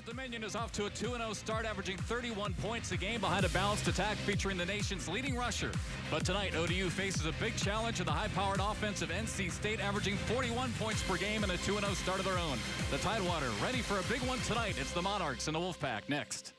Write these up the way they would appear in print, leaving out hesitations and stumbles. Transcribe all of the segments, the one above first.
Old Dominion is off to a 2-0 start, averaging 31 points a game behind a balanced attack featuring the nation's leading rusher. But tonight, ODU faces a big challenge in the high-powered offense of NC State, averaging 41 points per game in a 2-0 start of their own. The Tidewater ready for a big one tonight. It's the Monarchs and the Wolfpack next.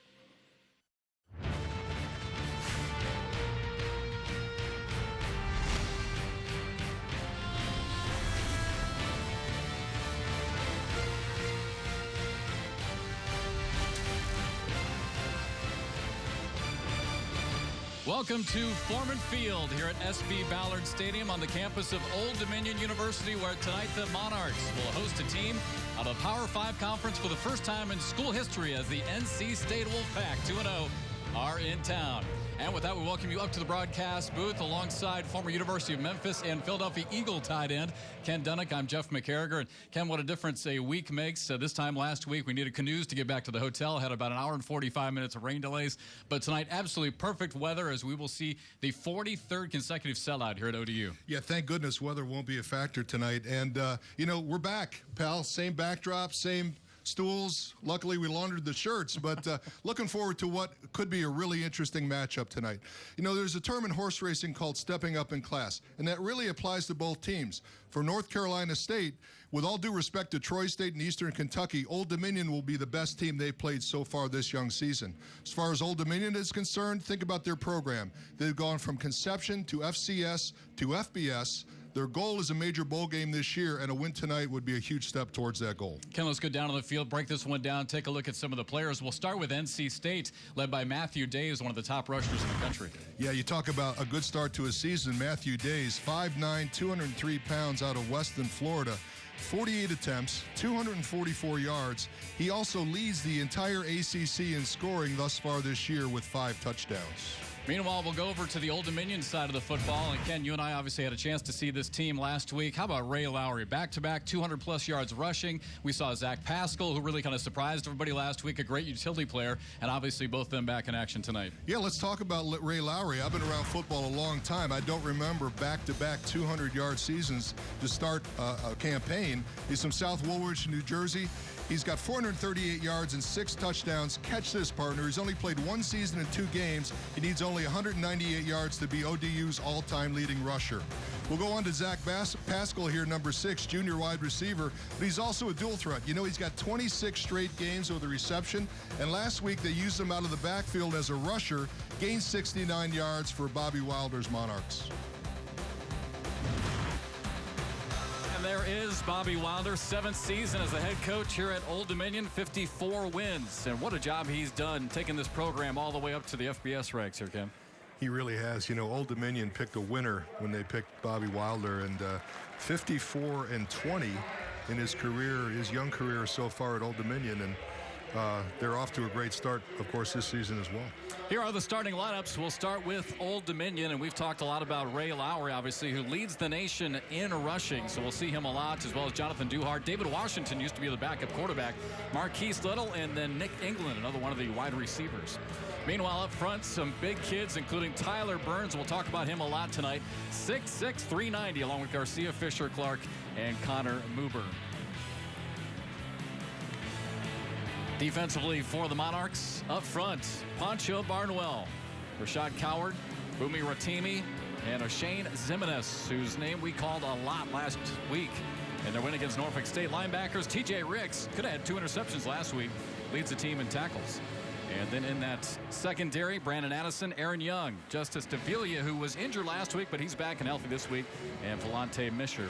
Welcome to Foreman Field here at SB Ballard Stadium on the campus of Old Dominion University, where tonight the Monarchs will host a team out of the Power 5 Conference for the first time in school history as the NC State Wolfpack 2-0 are in town. And with that, we welcome you up to the broadcast booth alongside former University of Memphis and Philadelphia Eagle tight end Ken Dunnick. I'm Jeff McCarriger. And Ken, what a difference a week makes. This time last week, we needed canoes to get back to the hotel. Had about an hour and 45 minutes of rain delays. But tonight, absolutely perfect weather as we will see the 43rd consecutive sellout here at ODU. Yeah, thank goodness weather won't be a factor tonight. And, we're back, pal. Same backdrop, same stools. Luckily, we laundered the shirts, but looking forward to what could be a really interesting matchup tonight. There's a term in horse racing called stepping up in class, and that really applies to both teams. For North Carolina State, with all due respect to Troy State and Eastern Kentucky, Old Dominion will be the best team they've played so far this young season. As far as Old Dominion is concerned, think about their program. They've gone from conception to FCS to FBS. Their goal is a major bowl game this year, and a win tonight would be a huge step towards that goal. Ken, let's go down to the field, break this one down, take a look at some of the players. We'll start with NC State, led by Matthew Days, one of the top rushers in the country. Yeah, you talk about a good start to a season. Matthew Days, 5'9", 203 pounds out of Weston, Florida. 48 attempts, 244 yards. He also leads the entire ACC in scoring thus far this year with 5 touchdowns. Meanwhile, we'll go over to the Old Dominion side of the football. And Ken, you and I obviously had a chance to see this team last week. How about Ray Lowry? Back-to-back 200-plus yards rushing. We saw Zach Pascal, who really kind of surprised everybody last week, a great utility player. And obviously both of them back in action tonight. Yeah, let's talk about Ray Lowry. I've been around football a long time. I don't remember back-to-back 200-yard seasons to start a campaign. He's from South Woolwich, New Jersey. He's got 438 yards and 6 touchdowns. Catch this, partner. He's only played 1 season and 2 games. He needs only 198 yards to be ODU's all-time leading rusher. We'll go on to Zach Pascal here, number 6, junior wide receiver. But he's also a dual threat. He's got 26 straight games with a reception. And last week, they used him out of the backfield as a rusher. Gained 69 yards for Bobby Wilder's Monarchs. There is Bobby Wilder, 7th season as the head coach here at Old Dominion, 54 wins. And what a job he's done taking this program all the way up to the FBS ranks here, Ken. He really has. Old Dominion picked a winner when they picked Bobby Wilder, and 54-20 in his career, his young career so far at Old Dominion. And they're off to a great start, of course, this season as well. Here are the starting lineups. We'll start with Old Dominion, and we've talked a lot about Ray Lowry, obviously, who leads the nation in rushing, so we'll see him a lot, as well as Jonathan Duhart. David Washington used to be the backup quarterback. Marquise Little, and then Nick England, another one of the wide receivers. Meanwhile, up front, some big kids, including Tyler Burns. We'll talk about him a lot tonight. 6'6", 390, along with Garcia Fisher-Clark and Connor Muber. Defensively for the Monarchs, up front, Poncho Barnwell, Rashad Coward, Bumi Ratimi, and O'Shane Zimenez, whose name we called a lot last week. And their win against Norfolk State linebackers, TJ Ricks, could have had 2 interceptions last week, leads the team in tackles. And then in that secondary, Brandon Addison, Aaron Young, Justice Davila, who was injured last week, but he's back and healthy this week, and Volante Misher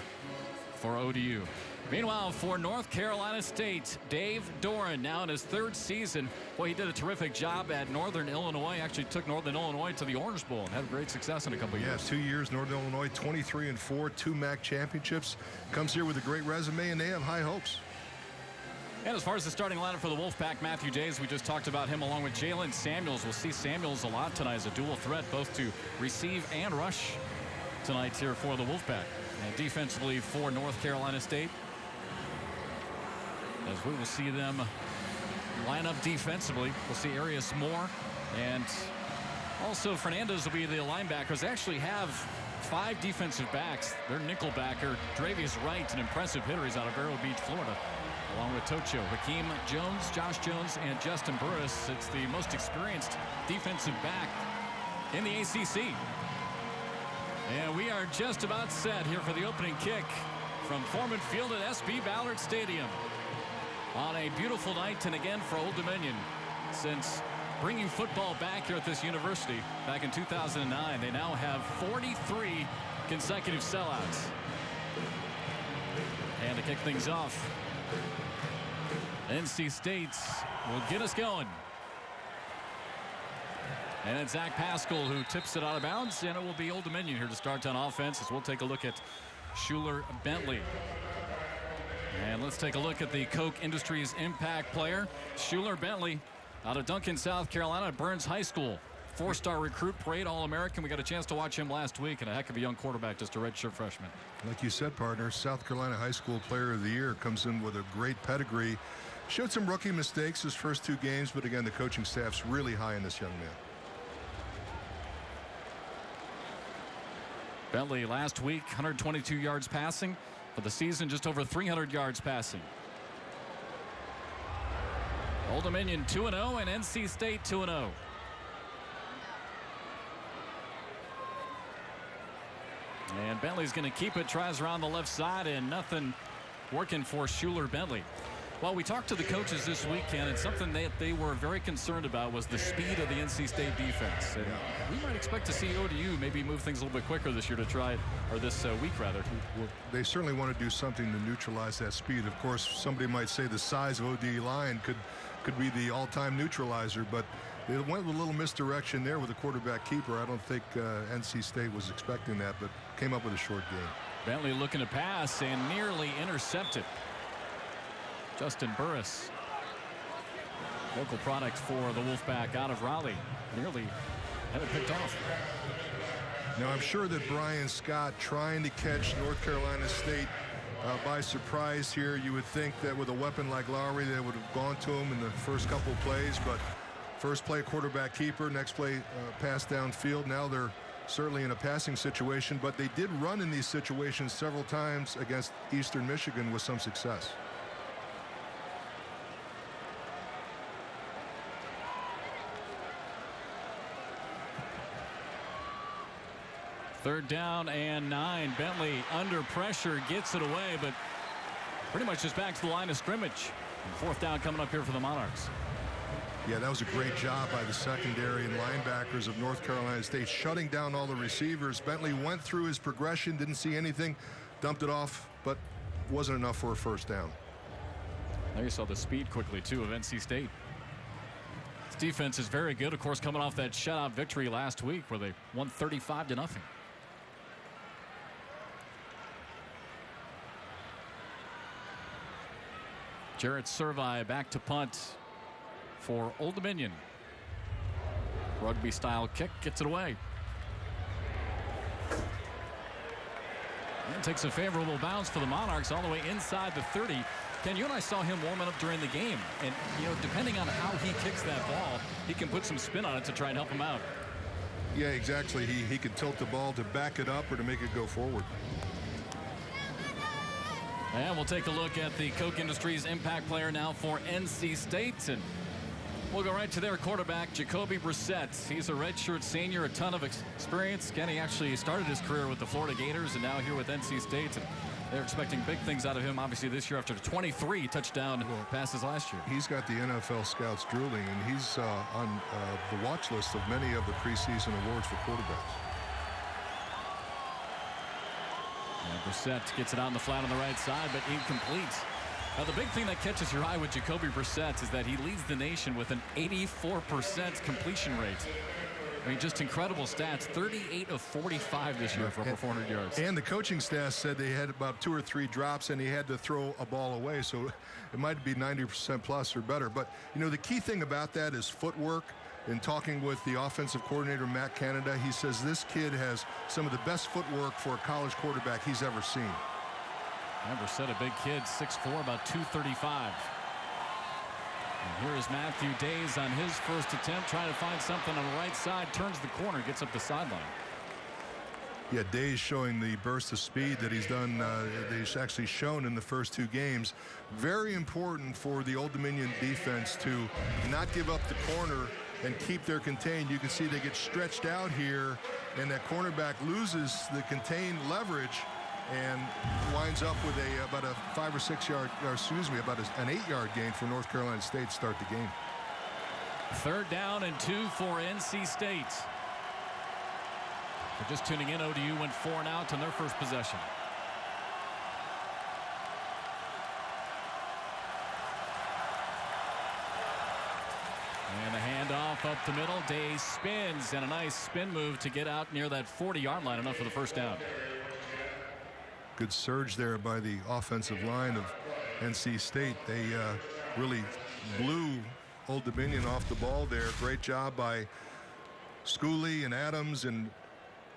for ODU. Meanwhile, for North Carolina State, Dave Doran, now in his 3rd season. Boy, he did a terrific job at Northern Illinois. Actually took Northern Illinois to the Orange Bowl and had great success in a couple of years. Yeah, 2 years, Northern Illinois, 23-4, 2 MAC championships. Comes here with a great resume, and they have high hopes. And as far as the starting lineup for the Wolfpack, Matthew Days, we just talked about him along with Jalen Samuels. We'll see Samuels a lot tonight as a dual threat, both to receive and rush tonight here for the Wolfpack. And defensively for North Carolina State, as we will see them line up defensively. We'll see Arias Moore, and also Fernandez will be the linebackers. They actually have 5 defensive backs. Their nickel backer, Dravius Wright, an impressive hitter. He's out of Vero Beach, Florida. along with Tocho, Hakeem Jones, Josh Jones, and Justin Burris. It's the most experienced defensive back in the ACC. And we are just about set here for the opening kick from Foreman Field at SB Ballard Stadium. On a beautiful night, and again for Old Dominion, since bringing football back here at this university back in 2009, they now have 43 consecutive sellouts. And to kick things off, NC State will get us going. And it's Zach Pascal who tips it out of bounds, and it will be Old Dominion here to start on offense as we'll take a look at Schuler Bentley. And let's take a look at the Koch Industries impact player, Schuler Bentley, out of Duncan, South Carolina, at Burns High School. Four-star recruit, parade All-American. We got a chance to watch him last week, and a heck of a young quarterback, just a redshirt freshman. Like you said, partner, South Carolina High School Player of the Year, comes in with a great pedigree. Showed some rookie mistakes his first 2 games, but again, the coaching staff's really high in this young man. Bentley last week, 122 yards passing. For the season, just over 300 yards passing. Old Dominion 2-0 and NC State 2-0. And Bentley's going to keep it, tries around the left side, and nothing working for Schuler Bentley. Well, we talked to the coaches this weekend, and something that they were very concerned about was the speed of the NC State defense. And we might expect to see ODU maybe move things a little bit quicker this year to try, or this week rather. Well, they certainly want to do something to neutralize that speed. Of course, somebody might say the size of ODU line could be the all-time neutralizer, but they went with a little misdirection there with the quarterback keeper. I don't think NC State was expecting that, but came up with a short game. Bentley looking to pass and nearly intercepted. Justin Burris, local product for the Wolfpack out of Raleigh, nearly had it picked off. Now, I'm sure that Brian Scott trying to catch North Carolina State by surprise here. You would think that with a weapon like Lowry, they would have gone to him in the first couple of plays, but first play quarterback keeper, next play pass downfield. Now they're certainly in a passing situation, but they did run in these situations several times against Eastern Michigan with some success. Third down and 9. Bentley under pressure gets it away, but pretty much just back to the line of scrimmage. And fourth down coming up here for the Monarchs. Yeah, that was a great job by the secondary and linebackers of North Carolina State, shutting down all the receivers. Bentley went through his progression, didn't see anything, dumped it off, but wasn't enough for a first down. There you saw the speed quickly, too, of NC State. This defense is very good, of course, coming off that shutout victory last week where they won 35-0. Jarrett Servi back to punt for Old Dominion. Rugby style kick, gets it away. And takes a favorable bounce for the Monarchs all the way inside the 30. Ken, you and I saw him warming up during the game. And, you know, depending on how he kicks that ball, he can put some spin on it to try and help him out. Yeah, exactly. He could tilt the ball to back it up or to make it go forward. And we'll take a look at the Koch Industries impact player now for NC State. And we'll go right to their quarterback, Jacoby Brissett. He's a redshirt senior, a ton of experience. Kenny actually started his career with the Florida Gators and now here with NC State. And they're expecting big things out of him, obviously, this year after 23 touchdown passes last year. He's got the NFL scouts drooling, and he's on the watch list of many of the preseason awards for quarterbacks. And Brissett gets it out in the flat on the right side, but incomplete. Now, the big thing that catches your eye with Jacoby Brissett is that he leads the nation with an 84% completion rate. I mean, just incredible stats. 38 of 45 this year for over 400 yards. And the coaching staff said they had about 2 or 3 drops, and he had to throw a ball away. So it might be 90% plus or better. But, you know, the key thing about that is footwork. In talking with the offensive coordinator, Matt Canada, he says this kid has some of the best footwork for a college quarterback he's ever seen. Brissett, a big kid, 6'4", about 235. And here is Matthew Days on his first attempt, trying to find something on the right side, turns the corner, gets up the sideline. Yeah, Day's showing the burst of speed that he's done, that he's actually shown in the first 2 games. Very important for the Old Dominion defense to not give up the corner and keep their contained. You can see they get stretched out here, and that cornerback loses the contained leverage and winds up with about a 5 or 6 yard, or excuse me, about an 8-yard gain for North Carolina State to start the game. 3rd down and 2 for NC State. If you're just tuning in, ODU went 4 and out on their first possession. And the handoff up the middle. Day spins, and a nice spin move to get out near that 40-yard line, enough for the first down. Good surge there by the offensive line of NC State. They really blew Old Dominion off the ball there. Great job by Schooley and Adams, and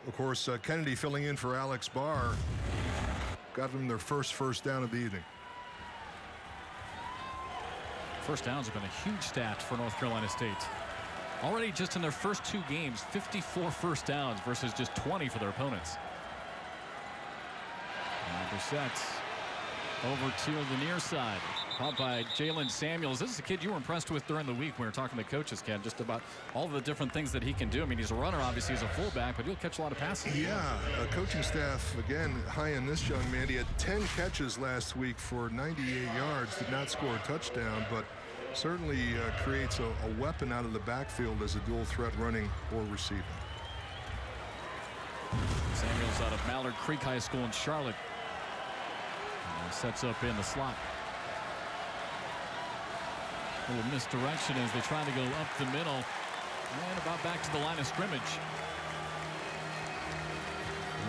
of course Kennedy filling in for Alex Barr. Got them their first down of the evening. First downs have been a huge stat for North Carolina State. Already just in their first 2 games, 54 first downs versus just 20 for their opponents. And Brissett over to the near side. Caught by Jalen Samuels. This is a kid you were impressed with during the week when we were talking to coaches, Ken, just about all the different things that he can do. I mean, he's a runner, obviously, he's a fullback, but he'll catch a lot of passes. Yeah, coaching staff, again, high on this young man. He had 10 catches last week for 98 yards, did not score a touchdown, but certainly creates a weapon out of the backfield as a dual threat running or receiving. Samuels out of Ballard Creek High School in Charlotte. And sets up in the slot. A little misdirection as they try to go up the middle and about back to the line of scrimmage.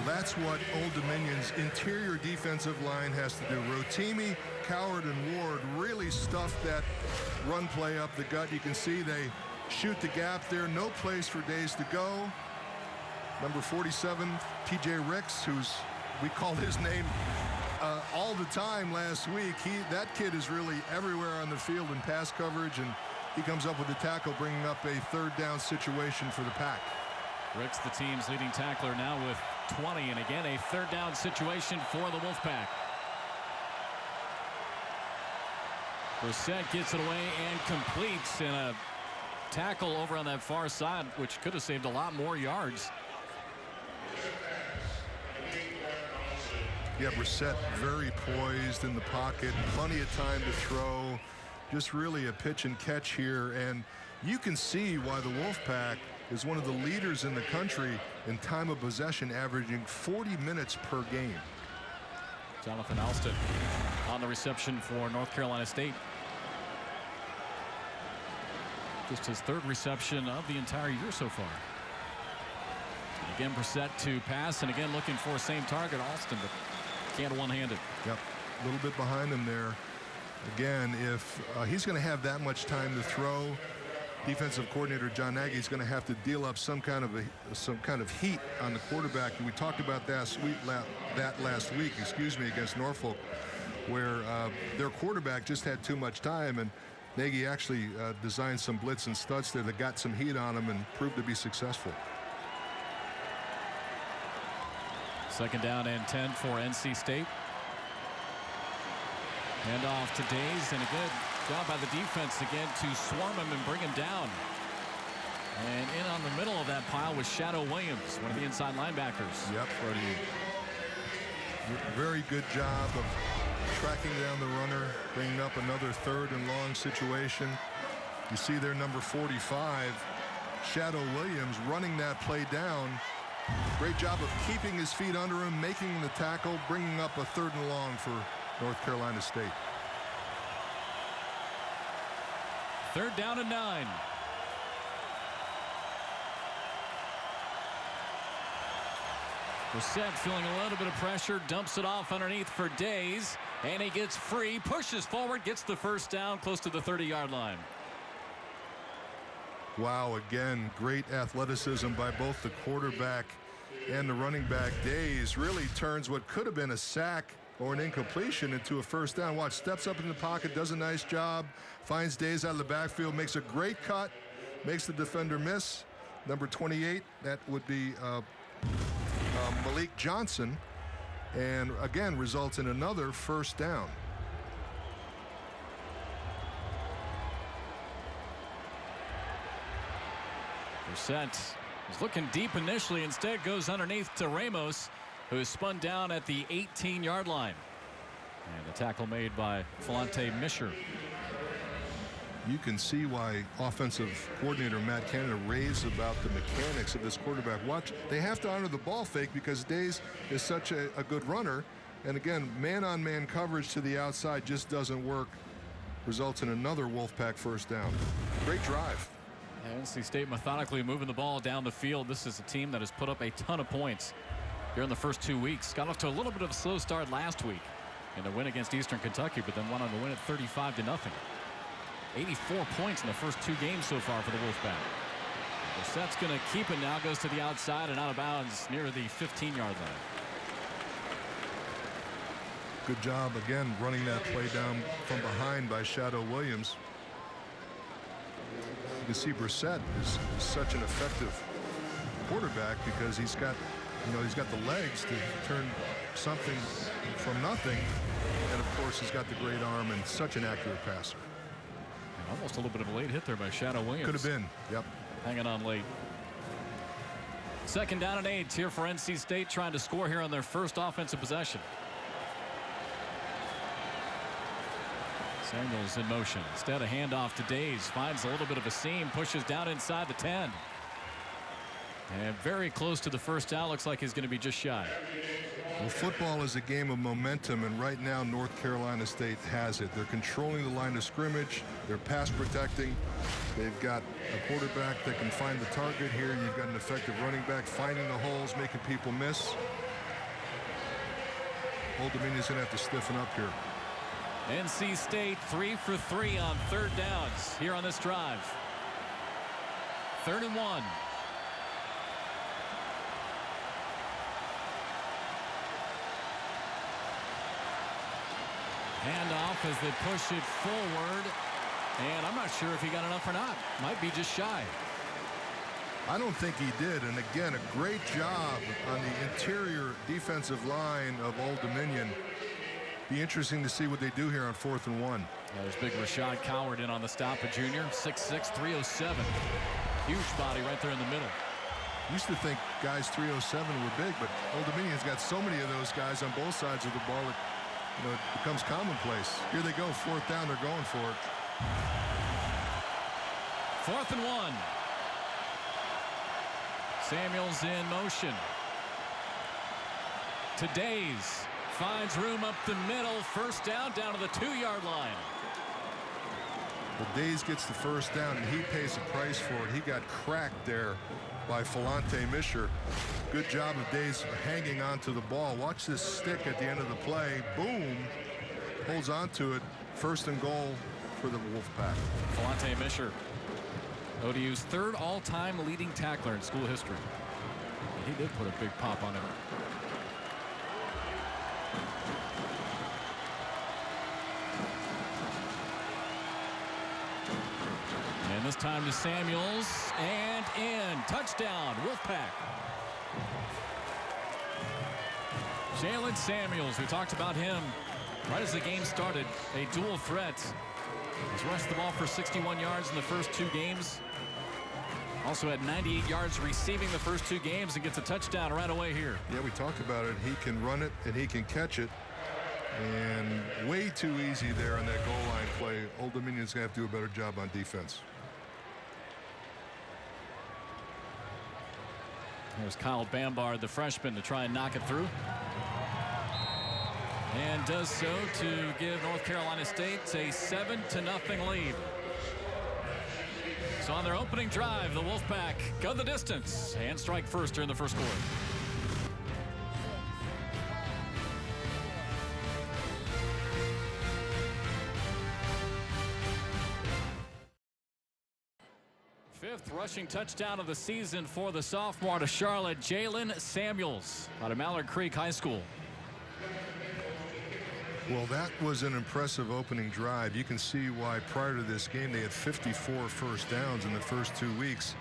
That's what Old Dominion's interior defensive line has to do. Rotimi, Coward, and Ward really stuffed that run play up the gut. You can see they shoot the gap there. No place for Days to go. Number 47, TJ Ricks, we called his name all the time last week. That kid is really everywhere on the field in pass coverage, and he comes up with the tackle, bringing up a 3rd down situation for the Pack. Ricks, the team's leading tackler, now with 20, and again a 3rd down situation for the Wolfpack. Brissett gets it away and completes in a tackle over on that far side, which could have saved a lot more yards. Yeah, Brissett very poised in the pocket, plenty of time to throw. Just really a pitch and catch here, and you can see why the Wolfpack is one of the leaders in the country in time of possession, averaging 40 minutes per game. Jonathan Alston on the reception for North Carolina State. Just his 3rd reception of the entire year so far. Again, Brissett to pass, and again looking for same target, Alston, but can't one-handed. Yep, a little bit behind him there. Again, if he's going to have that much time to throw, defensive coordinator John Nagy is going to have to deal up some kind of heat on the quarterback. And we talked about that last week, against Norfolk, where their quarterback just had too much time, and Nagy actually designed some blitz and studs there that got some heat on him and proved to be successful. 2nd down and 10 for NC State. Hand off to Days, and a good job by the defense again to swarm him and bring him down. And in on the middle of that pile was Shadow Williams, one of the inside linebackers. Yep. For ODU. Very good job of tracking down the runner, bringing up another 3rd and long situation. You see there number 45, Shadow Williams, running that play down. Great job of keeping his feet under him, making the tackle, bringing up a 3rd and long for North Carolina State. 3rd down and 9. Brissett feeling a little bit of pressure, dumps it off underneath for Days, and he gets free, pushes forward, gets the 1st down close to the 30-yard line. Wow, again, great athleticism by both the quarterback and the running back. Days really turns what could have been a sack or an incompletion into a 1st down. Watch, steps up in the pocket, does a nice job, finds Days out of the backfield, makes a great cut, makes the defender miss. Number 28, that would be Malik Johnson, and again results in another first down. Brissett is looking deep initially, instead goes underneath to Ramos, who is spun down at the 18-yard line. And the tackle made by Falante Misher. You can see why offensive coordinator Matt Canada raves about the mechanics of this quarterback. Watch, they have to honor the ball fake because Days is such a good runner. And again, man-on-man coverage to the outside just doesn't work. Results in another Wolfpack first down. Great drive. NC State methodically moving the ball down the field. This is a team that has put up a ton of points here in the first 2 weeks. Got off to a little bit of a slow start last week in the win against Eastern Kentucky, but then went on to win at 35-0. 84 points in the first 2 games so far for the Wolfpack. Brissett's going to keep it now, goes to the outside and out of bounds near the 15-yard line. Good job again running that play down from behind by Shadow Williams. You can see Brissett is such an effective quarterback because he's got the legs to turn something from nothing, and of course he's got the great arm and such an accurate passer. And almost a little bit of a late hit there by Shadow Williams. Could have been. Yep. Hanging on late. 2nd down and 8 here for NC State, trying to score here on their first offensive possession. Samuels in motion. Instead, a handoff to Days. Finds a little bit of a seam. Pushes down inside the 10. And very close to the first down. Looks like he's going to be just shy. Well, football is a game of momentum, and right now North Carolina State has it. They're controlling the line of scrimmage. They're pass protecting. They've got a quarterback that can find the target here. You've got an effective running back finding the holes, making people miss. Old Dominion's going to have to stiffen up here. NC State 3 for 3 on 3rd downs here on this drive. 3rd and 1. Handoff as they push it forward. And I'm not sure if he got enough or not. Might be just shy. I don't think he did. And again, a great job on the interior defensive line of Old Dominion. Be interesting to see what they do here on 4th and 1. Yeah, there's big Rashad Coward in on the stop, a junior. 6'6", 307. Huge body right there in the middle. Used to think guys 307 were big, but Old Dominion's got so many of those guys on both sides of the ball that it becomes commonplace. Here they go, 4th down, they're going for it. 4th and 1. Samuels in motion. To Days. Finds room up the middle. First down to the 2-yard line. Well, Days gets the first down, and he pays a price for it. He got cracked there by Falante Misher. Good job of Days hanging onto the ball. Watch this stick at the end of the play. Boom. Holds onto it. 1st and goal for the Wolfpack. Falante Misher, ODU's 3rd all-time leading tackler in school history. He did put a big pop on him. And this time to Samuels, and in. Touchdown, Wolfpack. Jalen Samuels, we talked about him right as the game started. A dual threat. He's rushed the ball for 61 yards in the first 2 games. Also had 98 yards receiving the first 2 games and gets a touchdown right away here. Yeah, we talked about it. He can run it and he can catch it. And way too easy there on that goal line play. Old Dominion's going to have to do a better job on defense. There's Kyle Ballard, the freshman, to try and knock it through. And does so to give North Carolina State a 7-0 lead. So on their opening drive, the Wolfpack go the distance and strike first during the first quarter. Fifth rushing touchdown of the season for the sophomore to Charlotte, Jalen Samuels out of Mallard Creek High School. Well, that was an impressive opening drive. You can see why prior to this game they had 54 first downs in the first 2 weeks.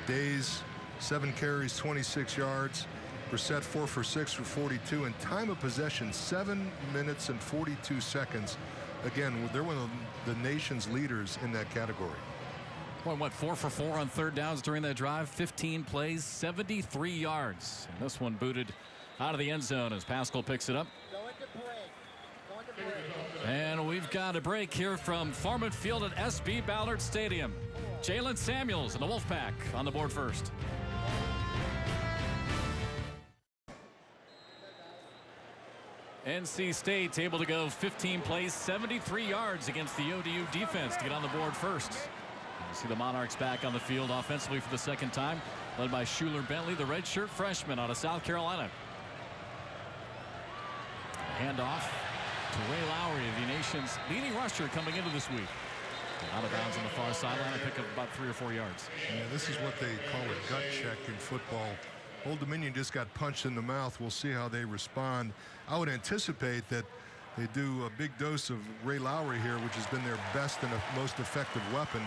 Days, 7 carries, 26 yards. Brissett 4 for 6 for 42, and time of possession 7 minutes and 42 seconds. Again, they're one of the nation's leaders in that category. Well, what, 4 for 4 on third downs during that drive? 15 plays, 73 yards. And this one booted out of the end zone as Pascal picks it up. And we've got a break here from Foreman Field at SB Ballard Stadium. Jalen Samuels and the Wolfpack on the board first. NC State able to go 15 plays, 73 yards against the ODU defense to get on the board first. You see the Monarchs back on the field offensively for the second time, led by Schuler Bentley, the redshirt freshman out of South Carolina. Handoff to Ray Lowry, the nation's leading rusher coming into this week. Out of bounds on the far sideline, a pick up about 3 or 4 yards. Yeah, this is what they call a gut check in football. Old Dominion just got punched in the mouth. We'll see how they respond. I would anticipate that they do a big dose of Ray Lowry here, which has been their best and most effective weapon.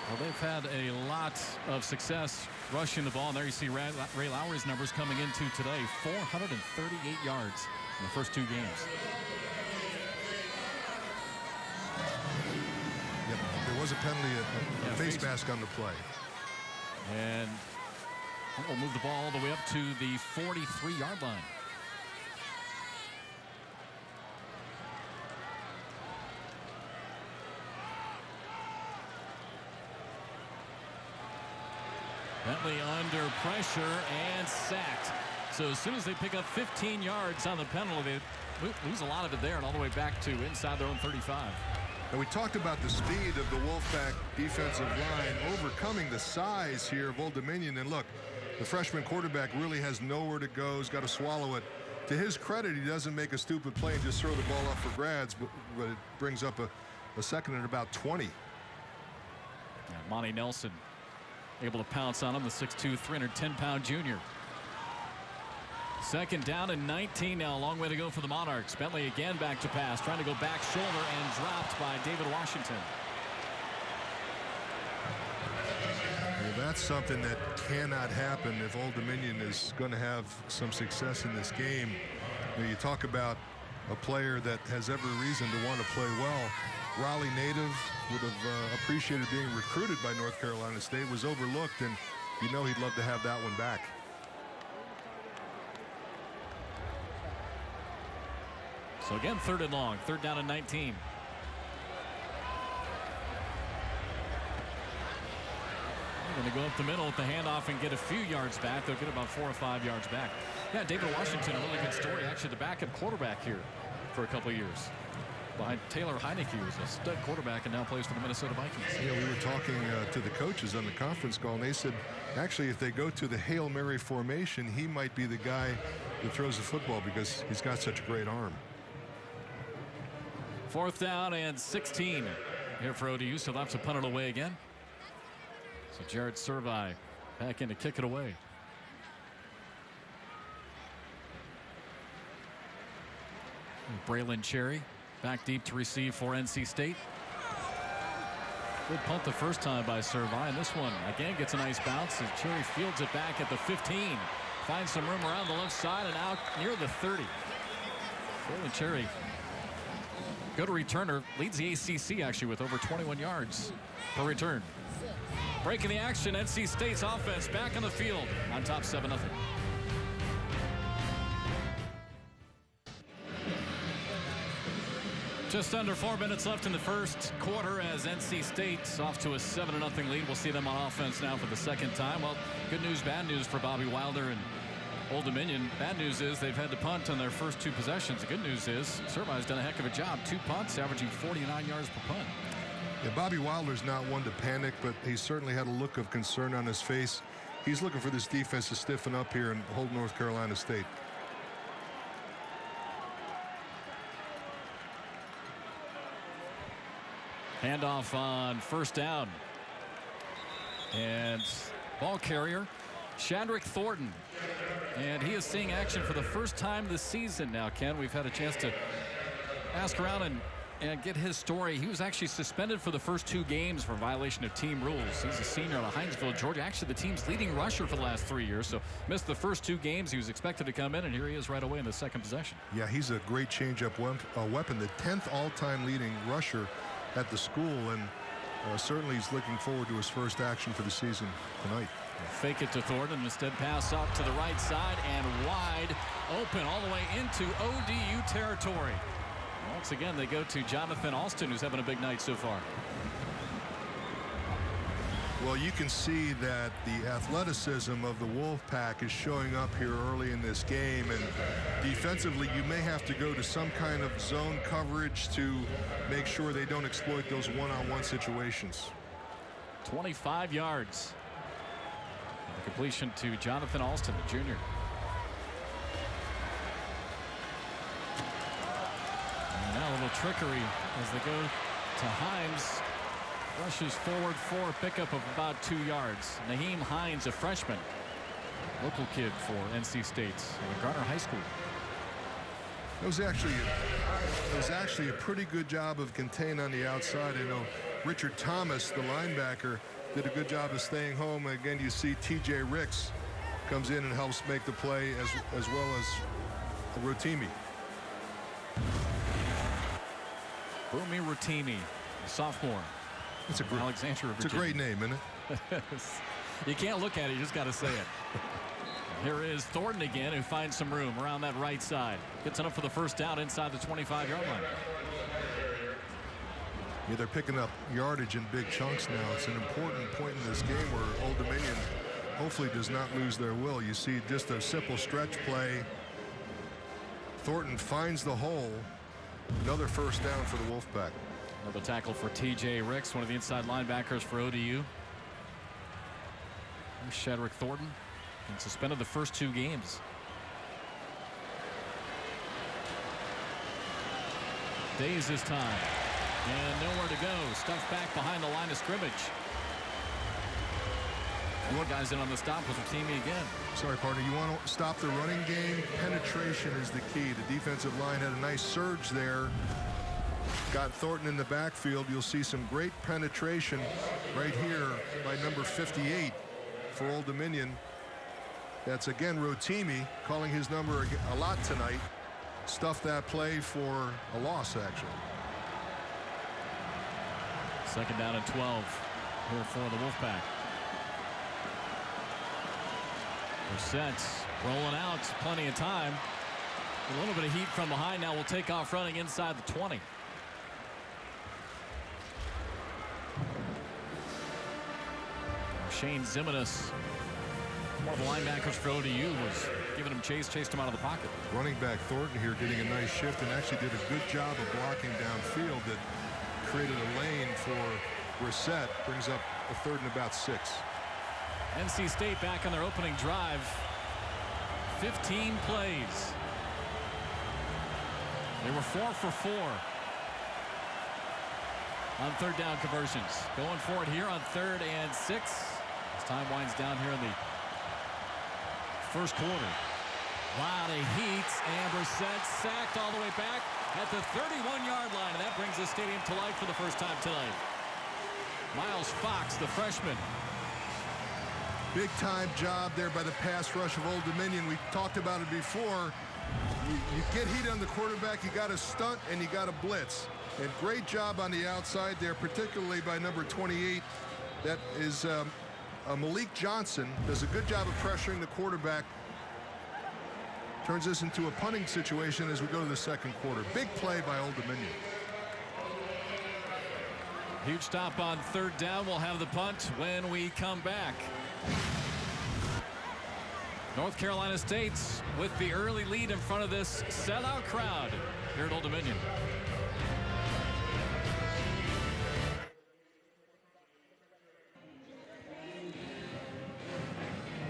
Well, they've had a lot of success rushing the ball. And there you see Ray Lowry's numbers coming into today. 438 yards in the first 2 games. Yep, there was a penalty, a face mask on the play. And we'll move the ball all the way up to the 43-yard line. Bentley under pressure and sacked. So as soon as they pick up 15 yards on the penalty, they lose a lot of it there and all the way back to inside their own 35. And we talked about the speed of the Wolfpack defensive line overcoming the size here of Old Dominion. And look, the freshman quarterback really has nowhere to go. He's got to swallow it. To his credit, he doesn't make a stupid play and just throw the ball up for grabs, but it brings up a second at about 20. Yeah, Monty Nelson able to pounce on him, the 6'2", 310-pound junior. Second down and 19 now. A long way to go for the Monarchs. Bentley again back to pass, trying to go back shoulder and dropped by David Washington. Well, that's something that cannot happen if Old Dominion is going to have some success in this game. You talk about a player that has every reason to want to play well. Raleigh native, would have appreciated being recruited by North Carolina State, was overlooked, and you know he'd love to have that one back. So again, third and long, third down and 19. They're going to go up the middle at the handoff and get a few yards back. They'll get about 4 or 5 yards back. Yeah, David Washington, a really good story. Actually, the backup quarterback here for a couple of years. Behind Taylor Heineke, who's a stud quarterback and now plays for the Minnesota Vikings. Yeah, we were talking to the coaches on the conference call, and they said, actually, if they go to the Hail Mary formation, he might be the guy that throws the football because he's got such a great arm. Fourth down and 16 here for ODU, so they'll have to punt it away again. So Jared Servi back in to kick it away. Braylon Cherry back deep to receive for NC State. Good punt the first time by Servi, and this one again gets a nice bounce as Cherry fields it back at the 15. Finds some room around the left side and out near the 30. Braylon Cherry, good returner, leads the ACC actually with over 21 yards per return. Breaking the action, NC State's offense back on the field on top 7-0. Just under 4 minutes left in the first quarter as NC State's off to a 7-0 lead. We'll see them on offense now for the second time. Well, good news, bad news for Bobby Wilder and Old Dominion. Bad news is they've had to punt on their first 2 possessions. The good news is Servi's done a heck of a job. 2 punts, averaging 49 yards per punt. Yeah, Bobby Wilder's not one to panic, but he certainly had a look of concern on his face. He's looking for this defense to stiffen up here and hold North Carolina State. Handoff on first down. And ball carrier, Shadrick Thornton. And he is seeing action for the first time this season now, Ken. We've had a chance to ask around and and get his story. He was actually suspended for the first 2 games for violation of team rules. He's a senior out of Hinesville, Georgia. Actually, the team's leading rusher for the last 3 years. So missed the first 2 games. He was expected to come in, and here he is right away in the second possession. Yeah, he's a great change-up weapon. The 10th all-time leading rusher at the school, and certainly he's looking forward to his first action for the season tonight. Fake it to Thornton. Instead, pass out to the right side and wide open all the way into ODU territory. Once again, they go to Jonathan Alston, who's having a big night so far. Well, you can see that the athleticism of the Wolfpack is showing up here early in this game, and defensively you may have to go to some kind of zone coverage to make sure they don't exploit those one-on-one situations. 25 yards. The completion to Jonathan Alston, the junior. And now a little trickery as they go to Himes. Rushes forward for a pickup of about 2 yards. Naheem Hines, a freshman, local kid for NC State, Garner High School. It was actually a pretty good job of containing on the outside. I know Richard Thomas, the linebacker, did a good job of staying home. Again, you see T.J. Ricks comes in and helps make the play as well as Rotimi. Bumi Rotimi, sophomore. It's a great name, isn't it? You can't look at it, you just got to say it. Here is Thornton again, who finds some room around that right side. Gets enough for the first down inside the 25-yard line. Yeah, they're picking up yardage in big chunks now. It's an important point in this game where Old Dominion hopefully does not lose their will. You see just a simple stretch play. Thornton finds the hole. Another first down for the Wolfpack. Another tackle for T.J. Ricks, one of the inside linebackers for ODU. There's Shedrick Thornton, and suspended the first 2 games. Days this time. And nowhere to go. Stuffed back behind the line of scrimmage. One guy's in on the stop was Rotimi again. Sorry, partner. You want to stop the running game? Penetration is the key. The defensive line had a nice surge there. Got Thornton in the backfield. You'll see some great penetration right here by number 58 for Old Dominion. That's again Rotimi, calling his number a lot tonight. Stuffed that play for a loss, actually. Second down and 12 here for the Wolfpack. Brissett rolling out, plenty of time. A little bit of heat from behind now. Will take off running inside the 20. Shane Zimenez, one of the linebackers for ODU, was giving him chased him out of the pocket. Running back Thornton here getting a nice shift and actually did a good job of blocking downfield that created a lane for Brissett. Brings up a 3rd and about 6. NC State back on their opening drive. 15 plays. They were 4 for 4 on 3rd down conversions. Going for it here on 3rd and 6. As time winds down here in the first quarter. Lot of heat, and Brissett sacked all the way back at the 31-yard line, and that brings the stadium to life for the first time tonight. Miles Fox, the freshman. Big time job there by the pass rush of Old Dominion. We talked about it before. You get heat on the quarterback, you got to stunt and you got to blitz. And great job on the outside there, particularly by number 28. That is Malik Johnson. Does a good job of pressuring the quarterback. Turns this into a punting situation as we go to the second quarter. Big play by Old Dominion. Huge stop on 3rd down. We'll have the punt when we come back. North Carolina State with the early lead in front of this sellout crowd here at Old Dominion.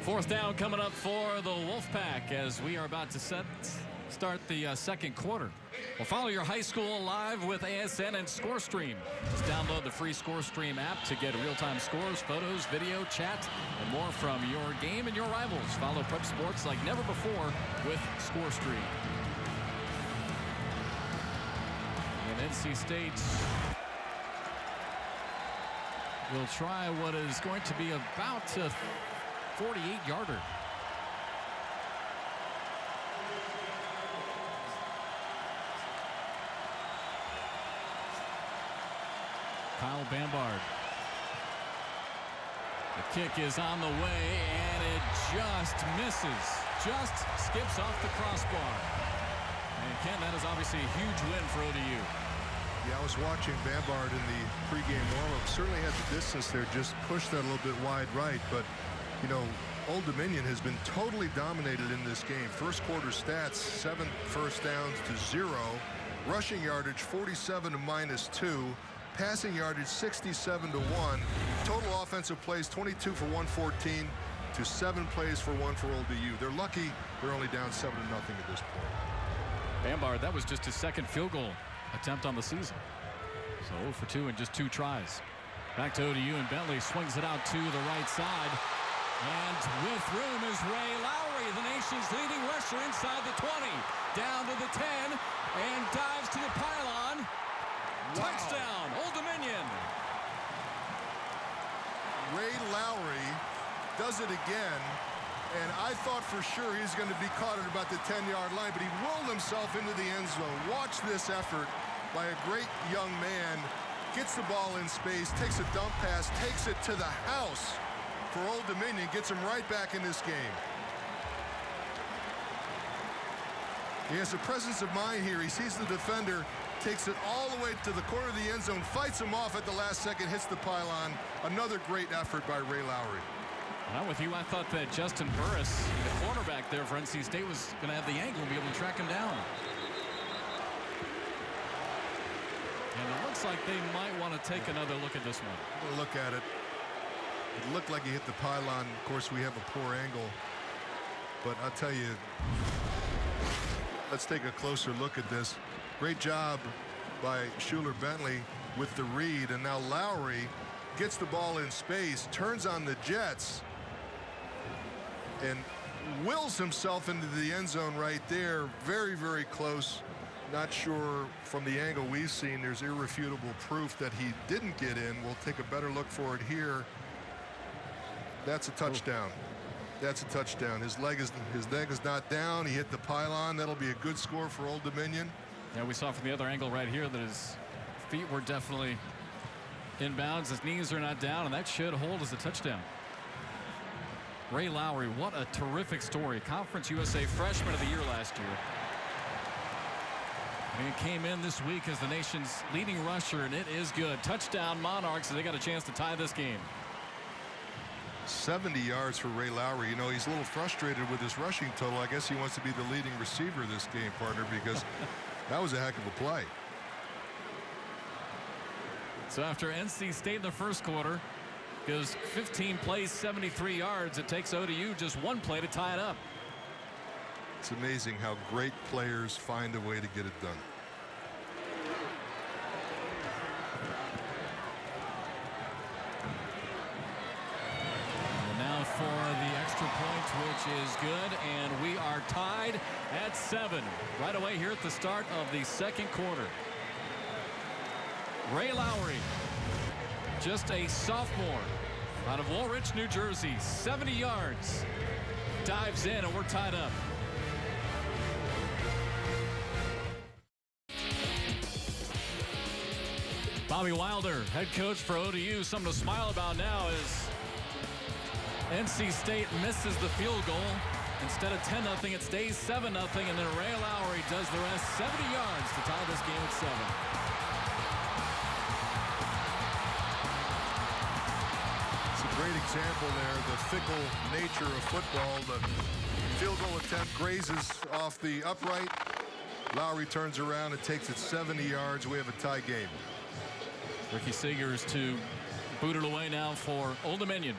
Fourth down coming up for the Wolfpack as we are about to start the second quarter. Well, follow your high school live with ASN and ScoreStream. Just download the free ScoreStream app to get real-time scores, photos, video, chat, and more from your game and your rivals. Follow prep sports like never before with ScoreStream. And NC State will try what is going to be about a 48-yarder. Kyle Ballard. The kick is on the way, and it just misses. Just skips off the crossbar. And Ken, that is obviously a huge win for ODU. Yeah, I was watching Ballard in the pregame warm-up. Certainly had the distance there, just pushed that a little bit wide right. But, you know, Old Dominion has been totally dominated in this game. First quarter stats, 7 first downs to 0. Rushing yardage, 47 to -2. Passing yardage, 67 to 1. Total offensive plays, 22 for 114 to 7 plays for 1 for ODU. They're lucky they're only down 7-0 at this point. Ballard, that was just his second field goal attempt on the season. So 0 for 2 in just 2 tries. Back to ODU, and Bentley swings it out to the right side. And with room is Ray Lowry, the nation's leading rusher, inside the 20. Down to the 10 and dives to the pylon. Wow. Touchdown, Old Dominion. Ray Lowry does it again. And I thought for sure he's going to be caught at about the 10-yard line, but he willed himself into the end zone. Watch this effort by a great young man. Gets the ball in space, takes a dump pass, takes it to the house for Old Dominion, gets him right back in this game. He has a presence of mind here. He sees the defender, takes it all the way to the corner of the end zone, fights him off at the last second, hits the pylon. Another great effort by Ray Lowry. I'm with you. I thought that Justin Burris, the cornerback there for NC State, was going to have the angle and be able to track him down. And it looks like they might want to take another look at this one. We'll look at it. It looked like he hit the pylon. Of course, we have a poor angle. But I'll tell you, let's take a closer look at this. Great job by Schuler Bentley with the read. And now Lowry gets the ball in space, turns on the jets, and wills himself into the end zone right there. Very, very close. Not sure from the angle we've seen, there's irrefutable proof that he didn't get in. We'll take a better look for it here. That's a touchdown. That's a touchdown. His leg is not down. He hit the pylon. That'll be a good score for Old Dominion. Yeah, we saw from the other angle right here that his feet were definitely inbounds. His knees are not down, and that should hold as a touchdown. Ray Lowry, what a terrific story. Conference USA Freshman of the Year last year. And he came in this week as the nation's leading rusher, and it is good. Touchdown Monarchs, and they got a chance to tie this game. 70 yards for Ray Lowry. You know, he's a little frustrated with his rushing total. I guess he wants to be the leading receiver this game, partner, because that was a heck of a play. So after NC State in the first quarter goes 15 plays, 73 yards, it takes ODU just 1 play to tie it up. It's amazing how great players find a way to get it done. And now for the extra point, which is good, and we are tied at 7 right away here at the start of the second quarter. Ray Lowry, just a sophomore out of Woolrich, New Jersey, 70 yards, dives in, and we're tied up. Bobby Wilder, head coach for ODU. Something to smile about now is NC State misses the field goal. Instead of 10-0, it stays 7-0, and then Ray Lowry does the rest, 70 yards to tie this game at 7. Great example there, the fickle nature of football. The field goal attempt grazes off the upright. Lowry turns around and takes it 70 yards. We have a tie game. Ricky Seegers to boot it away now for Old Dominion.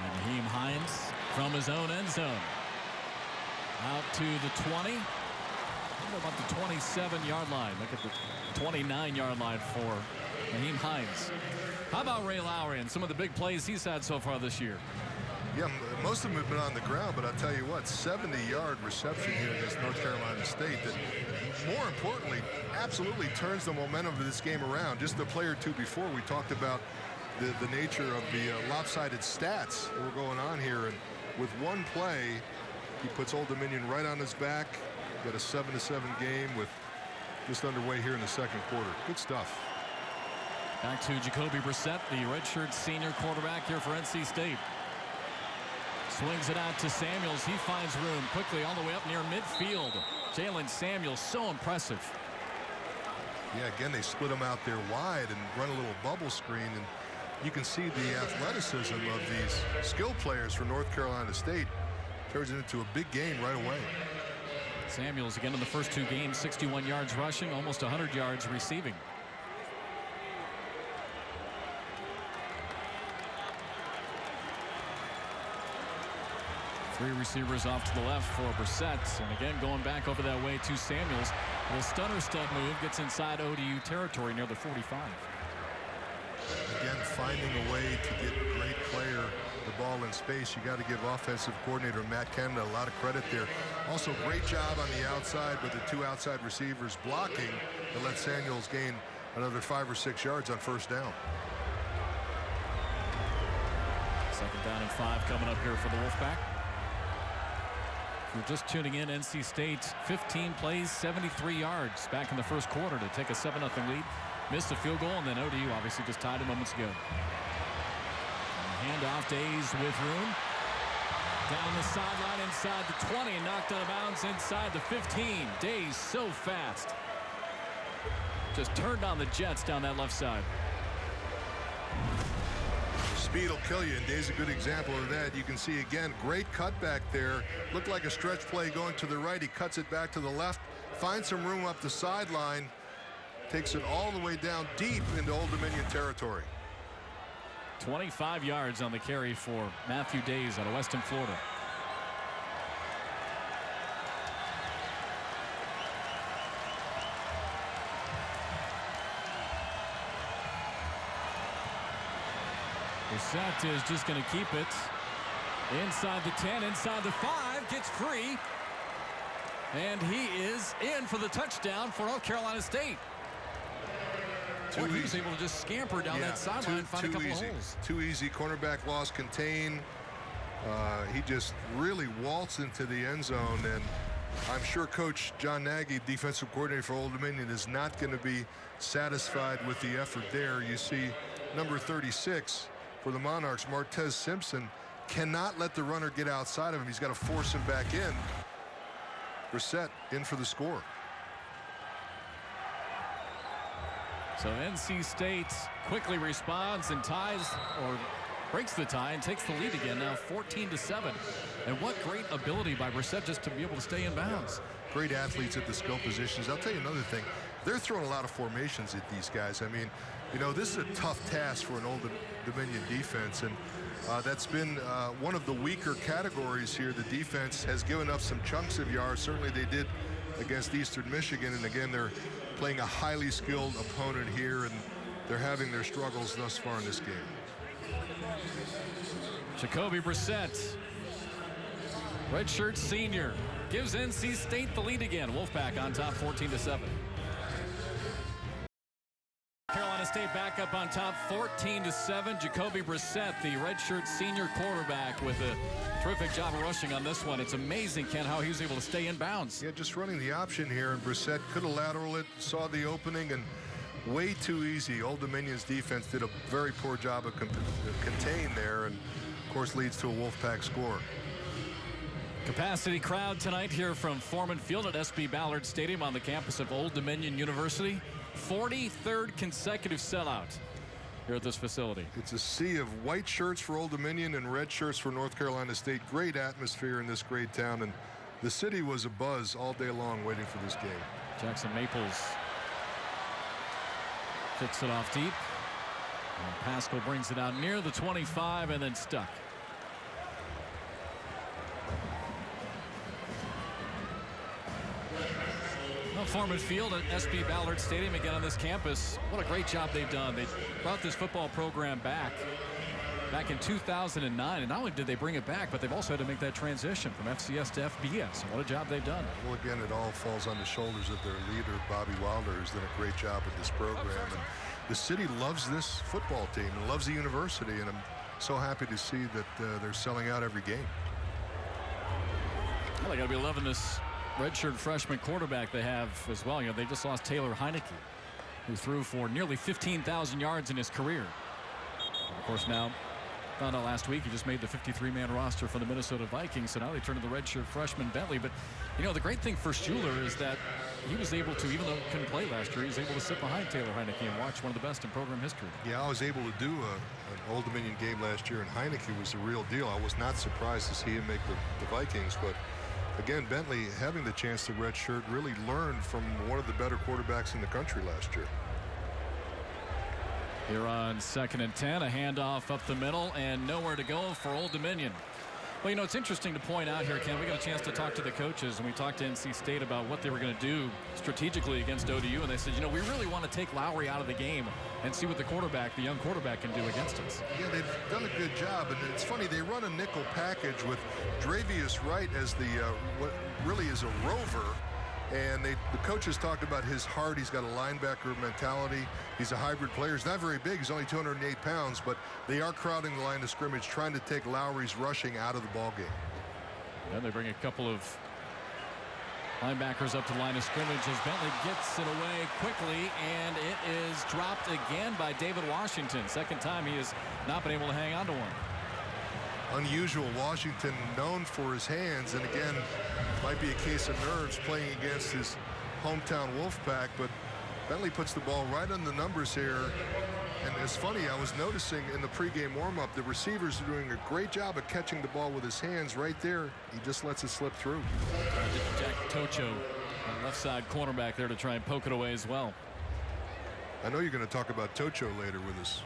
And Naheem Hines from his own end zone. Out to the 20. About the 27-yard line. Look at the 29-yard line for Naheem Hines. How about Ray Lowry and some of the big plays he's had so far this year? Yeah, most of them have been on the ground, but I'll tell you what, 70-yard reception here against North Carolina State that, more importantly, absolutely turns the momentum of this game around. Just a play or two before, we talked about the nature of the lopsided stats that were going on here, and with one play, he puts Old Dominion right on his back. Got a 7-7 game with just underway here in the second quarter. Good stuff. Back to Jacoby Brissett, the redshirt senior quarterback here for NC State. Swings it out to Samuels. He finds room quickly all the way up near midfield. Jalen Samuels, so impressive. Yeah, again, they split him out there wide and run a little bubble screen, and you can see the athleticism of these skill players for North Carolina State. Turns it into a big game right away. Samuels again in the first two games, 61 yards rushing, almost 100 yards receiving. Three receivers off to the left for Brissett, and again going back over that way to Samuels. A little stunner step move, gets inside ODU territory near the 45. Again, finding a way to get a great player the ball in space. You got to give offensive coordinator Matt Canada a lot of credit there. Also, great job on the outside with the two outside receivers blocking to let Samuels gain another 5 or 6 yards on first down. Second down and 5 coming up here for the Wolfpack. If you're just tuning in, NC State 15 plays, 73 yards back in the first quarter to take a 7-0 lead. Missed a field goal, and then ODU obviously just tied it moments ago. Handoff, Days with room. Down the sideline inside the 20 and knocked out of bounds inside the 15. Days so fast. Just turned on the jets down that left side. Speed will kill you, and Days a good example of that. You can see again, great cutback there. Looked like a stretch play going to the right. He cuts it back to the left, finds some room up the sideline, takes it all the way down deep into Old Dominion territory. 25 yards on the carry for Matthew Days out of Weston, Florida. Brissett is just going to keep it inside the 10, inside the 5, gets free, and he is in for the touchdown for North Carolina State. He was able to just scamper down that sideline, find a couple of holes. Too easy. Cornerback loss contained. He just really waltzed into the end zone, and I'm sure Coach John Nagy, defensive coordinator for Old Dominion, is not going to be satisfied with the effort there. You see number 36 for the Monarchs, Martez Simpson, cannot let the runner get outside of him. He's got to force him back in. Brissett in for the score. So NC State quickly responds and ties, or breaks the tie and takes the lead again, now 14-7. And what great ability by Brissett just to be able to stay in bounds. Great athletes at the skill positions. I'll tell you another thing. They're throwing a lot of formations at these guys. I mean, you know, this is a tough task for an Old Dominion defense, and that's been one of the weaker categories here. The defense has given up some chunks of yards. Certainly they did against Eastern Michigan, and again, they're playing a highly skilled opponent here, and they're having their struggles thus far in this game. Jacoby Brissett, redshirt senior, gives NC State the lead again. Wolfpack on top 14-7. Carolina State back up on top 14-7. Jacoby Brissett, the redshirt senior quarterback, with a terrific job of rushing on this one. It's amazing, Ken, how he was able to stay in bounds. Yeah, just running the option here, and Brissett could have lateraled it, saw the opening, and way too easy. Old Dominion's defense did a very poor job of contain there, and of course leads to a Wolfpack score. Capacity crowd tonight here from Foreman Field at SB Ballard Stadium on the campus of Old Dominion University. 43rd consecutive sellout here at this facility. It's a sea of white shirts for Old Dominion and red shirts for North Carolina State. Great atmosphere in this great town, and the city was abuzz all day long waiting for this game. Jackson Maples kicks it off deep, and Pascal brings it out near the 25 and then stuck. Foreman Field at SB Ballard Stadium again on this campus. What a great job they've done. They brought this football program back back in 2009. And not only did they bring it back, but they've also had to make that transition from FCS to FBS. And what a job they've done. Well, again, it all falls on the shoulders of their leader, Bobby Wilder, who's done a great job with this program. And the city loves this football team and loves the university. And I'm so happy to see that they're selling out every game. Well, they got to be loving this redshirt freshman quarterback they have as well. You know, they just lost Taylor Heineke, who threw for nearly 15,000 yards in his career. And of course, now found out last week he just made the 53-man roster for the Minnesota Vikings. So now they turn to the redshirt freshman Bentley. But you know, the great thing for Schuler is that he was able to, even though he couldn't play last year, he was able to sit behind Taylor Heineke and watch one of the best in program history. Yeah, I was able to do an Old Dominion game last year, and Heineke was the real deal. I was not surprised to see him make the Vikings, but again, Bentley having the chance to redshirt really learned from one of the better quarterbacks in the country last year. Here on 2nd and 10, a handoff up the middle and nowhere to go for Old Dominion. Well, you know, it's interesting to point out here, Ken, we got a chance to talk to the coaches, and we talked to NC State about what they were going to do strategically against ODU, and they said, you know, we really want to take Lowry out of the game and see what the young quarterback can do against us. Yeah, they've done a good job, and it's funny, they run a nickel package with Dravius Wright as the what really is a rover. And the coaches talked about his heart. He's got a linebacker mentality. He's a hybrid player. He's not very big. He's only 208 pounds, but they are crowding the line of scrimmage, trying to take Lowry's rushing out of the ball game. And they bring a couple of linebackers up to the line of scrimmage as Bentley gets it away quickly, and it is dropped again by David Washington. Second time he has not been able to hang on to one. Unusual. Washington known for his hands, and again, might be a case of nerves playing against his hometown Wolfpack, but Bentley puts the ball right on the numbers here. And it's funny, I was noticing in the pregame warm-up, the receivers are doing a great job of catching the ball with his hands right there. He just lets it slip through. Jack Tocho, on left side cornerback there to try and poke it away as well. I know you're going to talk about Tocho later with his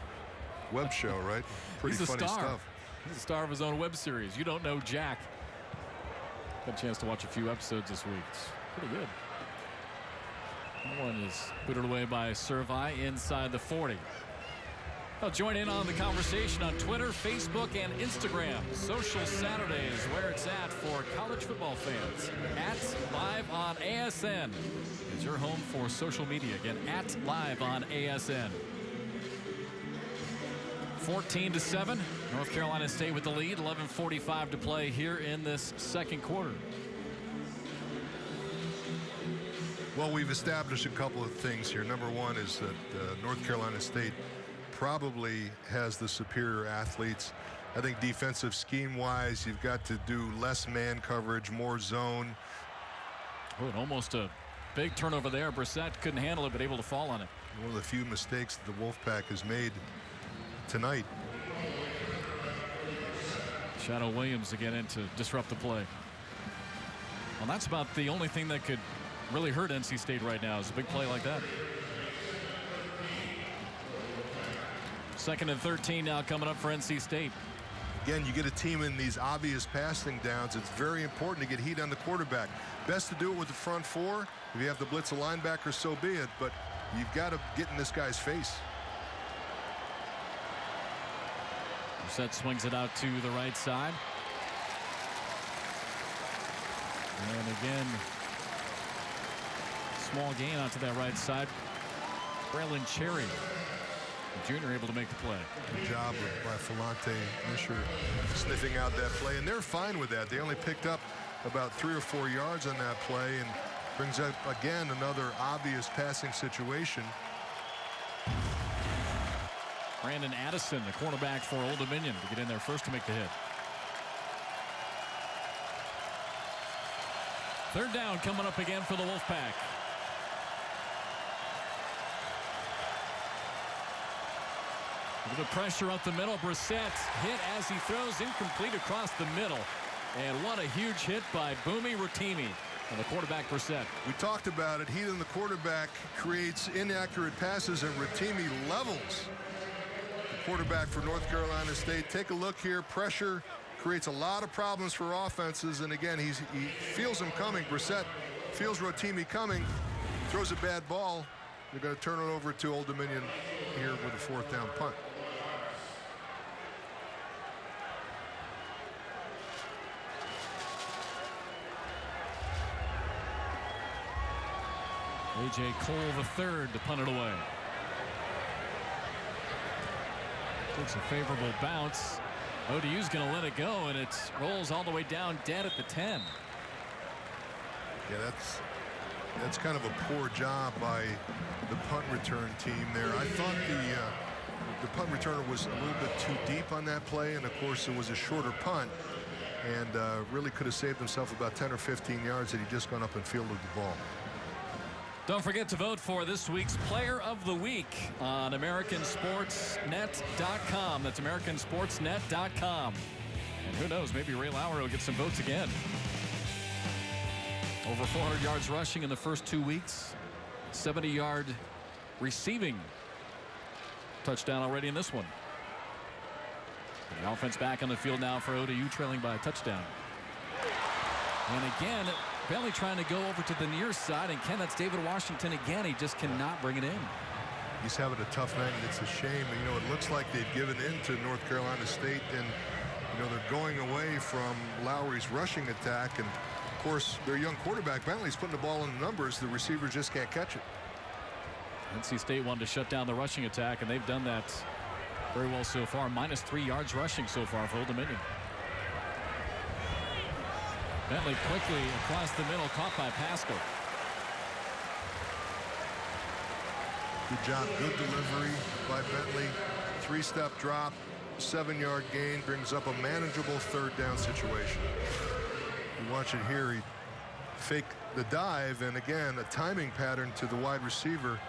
web show, right? Pretty He's funny star. stuff. He's the star of his own web series. You Don't Know Jack. Got a chance to watch a few episodes this week. It's pretty good. That one is booted away by Servi inside the 40. Well, join in on the conversation on Twitter, Facebook, and Instagram. Social Saturday is where it's at for college football fans. At Live on ASN is your home for social media. Again, at Live on ASN. 14-7. North Carolina State with the lead. 11:45 to play here in this second quarter. Well, we've established a couple of things here. Number one is that North Carolina State probably has the superior athletes. I think defensive scheme-wise, you've got to do less man coverage, more zone. Oh, and almost a big turnover there. Brissett couldn't handle it, but able to fall on it. One of the few mistakes that the Wolfpack has made tonight. Shadow Williams again in to disrupt the play. Well, that's about the only thing that could really hurt NC State right now is a big play like that. 2nd and 13 now coming up for NC State. Again, you get a team in these obvious passing downs. It's very important to get heat on the quarterback. Best to do it with the front four. If you have to blitz a linebacker, so be it. But you've got to get in this guy's face. Brissett swings it out to the right side. And again, small gain out to that right side. Braylon Cherry, the junior, able to make the play. Good job by Falante Misher sniffing out that play, and they're fine with that. They only picked up about 3 or 4 yards on that play, and brings up again another obvious passing situation. Brandon Addison, the cornerback for Old Dominion, to get in there first to make the hit. Third down coming up again for the Wolfpack. A little pressure up the middle. Brissett hit as he throws, incomplete across the middle. And what a huge hit by Bumi Rotimi and the quarterback Brissett. We talked about it. Heat on the quarterback creates inaccurate passes, and Rotimi levels the quarterback for North Carolina State. Take a look here. Pressure creates a lot of problems for offenses, and again, he feels him coming. Brissett feels Rotimi coming, throws a bad ball. They're going to turn it over to Old Dominion here with a 4th down punt. A.J. Cole III to punt it away. Takes a favorable bounce. ODU's going to let it go, and it rolls all the way down dead at the 10. Yeah, that's kind of a poor job by the punt return team there. I thought the punt returner was a little bit too deep on that play, and of course it was a shorter punt, and really could have saved himself about 10 or 15 yards had he just gone up and fielded the ball. Don't forget to vote for this week's Player of the Week on AmericanSportsNet.com. That's AmericanSportsNet.com. And who knows, maybe Ray Lowry will get some votes again. Over 400 yards rushing in the first 2 weeks. 70-yard receiving touchdown already in this one. The offense back on the field now for ODU, trailing by a touchdown. And again, Bentley trying to go over to the near side, and Ken, that's David Washington again. He just cannot bring it in. He's having a tough night, and it's a shame. You know, it looks like they've given in to North Carolina State, and you know they're going away from Lowry's rushing attack, and of course their young quarterback Bentley's putting the ball in the numbers. The receivers just can't catch it. NC State wanted to shut down the rushing attack, and they've done that very well so far. -3 yards rushing so far for Old Dominion. Bentley quickly across the middle, caught by Pascal. Good job, good delivery by Bentley. 3-step drop, 7-yard gain, brings up a manageable 3rd down situation. You watch it here, he faked the dive, and again, a timing pattern to the wide receiver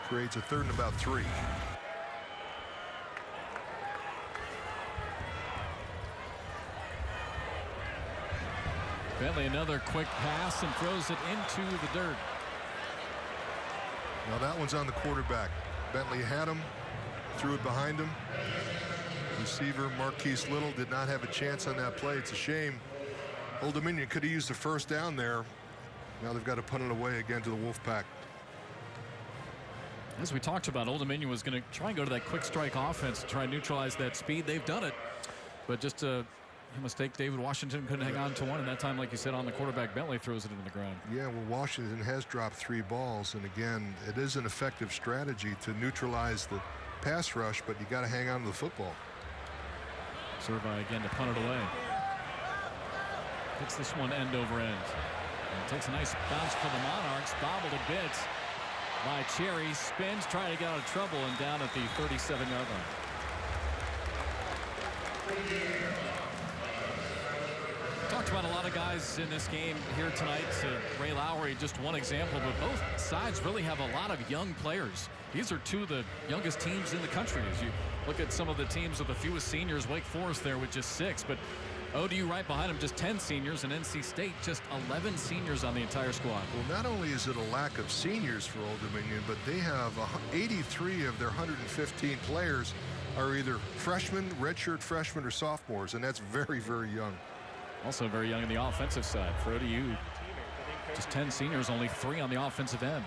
creates a 3rd and about 3. Bentley another quick pass and throws it into the dirt. Now that one's on the quarterback. Bentley had him, threw it behind him. Receiver Marquise Little did not have a chance on that play. It's a shame. Old Dominion could have used the 1st down there. Now they've got to punt it away again to the Wolfpack. As we talked about, Old Dominion was going to try and go to that quick strike offense to try and neutralize that speed. They've done it, but just a mistake. David Washington couldn't hang on to one, and that time, like you said, on the quarterback, Bentley throws it into the ground. Yeah, well, Washington has dropped 3 balls, and again, it is an effective strategy to neutralize the pass rush, but you got to hang on to the football. Servi again to punt it away. Hits this one end over end. And takes a nice bounce for the Monarchs, bobbled a bit by Cherry, spins, trying to get out of trouble, and down at the 37-yard line. Talked about a lot of guys in this game here tonight. Ray Lowry, just one example, but both sides really have a lot of young players. These are 2 of the youngest teams in the country. As you look at some of the teams with the fewest seniors, Wake Forest there with just 6, but ODU right behind them, just 10 seniors, and NC State just 11 seniors on the entire squad. Well, not only is it a lack of seniors for Old Dominion, but they have 83 of their 115 players are either freshmen, redshirt freshmen, or sophomores, and that's very, very young. Also very young on the offensive side for ODU. Just 10 seniors, only 3 on the offensive end.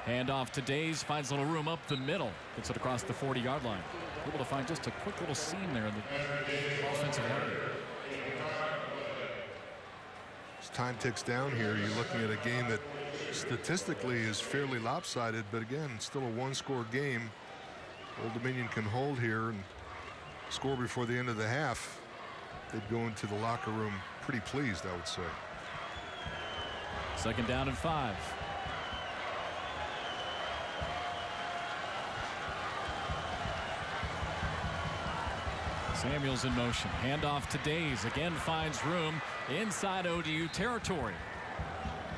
Handoff to Days, finds a little room up the middle. Gets it across the 40-yard line. Able to find just a quick little seam there in the offensive line. As time ticks down here, you're looking at a game that statistically is fairly lopsided, but again, still a 1-score game. Old Dominion can hold here and score before the end of the half. They'd go into the locker room pretty pleased, I would say. 2nd down and 5. Samuels in motion. Handoff to Days. Again finds room inside ODU territory.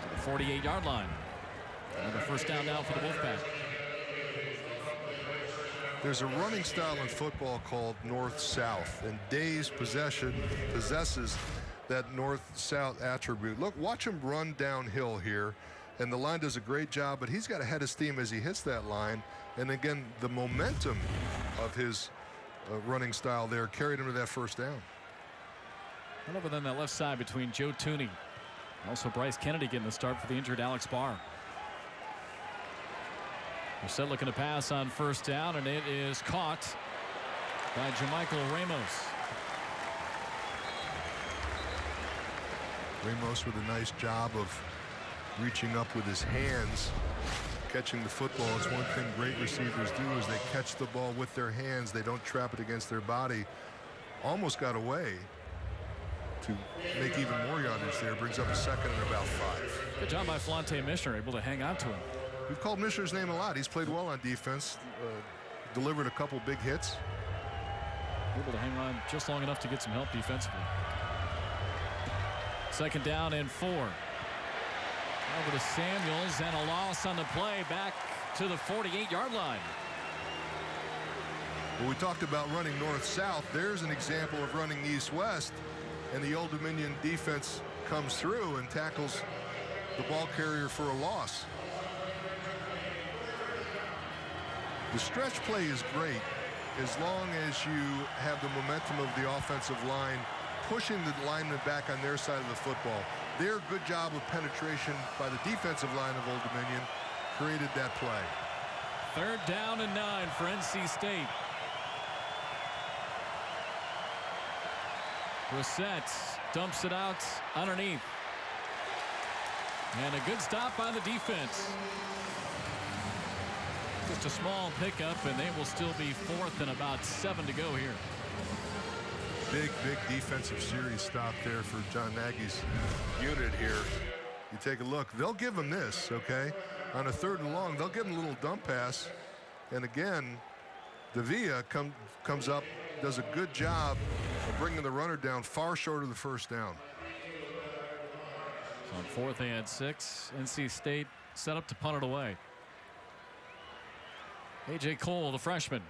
To the 48-yard line. Another 1st down now for the Wolfpack. There's a running style in football called north-south, and Days possesses that north-south attribute. Look, watch him run downhill here, and the line does a great job, but he's got a head of steam as he hits that line. And again, the momentum of his running style there carried him to that 1st down. And over then that left side between Joe Tooney, also Bryce Kennedy getting the start for the injured Alex Barr. Merced looking to pass on 1st down, and it is caught by Jamichael Ramos. Ramos with a nice job of reaching up with his hands, catching the football. It's one thing great receivers do is they catch the ball with their hands. They don't trap it against their body. Almost got away to make even more yardage there. Brings up a second and about 5. Good job by Flante Mishner, able to hang on to him. We've called Mishner's name a lot. He's played well on defense, delivered a couple big hits. Able to hang on just long enough to get some help defensively. Second down and 4. Over to Samuels, and a loss on the play back to the 48-yard line. Well, we talked about running north-south. There's an example of running east-west, and the Old Dominion defense comes through and tackles the ball carrier for a loss. The stretch play is great as long as you have the momentum of the offensive line pushing the linemen back on their side of the football. Their good job of penetration by the defensive line of Old Dominion created that play. Third down and 9 for NC State. Brissett dumps it out underneath. And a good stop by the defense. Just a small pickup, and they will still be 4th and about 7 to go here. Big defensive series stop there for John Nagy's unit here. You take a look. They'll give him this, okay? On a 3rd and long, they'll give him a little dump pass. And again, Davia comes up, does a good job of bringing the runner down far short of the first down. So on 4th and 6, NC State set up to punt it away. A.J. Cole, the freshman.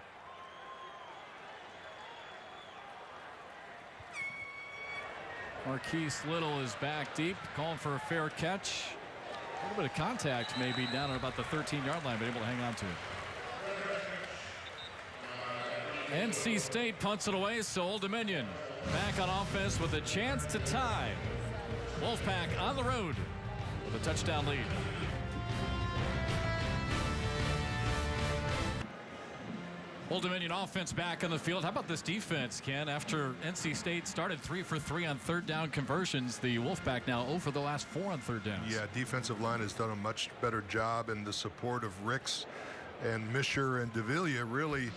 Marquise Little is back deep, calling for a fair catch. A little bit of contact maybe down at about the 13-yard line, but able to hang on to it. NC State punts it away, so Old Dominion back on offense with a chance to tie. Wolfpack on the road with a touchdown lead. Old Dominion offense back on the field. How about this defense, Ken? After NC State started 3 for 3 on 3rd down conversions, the Wolfpack now 0 for the last 4 on 3rd downs. Yeah, defensive line has done a much better job, and the support of Ricks and Misher and Davila really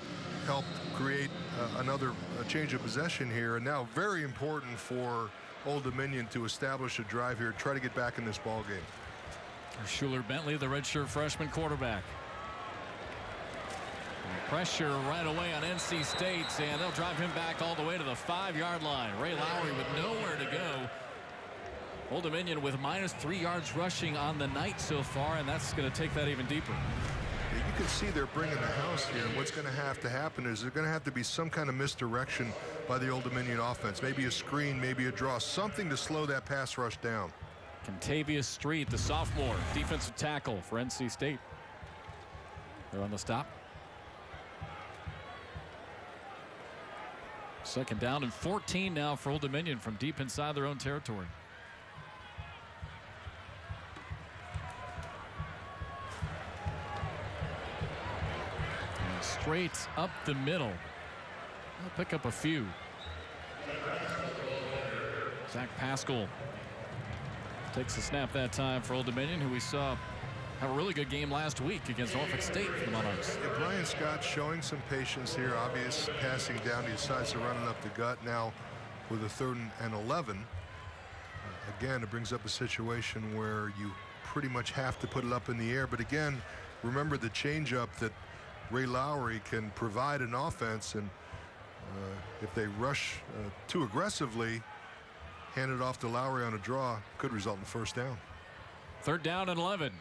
helped create another change of possession here. And now very important for Old Dominion to establish a drive here, try to get back in this ball game. Schuler Bentley, the redshirt freshman quarterback. Pressure right away on NC State, and they'll drive him back all the way to the 5-yard line. Ray Lowry with nowhere to go. Old Dominion with -3 yards rushing on the night so far, and that's going to take that even deeper. Yeah, you can see they're bringing the house here, and what's going to have to happen is there's going to have to be some kind of misdirection by the Old Dominion offense. Maybe a screen, maybe a draw, something to slow that pass rush down. Contavious Street, the sophomore, defensive tackle for NC State. They're on the stop. Second down and 14 now for Old Dominion from deep inside their own territory. And straight up the middle. They'll pick up a few. Zach Pascal takes the snap that time for Old Dominion, who we saw have a really good game last week against Norfolk State for the Monarchs. Yeah, Brian Scott showing some patience here. Obvious passing down. He decides to run it up the gut now with a 3rd and 11. Again, it brings up a situation where you pretty much have to put it up in the air. But again, remember the changeup that Ray Lowry can provide an offense. And if they rush too aggressively, hand it off to Lowry on a draw, could result in first down. 3rd down and 11.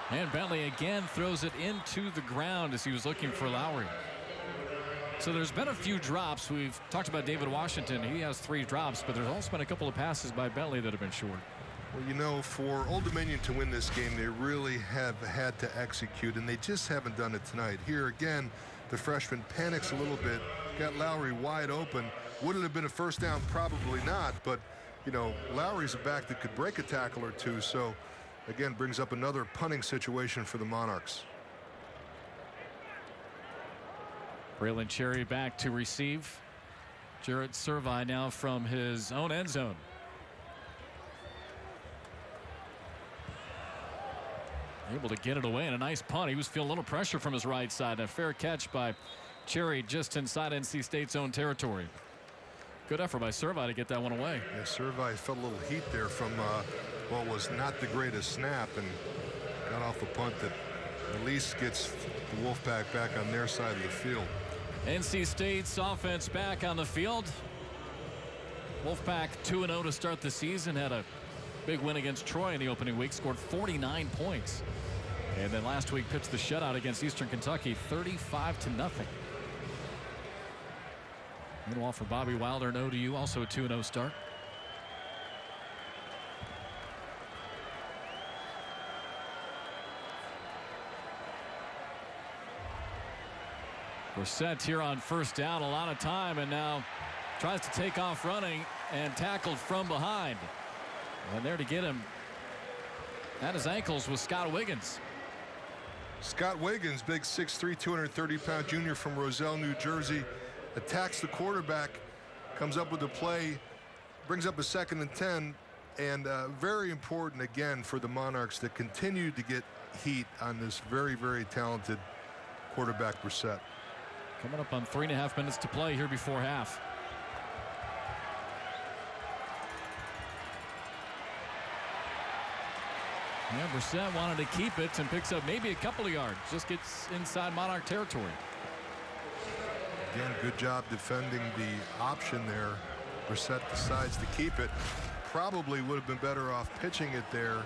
And Bentley again throws it into the ground as he was looking for Lowry. So there's been a few drops. We've talked about David Washington. He has 3 drops, but there's also been a couple of passes by Bentley that have been short. Well, you know, for Old Dominion to win this game, they really have had to execute, and they just haven't done it tonight. Here again, the freshman panics a little bit, got Lowry wide open. Would it have been a first down? Probably not, but, you know, Lowry's a back that could break a tackle or two, so again, brings up another punting situation for the Monarchs. Braylon Cherry back to receive. Jarrett Servi now from his own end zone. Able to get it away, and a nice punt. He was feeling a little pressure from his right side. A fair catch by Cherry just inside NC State's own territory. Good effort by Servi to get that one away. Yeah, Servi felt a little heat there from what was not the greatest snap, and got off a punt that at least gets the Wolfpack back on their side of the field. NC State's offense back on the field. Wolfpack 2-0 to start the season. Had a big win against Troy in the opening week. Scored 49 points. And then last week pitched the shutout against Eastern Kentucky, 35-0. Meanwhile, for Bobby Wilder and ODU, also a 2-0 start. Brissett here on first down, a lot of time, and now tries to take off running and tackled from behind. And there to get him at his ankles was Scott Wiggins. Scott Wiggins, big 6'3", 230-pound junior from Roselle, New Jersey, attacks the quarterback, comes up with the play, brings up a 2nd and 10, and very important again for the Monarchs to continue to get heat on this very, very talented quarterback Brissett. Coming up on 3.5 minutes to play here before half. Yeah, Brissett wanted to keep it and picks up maybe a couple of yards. Just gets inside Monarch territory. Again, good job defending the option there. Brissett decides to keep it. Probably would have been better off pitching it there,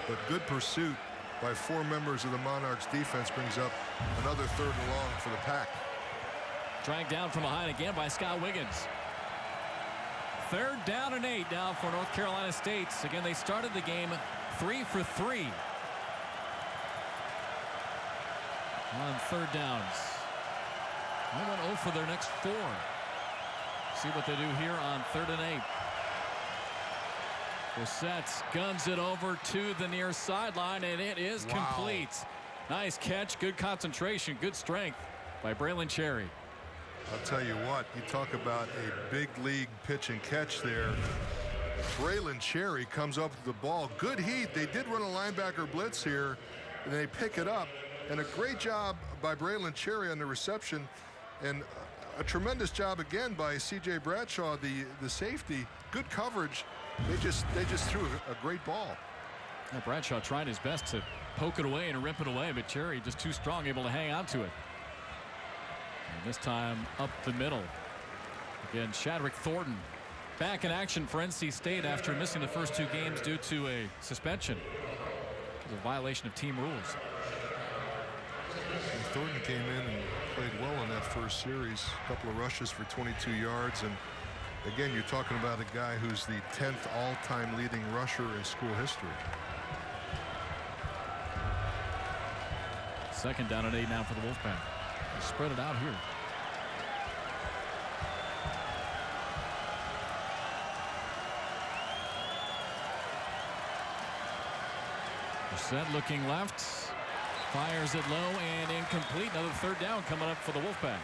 but good pursuit by 4 members of the Monarchs defense brings up another 3rd and long for the Pack. Dragged down from behind again by Scott Wiggins. 3rd down and 8 now for North Carolina State. Again, they started the game 3 for 3 on 3rd downs. They went 0 for their next 4. See what they do here on 3rd and 8. Brissett guns it over to the near sideline, and it is complete. Nice catch, good concentration, good strength by Braylon Cherry. I'll tell you what, you talk about a big league pitch and catch there. Braylon Cherry comes up with the ball. Good heat. They did run a linebacker blitz here, and they pick it up. And a great job by Braylon Cherry on the reception, and a tremendous job again by C.J. Bradshaw, the safety. Good coverage. They just threw a great ball. Yeah, Bradshaw tried his best to poke it away and rip it away, but Cherry just too strong, able to hang on to it. And this time up the middle. Again, Shadrick Thornton back in action for NC State after missing the first 2 games due to a suspension. It was a violation of team rules. And Thornton came in and played well in that first series. A couple of rushes for 22 yards. And again, you're talking about a guy who's the 10th all-time leading rusher in school history. 2nd down and 8 now for the Wolfpack. They spread it out here. Brissett looking left, fires it low and incomplete. Another 3rd down coming up for the Wolfpack.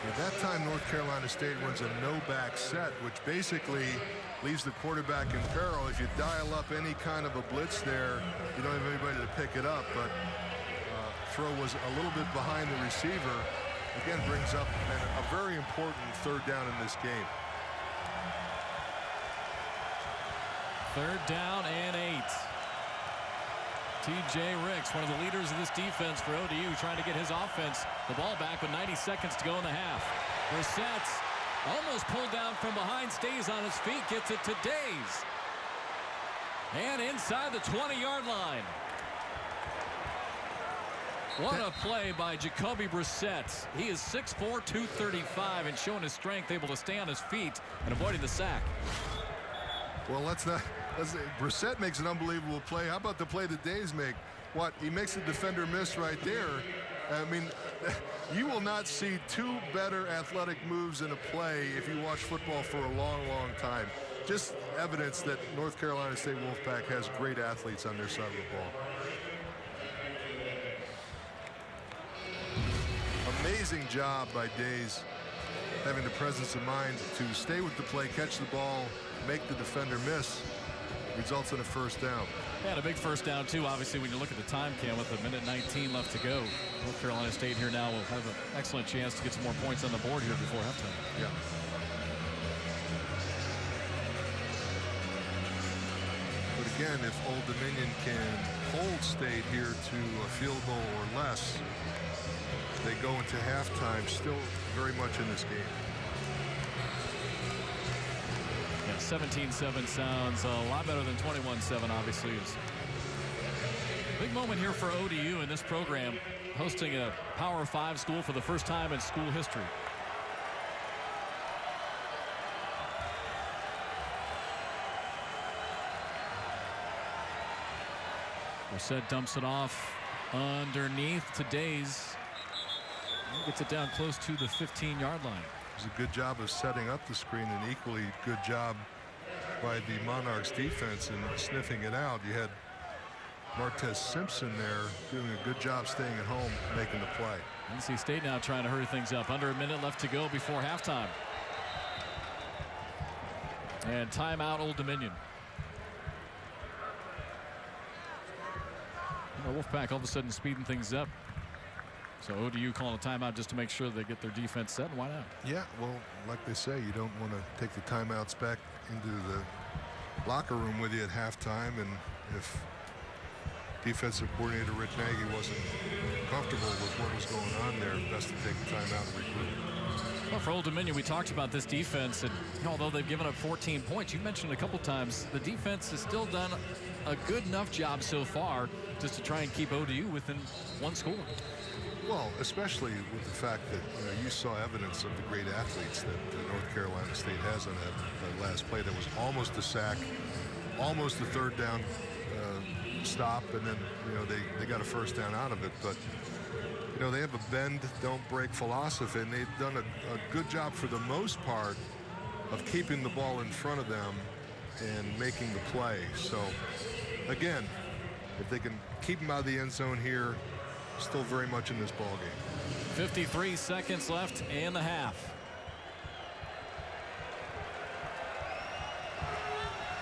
At that time, North Carolina State runs a no-back set, which basically leaves the quarterback in peril. If you dial up any kind of a blitz there, you don't have anybody to pick it up. But throw was a little bit behind the receiver. Again, brings up a very important 3rd down in this game. 3rd down and 8. T.J. Ricks, one of the leaders of this defense for ODU, trying to get his offense the ball back with 90 seconds to go in the half. Brissett almost pulled down from behind, stays on his feet, gets it to Days. And inside the 20-yard line. What a play by Jacoby Brissett. He is 6'4", 235, and showing his strength, able to stay on his feet and avoiding the sack. Well, Brissett makes an unbelievable play. How about the play that Days make? What, he makes the defender miss right there. I mean, you will not see 2 better athletic moves in a play if you watch football for a long, long time. Just evidence that North Carolina State Wolfpack has great athletes on their side of the ball. Amazing job by Days, having the presence of mind to stay with the play, catch the ball, make the defender miss. results in a first down. And a big first down, too. Obviously, when you look at the time, Cam, with 1:19 left to go, North Carolina State here now will have an excellent chance to get some more points on the board here before halftime. Yeah. But again, if Old Dominion can hold State here to a field goal or less, they go into halftime still very much in this game. Yeah, 17-7 sounds a lot better than 21-7, obviously. It's a big moment here for ODU in this program, hosting a Power 5 school for the first time in school history. Brissett dumps it off underneath to Days. Gets it down close to the 15-yard line. It was a good job of setting up the screen, and equally good job by the Monarchs defense in sniffing it out. You had Martez Simpson there doing a good job staying at home, making the play. NC State now trying to hurry things up. Under a minute left to go before halftime. And timeout, Old Dominion. Wolfpack all of a sudden speeding things up. So ODU calling a timeout just to make sure they get their defense set. Why not? Yeah, well, like they say, you don't want to take the timeouts back into the locker room with you at halftime. And if defensive coordinator Rich Nagy wasn't comfortable with what was going on there, best to take the timeout and regroup. Well, for Old Dominion, we talked about this defense, and although they've given up 14 points, you mentioned a couple times the defense has still done a good enough job so far just to try and keep ODU within one score. Well, especially with the fact that you saw evidence of the great athletes that North Carolina State has on that last play. That was almost a sack, almost a third down stop, and then they got a first down out of it. But they have a bend, don't break philosophy, and they've done a good job for the most part of keeping the ball in front of them and making the play. So again, if they can keep them out of the end zone here, still very much in this ball game. 53 seconds left in the half.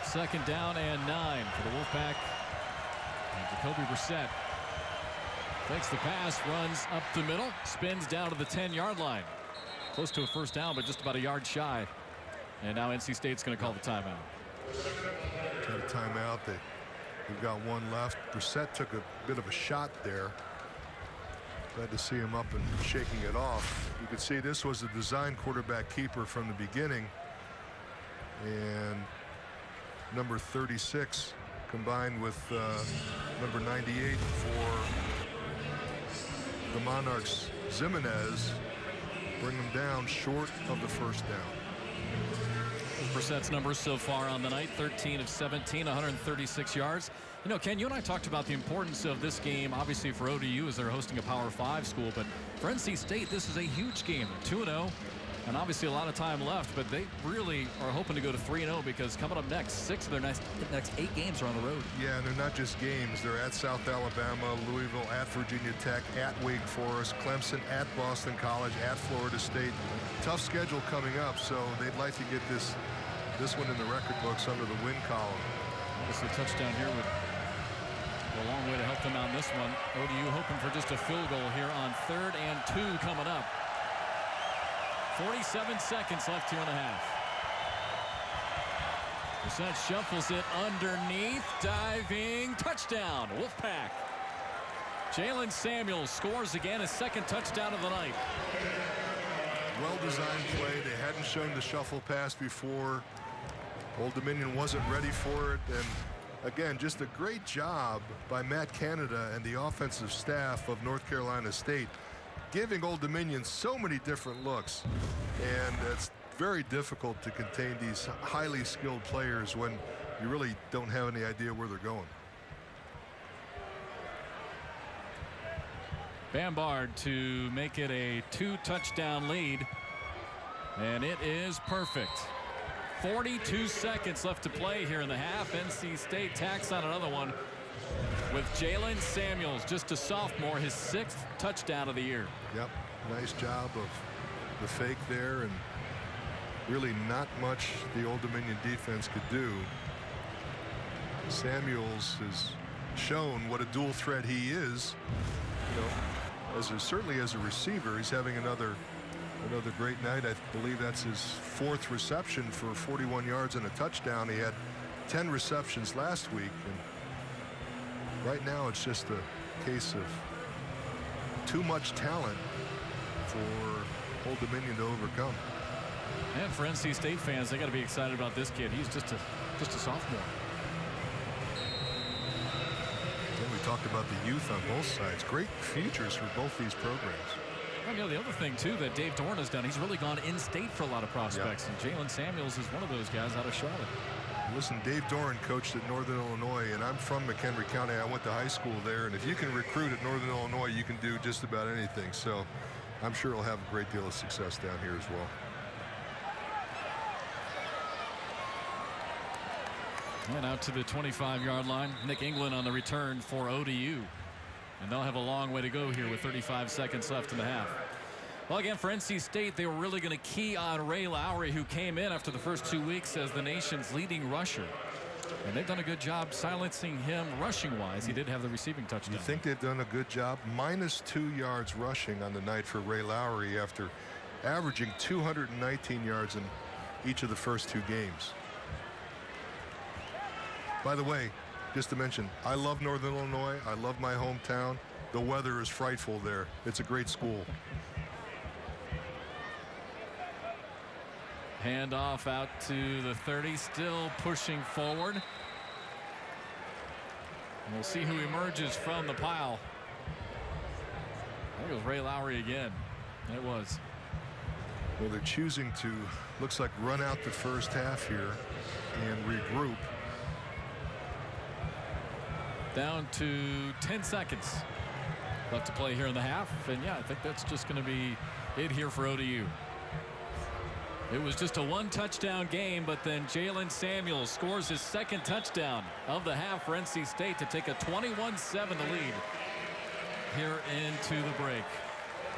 Second down and 9 for the Wolfpack. And Jacoby Brissett takes the pass, runs up the middle, spins down to the 10-yard line. Close to a first down, but just about a yard shy. And now NC State's going to call the timeout. Got a timeout. They've got one left. Brissett took a bit of a shot there. Glad to see him up and shaking it off. You can see this was a design quarterback keeper from the beginning. And number 36 combined with number 98 for the Monarchs, Zimenez, bring them down short of the first down. Brissett's numbers so far on the night, 13 of 17, 136 yards. Ken, you and I talked about the importance of this game, obviously for ODU as they're hosting a Power 5 school, but for NC State, this is a huge game. 2-0, and obviously a lot of time left, but they really are hoping to go to 3-0 because coming up next, 6 of their next 8 games are on the road. Yeah, and they're not just games. They're at South Alabama, Louisville, at Virginia Tech, at Wake Forest, Clemson, at Boston College, at Florida State. Tough schedule coming up, so they'd like to get this one in the record books under the win column. Obviously, a touchdown here would go a long way to help them out in this one. ODU hoping for just a field goal here on 3rd and 2 coming up. 47 seconds left here in the half. Brissett shuffles it underneath, diving, touchdown, Wolfpack. Jalen Samuels scores again, his 2nd touchdown of the night. Well-designed play. They hadn't shown the shuffle pass before. Old Dominion wasn't ready for it, and again, just a great job by Matt Canada and the offensive staff of North Carolina State, giving Old Dominion so many different looks, and it's very difficult to contain these highly skilled players when you really don't have any idea where they're going. Ballard to make it a 2-touchdown lead, and it is perfect. 42 seconds left to play here in the half. NC State tacks on another one with Jalen Samuels, just a sophomore, his 6th touchdown of the year. Yep, nice job of the fake there, and really not much the Old Dominion defense could do. Samuels has shown what a dual threat he is. You know, certainly as a receiver, he's having another great night. I believe that's his 4th reception for 41 yards and a touchdown. He had 10 receptions last week, and right now it's just a case of too much talent for Old Dominion to overcome. And for NC State fans, they got to be excited about this kid. He's just a sophomore. And we talked about the youth on both sides. Great futures for both these programs. Well, you know, the other thing, too, that Dave Dorn has done, he's really gone in-state for a lot of prospects. Yeah. And Jalen Samuels is one of those guys out of Charlotte. Listen, Dave Dorn coached at Northern Illinois, and I'm from McHenry County. I went to high school there, and if you can recruit at Northern Illinois, you can do just about anything. So I'm sure he'll have a great deal of success down here as well. And out to the 25-yard line. Nick England on the return for ODU. And they'll have a long way to go here with 35 seconds left in the half. Well, again, for NC State, they were really going to key on Ray Lowry, who came in after the first 2 weeks as the nation's leading rusher. And they've done a good job silencing him rushing-wise. He did have the receiving touchdown. You think they've done a good job? -2 yards rushing on the night for Ray Lowry after averaging 219 yards in each of the first 2 games. By the way, just to mention, I love Northern Illinois. I love my hometown. The weather is frightful there. It's a great school. Hand off out to the 30, still pushing forward. And we'll see who emerges from the pile. I think it was Ray Lowry again. It was. Well, they're choosing to, looks like, run out the first half here and regroup. Down to 10 seconds left to play here in the half. And yeah, I think that's just going to be it here for ODU. It was just a 1-touchdown game, but then Jalen Samuels scores his 2nd touchdown of the half for NC State to take a 21-7 lead here into the break.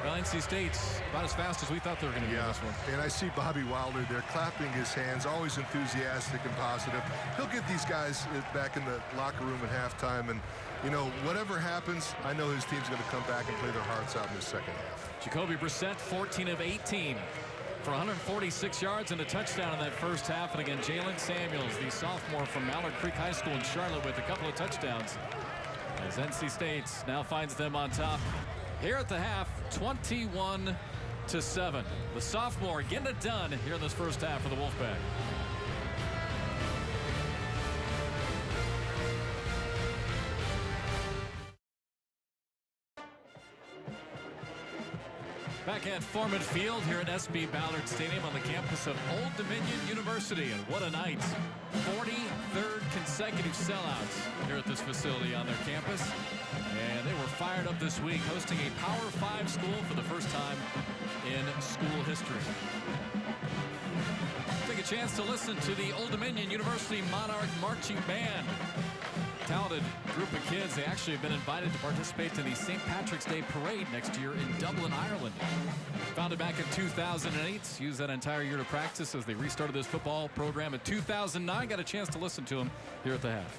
Well, NC State's about as fast as we thought they were going to be in this one. And I see Bobby Wilder there clapping his hands, always enthusiastic and positive. He'll get these guys back in the locker room at halftime. And, you know, whatever happens, I know his team's going to come back and play their hearts out in the second half. Jacoby Brissett, 14 of 18 for 146 yards and a touchdown in that first half. And again, Jalen Samuels, the sophomore from Mallard Creek High School in Charlotte, with a couple of touchdowns, as NC State now finds them on top here at the half, 21-7. The sophomore getting it done here in this first half for the Wolfpack. Back at Foreman Field here at SB Ballard Stadium on the campus of Old Dominion University. And what a night. 43rd consecutive sellouts here at this facility on their campus. And they were fired up this week, hosting a Power 5 school for the first time in school history. Take a chance to listen to the Old Dominion University Monarch Marching Band. Talented group of kids. They actually have been invited to participate in the St. Patrick's Day Parade next year in Dublin, Ireland. Founded back in 2008. Used that entire year to practice as they restarted this football program in 2009. Got a chance to listen to them here at the half.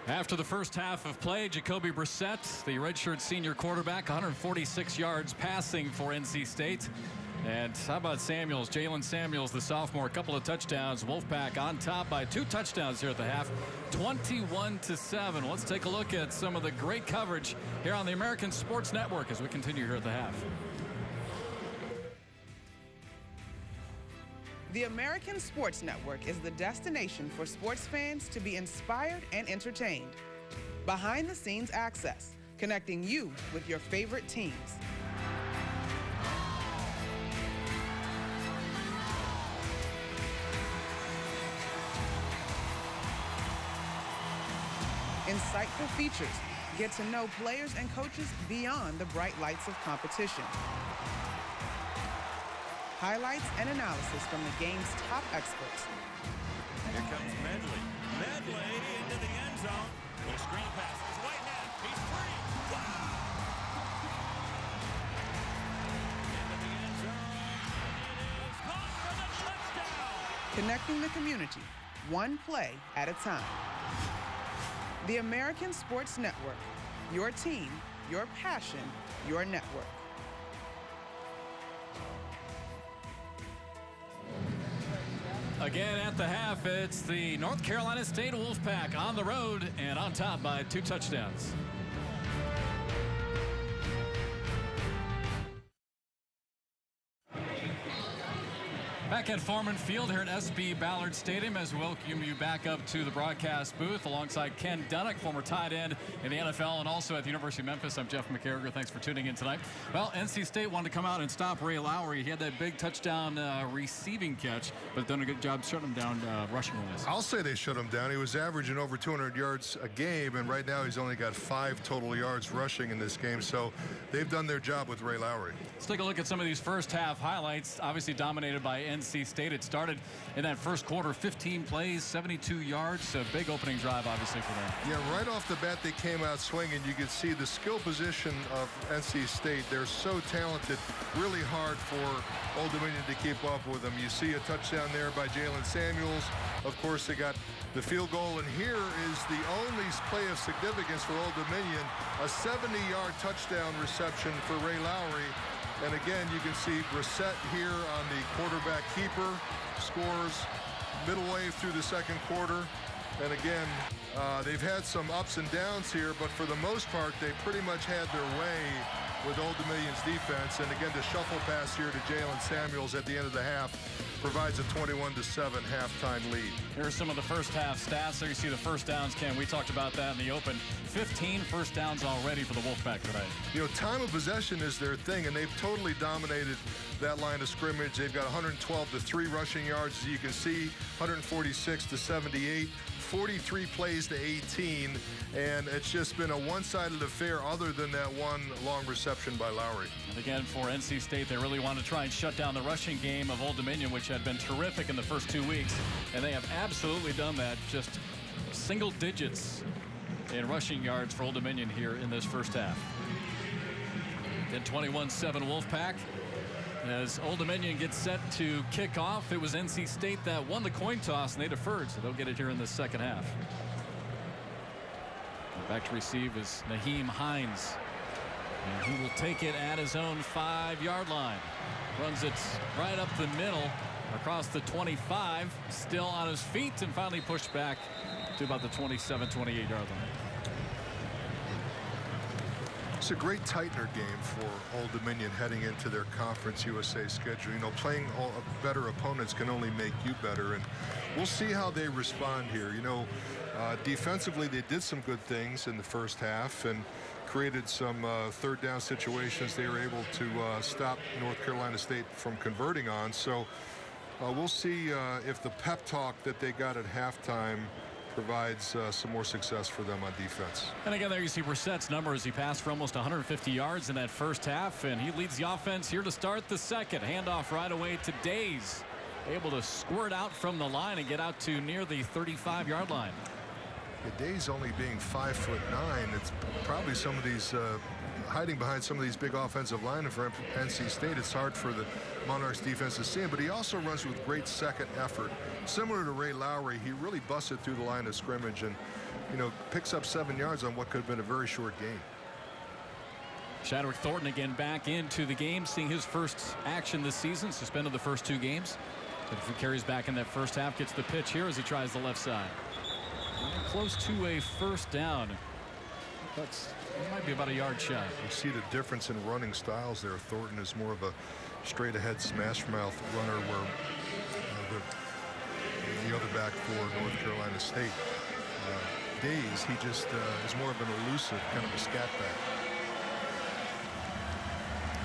After the first half of play, Jacoby Brissett, the redshirt senior quarterback, 146 yards passing for NC State. And how about Samuels, Jalen Samuels, the sophomore, a couple of touchdowns. Wolfpack on top by 2 touchdowns here at the half, 21-7. Let's take a look at some of the great coverage here on the American Sports Network as we continue here at the half. The American Sports Network is the destination for sports fans to be inspired and entertained. Behind-the-scenes access, connecting you with your favorite teams. Insightful features. Get to know players and coaches beyond the bright lights of competition. Highlights and analysis from the game's top experts. Here comes Medley. Medley into the end zone. Little screen pass. It's Whitehead. He's free. Wow! Into the end zone. It is caught for the touchdown. Connecting the community, one play at a time. The American Sports Network. Your team, your passion, your network. Again at the half, it's the North Carolina State Wolfpack on the road and on top by 2 touchdowns. Back at Foreman Field here at SB Ballard Stadium as we welcome you back up to the broadcast booth alongside Ken Dunnock, former tight end in the NFL and also at the University of Memphis. I'm Jeff McCarriger. Thanks for tuning in tonight. Well, NC State wanted to come out and stop Ray Lowry. He had that big touchdown receiving catch, but done a good job shutting him down rushing-wise. I'll say they shut him down. He was averaging over 200 yards a game, and right now he's only got 5 total yards rushing in this game, so they've done their job with Ray Lowry. Let's take a look at some of these first half highlights, obviously dominated by NC State. It started in that first quarter, 15 plays, 72 yards, a big opening drive, obviously, for them. Yeah, right off the bat, they came out swinging. You could see the skill position of NC State. They're so talented, really hard for Old Dominion to keep up with them. You see a touchdown there by Jalen Samuels. Of course, they got the field goal, and here is the only play of significance for Old Dominion, a 70-yard touchdown reception for Ray Lowry. And again, you can see Brissett here on the quarterback keeper, scores middle way through the second quarter. And again, they've had some ups and downs here, but for the most part, they pretty much had their way with Old Dominion's defense. And again, the shuffle pass here to Jalen Samuels at the end of the half provides a 21-7 halftime lead. Here are some of the first half stats. There you see the first downs, Ken. We talked about that in the open. 15 first downs already for the Wolfpack tonight. You know, time of possession is their thing, and they've totally dominated that line of scrimmage. They've got 112 to 3 rushing yards, as you can see, 146 to 78. 43 plays to 18, and it's just been a one-sided affair other than that one long reception by Lowry. And again, for NC State, they really want to try and shut down the rushing game of Old Dominion, which had been terrific in the first 2 weeks, and they have absolutely done that. Just single digits in rushing yards for Old Dominion here in this first half. Then 21-7 Wolfpack. As Old Dominion gets set to kick off, it was NC State that won the coin toss, and they deferred, so they'll get it here in the second half. Back to receive is Naheem Hines, and he will take it at his own 5-yard line. Runs it right up the middle, across the 25, still on his feet, and finally pushed back to about the 27, 28-yard line. It's a great tightener game for Old Dominion heading into their Conference USA schedule. You know, playing better opponents can only make you better, and we'll see how they respond here. You know, Defensively, they did some good things in the first half and created some third down situations they were able to stop North Carolina State from converting on. So we'll see if the pep talk that they got at halftime provides some more success for them on defense. And again, there you see Brissett's numbers. He passed for almost 150 yards in that first half, and he leads the offense here to start the second. Handoff right away to Days. Able to squirt out from the line and get out to near the 35-yard line. The Days only being 5'9", it's probably some of these hiding behind some of these big offensive linemen for NC State. It's hard for the Monarchs defense to see him, but he also runs with great second effort. Similar to Ray Lowry, he really busted through the line of scrimmage and, picks up 7 yards on what could have been a very short gain. Shadrick Thornton again back into the game, seeing his first action this season, suspended the first 2 games. But if he carries back in that first half, gets the pitch here as he tries the left side. Close to a first down. It might be about a yard shy. You see the difference in running styles there. Thornton is more of a straight ahead smash mouth runner, where the other back for North Carolina State, Days, he just is more of an elusive kind of a scat back.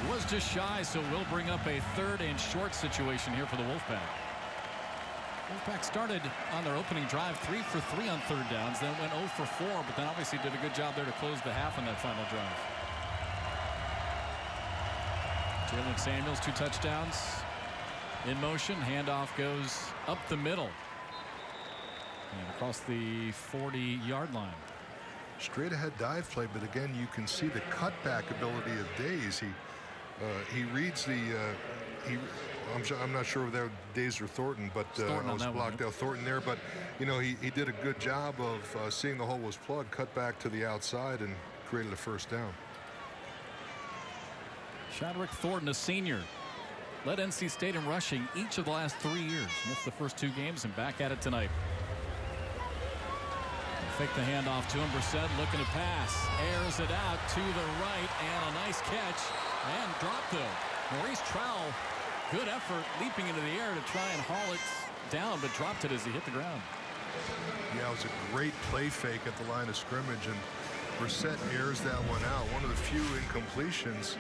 It was just shy, so we'll bring up a 3rd and short situation here for the Wolfpack. Wolfpack started on their opening drive 3 for 3 on 3rd downs, then went 0 for 4, but then obviously did a good job there to close the half on that final drive. Jalen Samuels, 2 touchdowns in motion. Handoff goes up the middle and across the 40-yard line. Straight ahead dive play, but again, you can see the cutback ability of Days. He reads the I'm not sure if that was Days or Thornton, but I was blocked out Thornton there. But he did a good job of seeing the hole was plugged, cut back to the outside, and created a first down. Shadrick Thornton, a senior, led NC State in rushing each of the last 3 years. Missed the first 2 games and back at it tonight. Fake the handoff to him. Brissett looking to pass. Airs it out to the right, and a nice catch. And dropped though. Maurice Trowell, good effort leaping into the air to try and haul it down, but dropped it as he hit the ground. Yeah, it was a great play fake at the line of scrimmage, and Brissett airs that one out. One of the few incompletions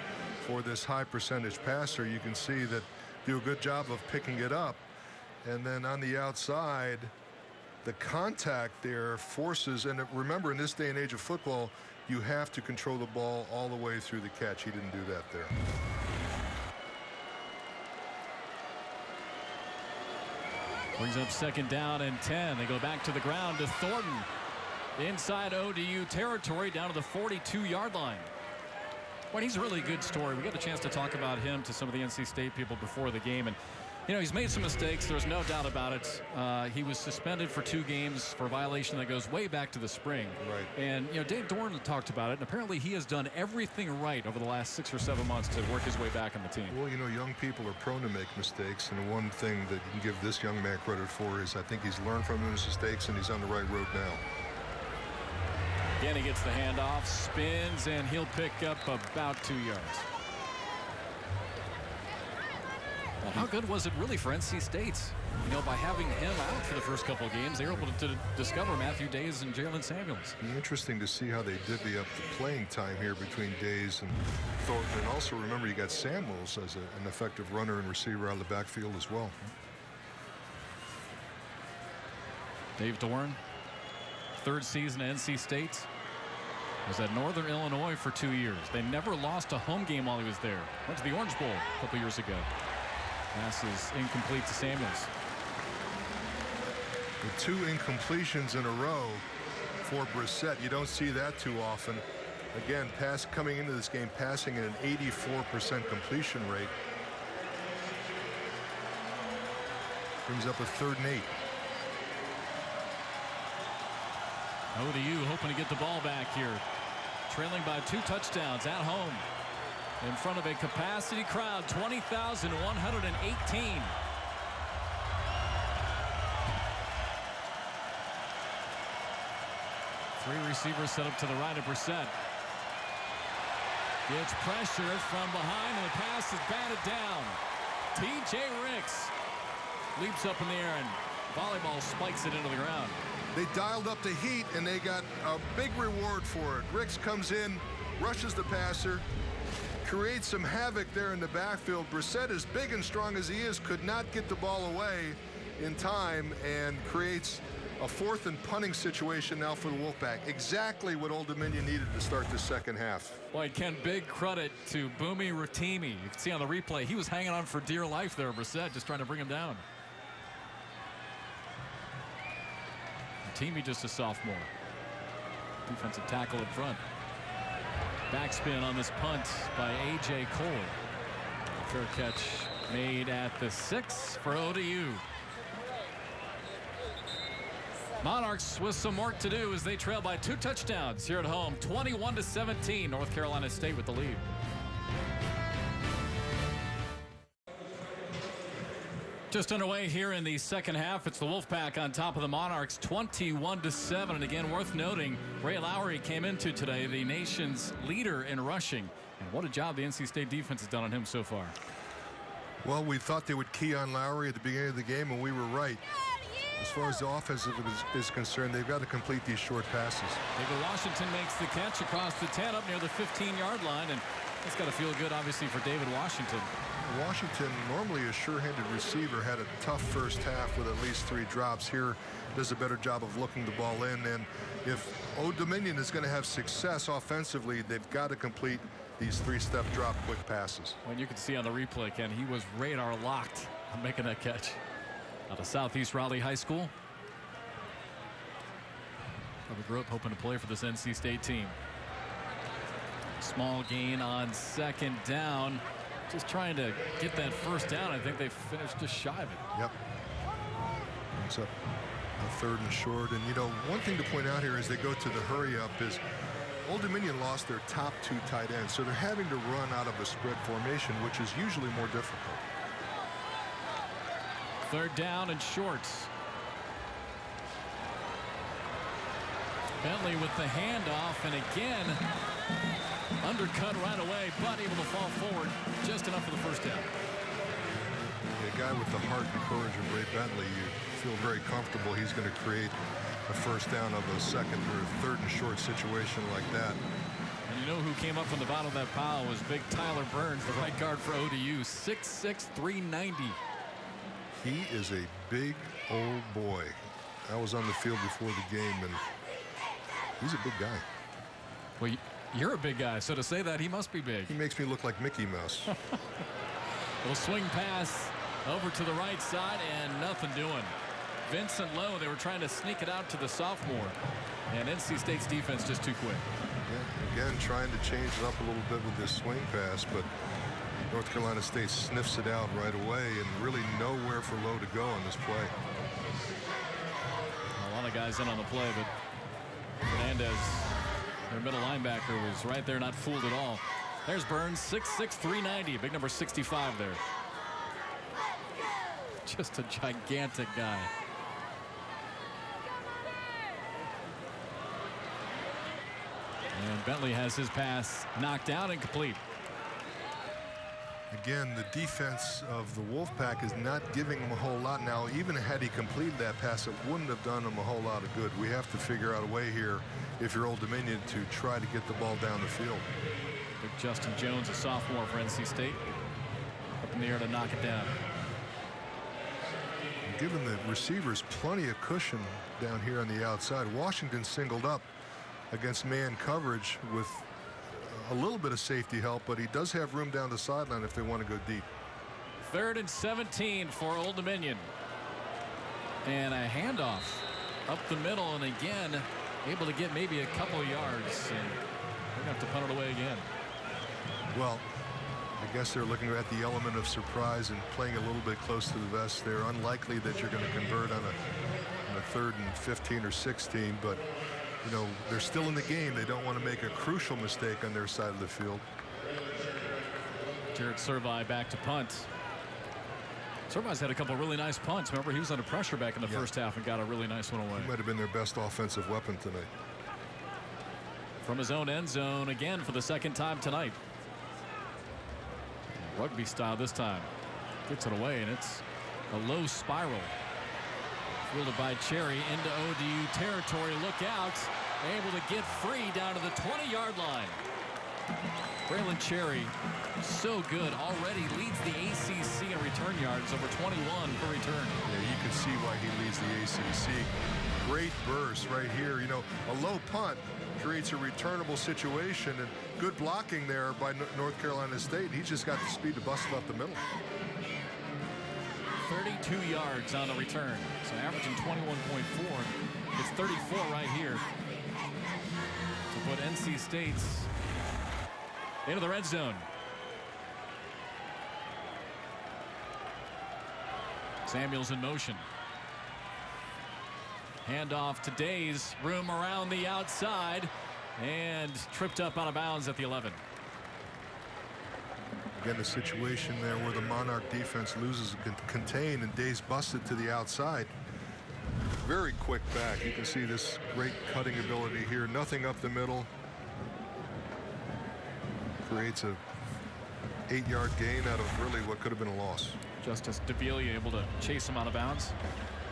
for this high percentage passer. You can see that do a good job of picking it up, and then on the outside, the contact there forces, and remember, in this day and age of football, you have to control the ball all the way through the catch. He didn't do that there. Brings up 2nd down and 10. They go back to the ground to Thornton. Inside ODU territory down to the 42-yard line. Well, he's a really good story. We got a chance to talk about him to some of the NC State people before the game, and he's made some mistakes. There's no doubt about it. He was suspended for 2 games for a violation that goes way back to the spring. Right. And, Dave Doran talked about it, and apparently he has done everything right over the last 6 or 7 months to work his way back on the team. Well, young people are prone to make mistakes, and the one thing that you can give this young man credit for is I think he's learned from his mistakes, and he's on the right road now. Again, he gets the handoff, spins, and he'll pick up about 2 yards. Well, how good was it really for NC State? By having him out for the first couple of games, they were able to discover Matthew Days and Jalen Samuels. It'll be interesting to see how they divvy up the playing time here between Days and Thornton. And also remember, you got Samuels as an effective runner and receiver out of the backfield as well. Dave Doran, 3rd season at NC State. Was at Northern Illinois for 2 years. They never lost a home game while he was there. Went to the Orange Bowl a couple years ago. Pass is incomplete to Samuels. The 2 incompletions in a row for Brissett. You don't see that too often. Again, coming into this game, passing at an 84% completion rate. Brings up a 3rd and 8. ODU hoping to get the ball back here. Trailing by 2 touchdowns at home. In front of a capacity crowd, 20,118. Three receivers set up to the right of Brissett. Gets pressure from behind, and the pass is batted down. T.J. Ricks leaps up in the air, and volleyball spikes it into the ground. They dialed up the heat, and they got a big reward for it. Ricks comes in, rushes the passer, creates some havoc there in the backfield. Brissett, as big and strong as he is, could not get the ball away in time and creates a 4th and punting situation now for the Wolfpack. Exactly what Old Dominion needed to start the second half. Boy, Ken, big credit to Boomy Ratimi. You can see on the replay, he was hanging on for dear life there, Brissett, just trying to bring him down. Ratimi just a sophomore. Defensive tackle up front. Backspin on this punt by A.J. Cole. Fair catch made at the 6 for ODU. Monarchs with some work to do as they trail by 2 touchdowns here at home. 21-17, North Carolina State with the lead. Just underway here in the second half. It's the Wolfpack on top of the Monarchs, 21-7. And again, worth noting, Ray Lowry came into today the nation's leader in rushing. And what a job the NC State defense has done on him so far. Well, we thought they would key on Lowry at the beginning of the game, and we were right. As far as the offense is concerned, they've got to complete these short passes. David Washington makes the catch across the 10 up near the 15-yard line, and it's got to feel good, obviously, for David Washington. Washington, normally a sure-handed receiver, had a tough first half with at least 3 drops. Here does a better job of looking the ball in, and if Old Dominion is going to have success offensively, they've got to complete these 3-step drop quick passes. Well, you can see on the replay, Ken, he was radar locked on making that catch. Out of Southeast Raleigh High School. Probably grew up hoping to play for this NC State team. Small gain on second down. Just trying to get that first down. I think they finished just shy of it. Yep. It's up a 3rd and short. And, you know, one thing to point out here as they go to the hurry up is Old Dominion lost their top 2 tight ends. So they're having to run out of a spread formation, which is usually more difficult. 3rd down and shorts. Bentley with the handoff, and again undercut right away, but able to fall forward just enough for the first down. A guy with the heart and courage of Ray Bentley, you feel very comfortable he's going to create a first down of a 2nd or 3rd and short situation like that. And you know who came up from the bottom of that pile was big Tyler Burns, the right guard for ODU, 6'6", 390. He is a big old boy. I was on the field before the game, and he's a big guy. Well, you're a big guy, so to say that, he must be big. He makes me look like Mickey Mouse. Little swing pass over to the right side, and nothing doing. Vincent Lowe, they were trying to sneak it out to the sophomore, and NC State's defense just too quick. Yeah, again, trying to change it up a little bit with this swing pass, but North Carolina State sniffs it out right away, and really nowhere for Lowe to go on this play. A lot of guys in on the play, but Fernandez, their middle linebacker, was right there, not fooled at all. There's Burns, 6'6", 390, big number 65 there. Just a gigantic guy. And Bentley has his pass knocked down and complete. Again, the defense of the Wolfpack is not giving him a whole lot now. Even had he completed that pass, it wouldn't have done him a whole lot of good. We have to figure out a way here, if you're Old Dominion, to try to get the ball down the field. Big Justin Jones, a sophomore for NC State, up in the air to knock it down. Given the receivers plenty of cushion down here on the outside, Washington singled up against man coverage with a little bit of safety help, but he does have room down the sideline if they want to go deep. 3rd and 17 for Old Dominion. And a handoff up the middle, and again able to get maybe a couple of yards, and they're going to have to punt it away again. Well, I guess they're looking at the element of surprise and playing a little bit close to the vest. They're unlikely that you're going to convert on a 3rd and 15 or 16, but you know, they're still in the game. They don't want to make a crucial mistake on their side of the field. Jared Servi back to punt. Servi's had a couple of really nice punts. Remember, he was under pressure back in the first half and got a really nice one away. He might have been their best offensive weapon tonight. From his own end zone again for the 2nd time tonight. Rugby style this time. Gets it away, and it's a low spiral. Fielded by Cherry into ODU territory. Look out. Able to get free down to the 20-yard line. Braylon Cherry, so good. Already leads the ACC in return yards, over 21 per return. Yeah, you can see why he leads the ACC. Great burst right here. You know, a low punt creates a returnable situation, and good blocking there by North Carolina State. He's just got the speed to bust it up the middle. 32 yards on the return. So averaging 21.4. It's 34 right here to put NC State's into the red zone. Samuels in motion. Handoff to Days. Room around the outside. And tripped up out of bounds at the 11. Again, a situation there where the Monarch defense loses contain, and Days busted to the outside. Very quick back. You can see this great cutting ability here. Nothing up the middle. Creates a 8-yard gain out of really what could have been a loss. Justice Develia able to chase him out of bounds.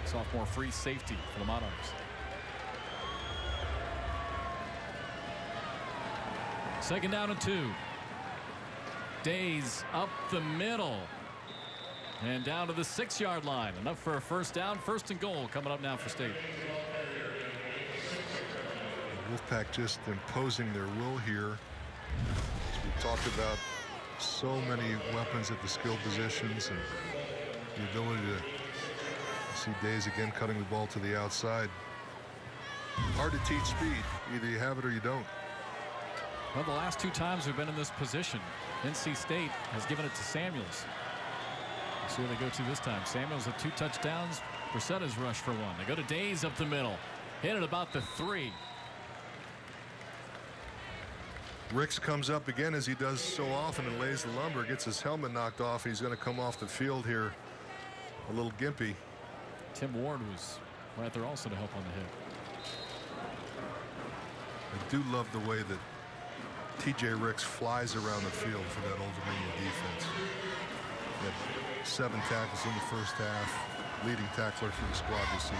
Sophomore free safety for the Monarchs. Second down and 2. Days up the middle. And down to the 6-yard line. Enough for a first down. First and goal coming up now for State. Wolfpack just imposing their will here. As we talked about, so many weapons at the skill positions and the ability to see Days again cutting the ball to the outside. Hard to teach speed. Either you have it or you don't. Well, the last 2 times we've been in this position, NC State has given it to Samuels. Let's see where they go to this time. Samuels with 2 touchdowns. Brissett has rushed for 1. They go to Days up the middle. Hit it about the 3. Ricks comes up again, as he does so often, and lays the lumber. Gets his helmet knocked off. He's going to come off the field here a little gimpy. Tim Ward was right there also to help on the hit. I do love the way that TJ Ricks flies around the field for that Old Dominion defense. He had 7 tackles in the first half, leading tackler for the squad this season.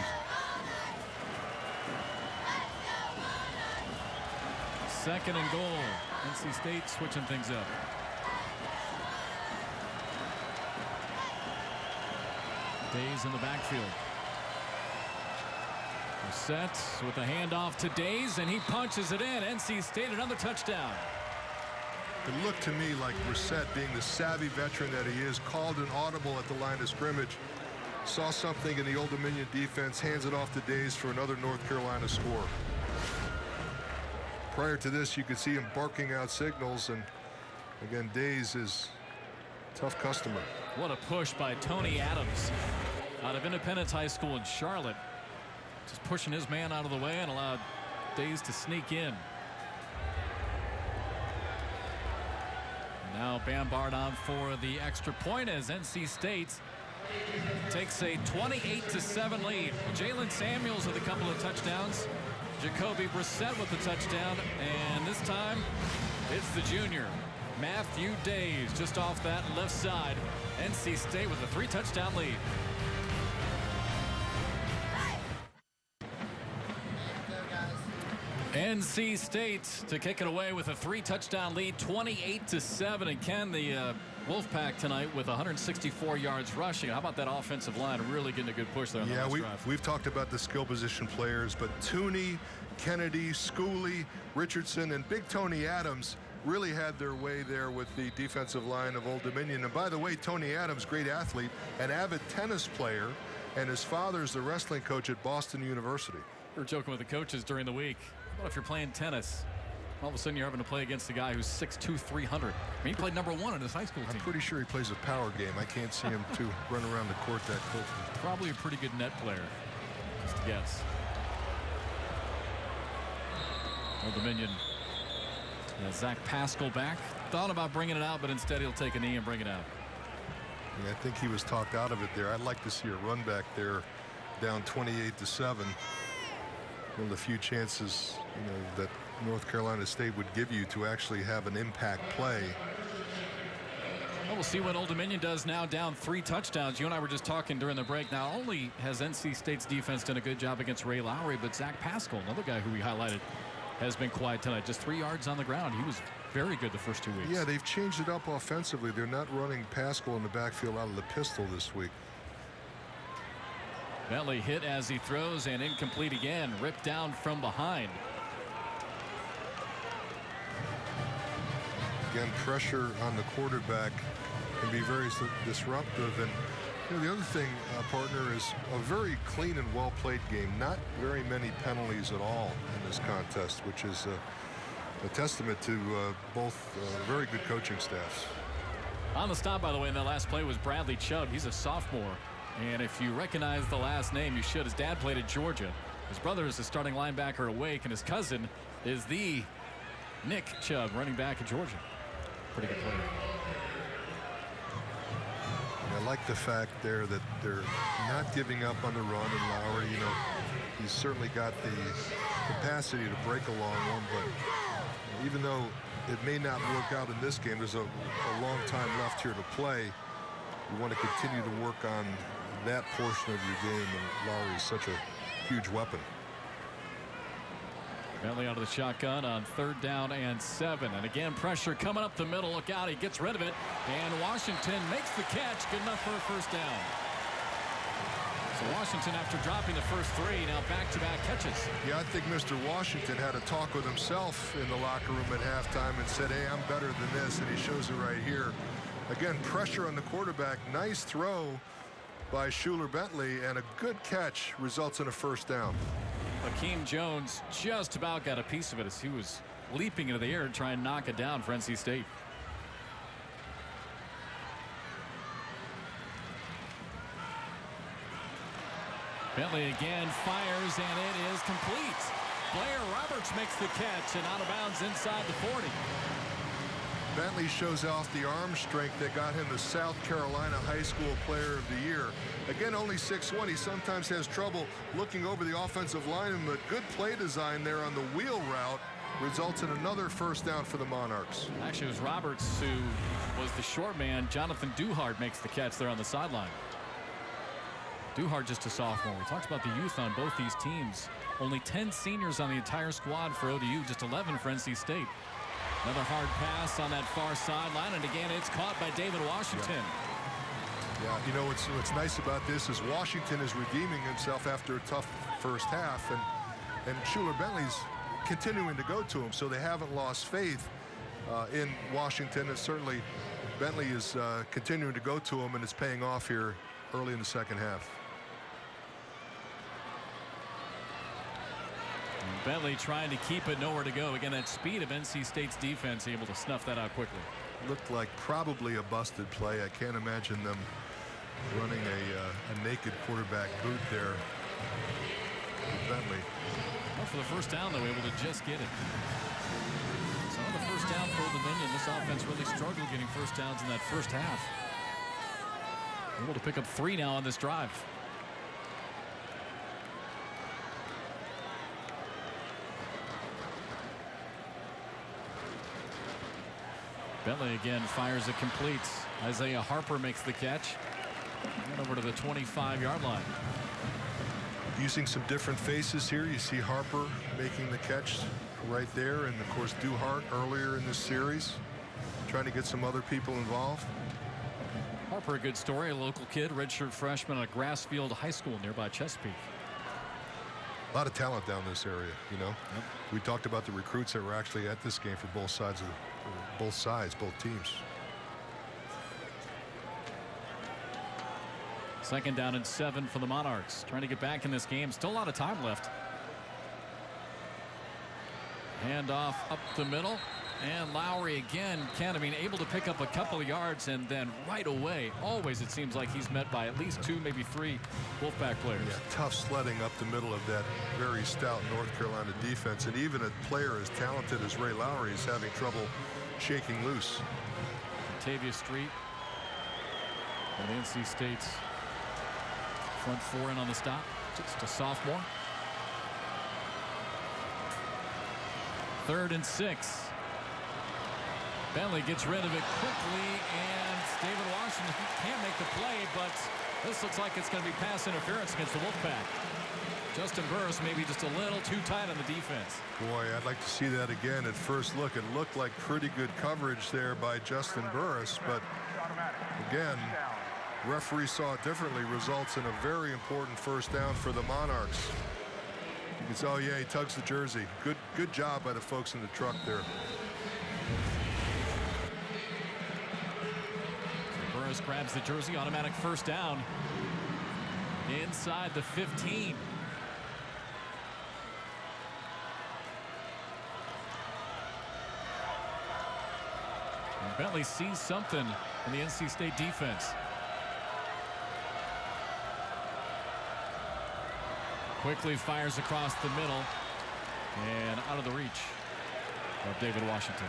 Second and goal. NC State switching things up. Days in the backfield. Set with a handoff to Days, and he punches it in. NC State another touchdown. It looked to me like Brissett, being the savvy veteran that he is, called an audible at the line of scrimmage. Saw something in the Old Dominion defense, hands it off to Days for another North Carolina score. Prior to this, you could see him barking out signals, and again, Days is a tough customer. What a push by Tony Adams out of Independence High School in Charlotte. Just pushing his man out of the way and allowed Days to sneak in. Now Ballard on for the extra point as NC State takes a 28-7 lead. Jalen Samuels with a couple of touchdowns. Jacoby Brissett with the touchdown, and this time it's the junior Matthew Days just off that left side. NC State with a 3-touchdown lead. NC State to kick it away with a 3-touchdown lead, 28-7. And Ken, the Wolfpack tonight with 164 yards rushing. How about that offensive line really getting a good push there on the last drive? We've talked about the skill position players, but Tooney, Kennedy, Schooley, Richardson, and Big Tony Adams really had their way there with the defensive line of Old Dominion. And by the way, Tony Adams, great athlete, an avid tennis player, and his father's the wrestling coach at Boston University. We were joking with the coaches during the week. What if you're playing tennis? All of a sudden you're having to play against a guy who's 6'2", 300. I mean, he played #1 in his high school team. I'm pretty sure he plays a power game. I can't see him to run around the court that quickly. Probably a pretty good net player, just a guess. Old Dominion. Zach Pascal back. Thought about bringing it out, but instead he'll take a knee and bring it out. Yeah, I think he was talked out of it there. I'd like to see a run back there, down 28-7. One of the few chances, that North Carolina State would give you to actually have an impact play. Well, we'll see what Old Dominion does now, down 3 touchdowns. You and I were just talking during the break. Not only has NC State's defense done a good job against Ray Lowry, but Zach Pascal, another guy who we highlighted, has been quiet tonight. Just 3 yards on the ground. He was very good the first 2 weeks. Yeah, they've changed it up offensively. They're not running Pascal in the backfield out of the pistol this week. Bentley hit as he throws and incomplete again. Ripped down from behind. Again, pressure on the quarterback can be very disruptive. And you know, the other thing, partner, is a very clean and well-played game. Not very many penalties at all in this contest, which is a testament to both very good coaching staffs. On the stop, by the way, in that last play was Bradley Chubb. He's a sophomore. And if you recognize the last name, you should. His dad played at Georgia. His brother is the starting linebacker at Wake, and his cousin is the Nick Chubb, running back at Georgia. Pretty good player. I like the fact there that they're not giving up on the run, and Lowry, you know, he's certainly got the capacity to break a long one, but even though it may not work out in this game, there's a long time left here to play. You want to continue to work on that portion of your game, and Lowry is such a huge weapon. Bentley out of the shotgun on 3rd down and 7. And again, pressure coming up the middle. Look out, he gets rid of it. And Washington makes the catch. Good enough for a 1st down. So Washington, after dropping the first 3, now back-to-back catches. Yeah, I think Mr. Washington had a talk with himself in the locker room at halftime and said, hey, I'm better than this, and he shows it right here. Again, pressure on the quarterback. Nice throw by Schuler Bentley, and a good catch results in a 1st down. Hakeem Jones just about got a piece of it as he was leaping into the air to try and knock it down for NC State. Bentley again fires, and it is complete. Blair Roberts makes the catch and out of bounds inside the 40. Bentley shows off the arm strength that got him the South Carolina High School Player of the Year. Again, only 6'1". He sometimes has trouble looking over the offensive line, but good play design there on the wheel route results in another 1st down for the Monarchs. Actually, it was Roberts who was the short man. Jonathan Duhart makes the catch there on the sideline. Duhart just a sophomore. We talked about the youth on both these teams. Only 10 seniors on the entire squad for ODU, just 11 for NC State. Another hard pass on that far sideline, and again it's caught by David Washington. Yeah, you know what's nice about this is Washington is redeeming himself after a tough first half, and Schuler Bentley's continuing to go to him, so they haven't lost faith in Washington, and certainly Bentley is continuing to go to him, and it's paying off here early in the 2nd half. Bentley trying to keep it, nowhere to go. Again, that speed of NC State's defense able to snuff that out quickly. Looked like probably a busted play. I can't imagine them running a naked quarterback boot there with Bentley. Well, for the 1st down, they were able to just get it. So on the 1st down for Old Dominion, this offense really struggled getting 1st downs in that 1st half. Able to pick up 3 now on this drive. Bentley again fires it complete. Isaiah Harper makes the catch. And over to the 25-yard line. Using some different faces here. You see Harper making the catch right there, and of course Duhart earlier in this series trying to get some other people involved. Harper, a good story, a local kid, redshirt freshman at Grassfield High School nearby Chesapeake. A lot of talent down this area, you know. Yep. We talked about the recruits that were actually at this game for both sides, both teams. 2nd down and 7 for the Monarchs. Trying to get back in this game. Still a lot of time left. Handoff up the middle. And Lowry again, able to pick up a couple of yards, and then right away, always it seems like he's met by at least 2, maybe 3 Wolfpack players. Yeah, tough sledding up the middle of that very stout North Carolina defense, and even a player as talented as Ray Lowry is having trouble shaking loose. Tavia Street from the NC State's front 4 in on the stop. Just a sophomore. 3rd and 6. Bentley gets rid of it quickly, and David Washington can't make the play, but this looks like it's going to be pass interference against the Wolfpack. Justin Burris maybe just a little too tight on the defense. Boy, I'd like to see that again. At first look, it looked like pretty good coverage there by Justin Burris, but again, referee saw it differently. Results in a very important first down for the Monarchs. You can say, oh yeah, he tugs the jersey. Good job by the folks in the truck there. So Burris grabs the jersey, automatic first down inside the 15. And Bentley sees something in the NC State defense. Quickly fires across the middle and out of the reach of David Washington.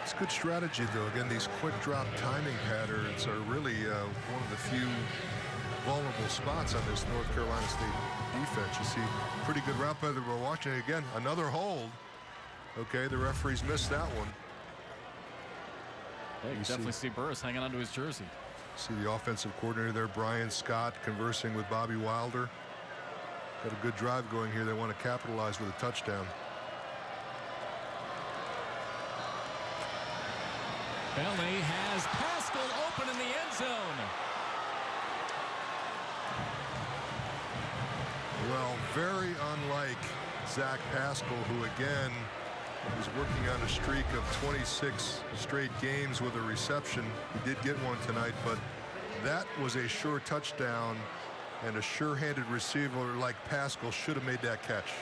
It's good strategy, though. Again, these quick drop timing patterns are really one of the few vulnerable spots on this North Carolina State defense. You see pretty good route by the Washington. Again, another hold. Okay, the referees missed that one. Yeah, you definitely see Burris hanging onto his jersey. See the offensive coordinator there, Brian Scott, conversing with Bobby Wilder. Got a good drive going here. They want to capitalize with a touchdown. Bentley has Pascal open in the end zone. Well, very unlike Zach Pascal, who again is working on a streak of 26 straight games with a reception. He did get one tonight, but that was a sure touchdown, and a sure-handed receiver like Pascal should have made that catch.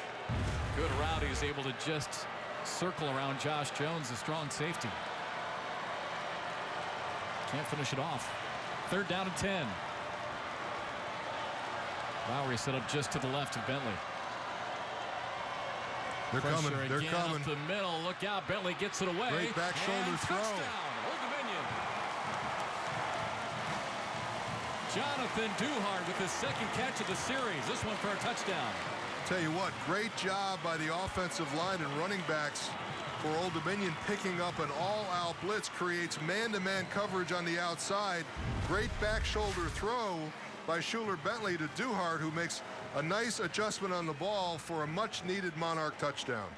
Good route. He was able to just circle around Josh Jones, the strong safety. Can't finish it off. Third down and 10. Lowry set up just to the left of Bentley. They're coming. They're coming. Up the middle. Look out. Bentley gets it away. Great back shoulder throw. Touchdown. Old Dominion. Jonathan Duhart with his second catch of the series. This one for a touchdown. Tell you what, great job by the offensive line and running backs for Old Dominion, picking up an all-out blitz, creates man-to-man coverage on the outside. Great back shoulder throw by Schuler Bentley to Duhart, who makes a nice adjustment on the ball for a much-needed Monarch touchdown.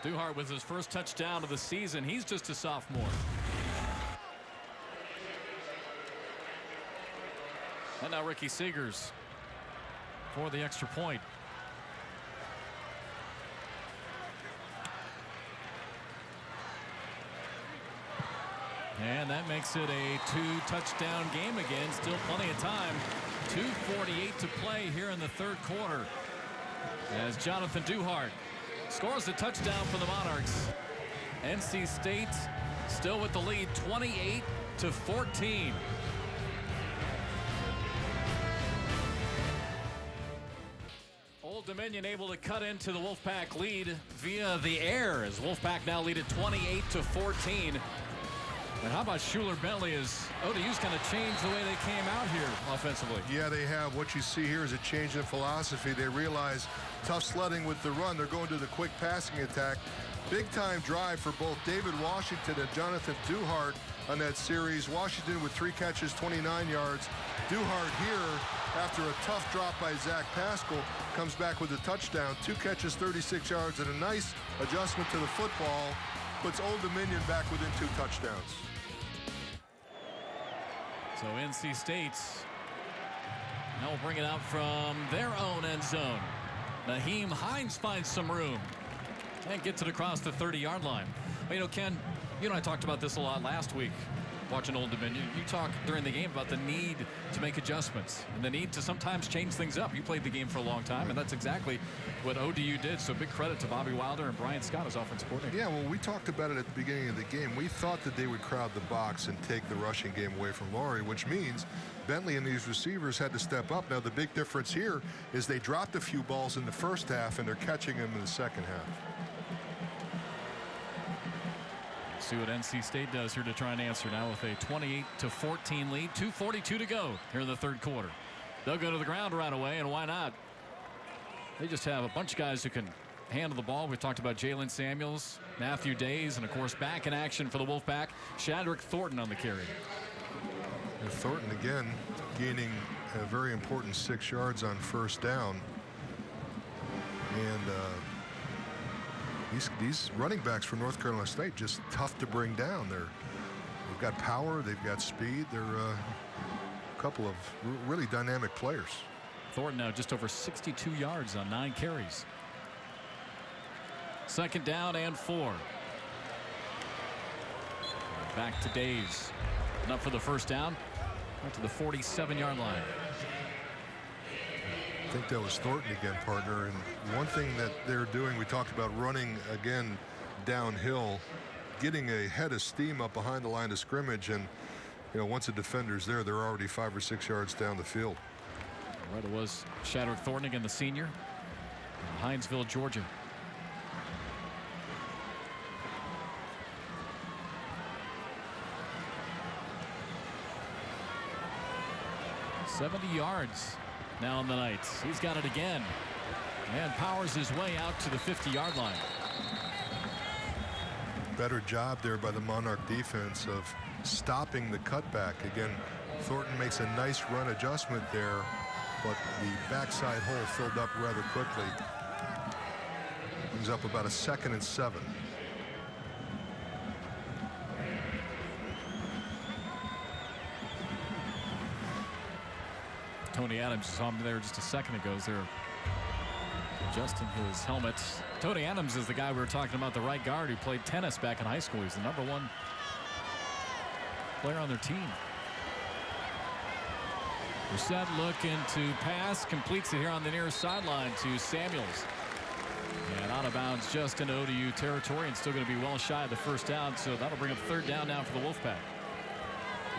Duhart with his first touchdown of the season. He's just a sophomore. And now Ricky Seegers for the extra point. And that makes it a two-touchdown game again. Still plenty of time. 2:48 to play here in the third quarter, as Jonathan Duhart scores a touchdown for the Monarchs. NC State still with the lead, 28-14. Old Dominion able to cut into the Wolfpack lead via the air, as Wolfpack now lead at 28-14. And how about Schuler Bentley, as ODU's kind of changed the way they came out here offensively? Yeah, they have. What you see here is a change in philosophy. They realize tough sledding with the run. They're going to the quick passing attack. Big time drive for both David Washington and Jonathan Duhart on that series. Washington with 3 catches, 29 yards. Duhart here, after a tough drop by Zach Pascal, comes back with a touchdown. 2 catches, 36 yards, and a nice adjustment to the football. Puts Old Dominion back within 2 touchdowns. So NC State now will bring it out from their own end zone. Naheem Hines finds some room and gets it across the 30-yard line. Well, you know, Ken, you and I talked about this a lot last week watching Old Dominion. You talked during the game about the need to make adjustments and the need to sometimes change things up. You played the game for a long time, and that's exactly what ODU did. So big credit to Bobby Wilder and Brian Scott as offensive coordinator. Yeah, well, we talked about it at the beginning of the game. We thought that they would crowd the box and take the rushing game away from Lowry, which means Bentley and these receivers had to step up. Now, the big difference here is they dropped a few balls in the first half, and they're catching them in the second half. See what NC State does here to try and answer now with a 28-14 lead. 2:42 to go here in the third quarter. They'll go to the ground right away, and why not? They just have a bunch of guys who can handle the ball. We talked about Jalen Samuels, Matthew Days, and of course back in action for the Wolfpack, Shadrick Thornton on the carry. And Thornton again gaining a very important 6 yards on first down. And these running backs for North Carolina State just tough to bring down. They've got power, they've got speed. They're a couple of really dynamic players. Thornton now just over 62 yards on 9 carries. Second down and 4. Back to Days. Enough for the first down. Up to the 47-yard line. I think that was Thornton again, partner. And one thing that they're doing, we talked about running again downhill, getting a head of steam up behind the line of scrimmage. And, you know, once a defender's there, they're already 5 or 6 yards down the field. Right, it was Shadrick Thornton again, the senior, in Hinesville, Georgia. $70 yards now in the Knights. He's got it again and powers his way out to the 50-yard line. Better job there by the Monarch defense of stopping the cutback. Again, Thornton makes a nice run adjustment there, but the backside hole filled up rather quickly. Brings up about a 2nd and 7. Tony Adams saw him there just a second ago as they're adjusting his helmet. Tony Adams is the guy we were talking about, the right guard who played tennis back in high school. He's the #1 player on their team. Brissett looking to pass, completes it here on the near sideline to Samuels. And out of bounds just into ODU territory and still going to be well shy of the first down. So that'll bring up 3rd down now for the Wolfpack.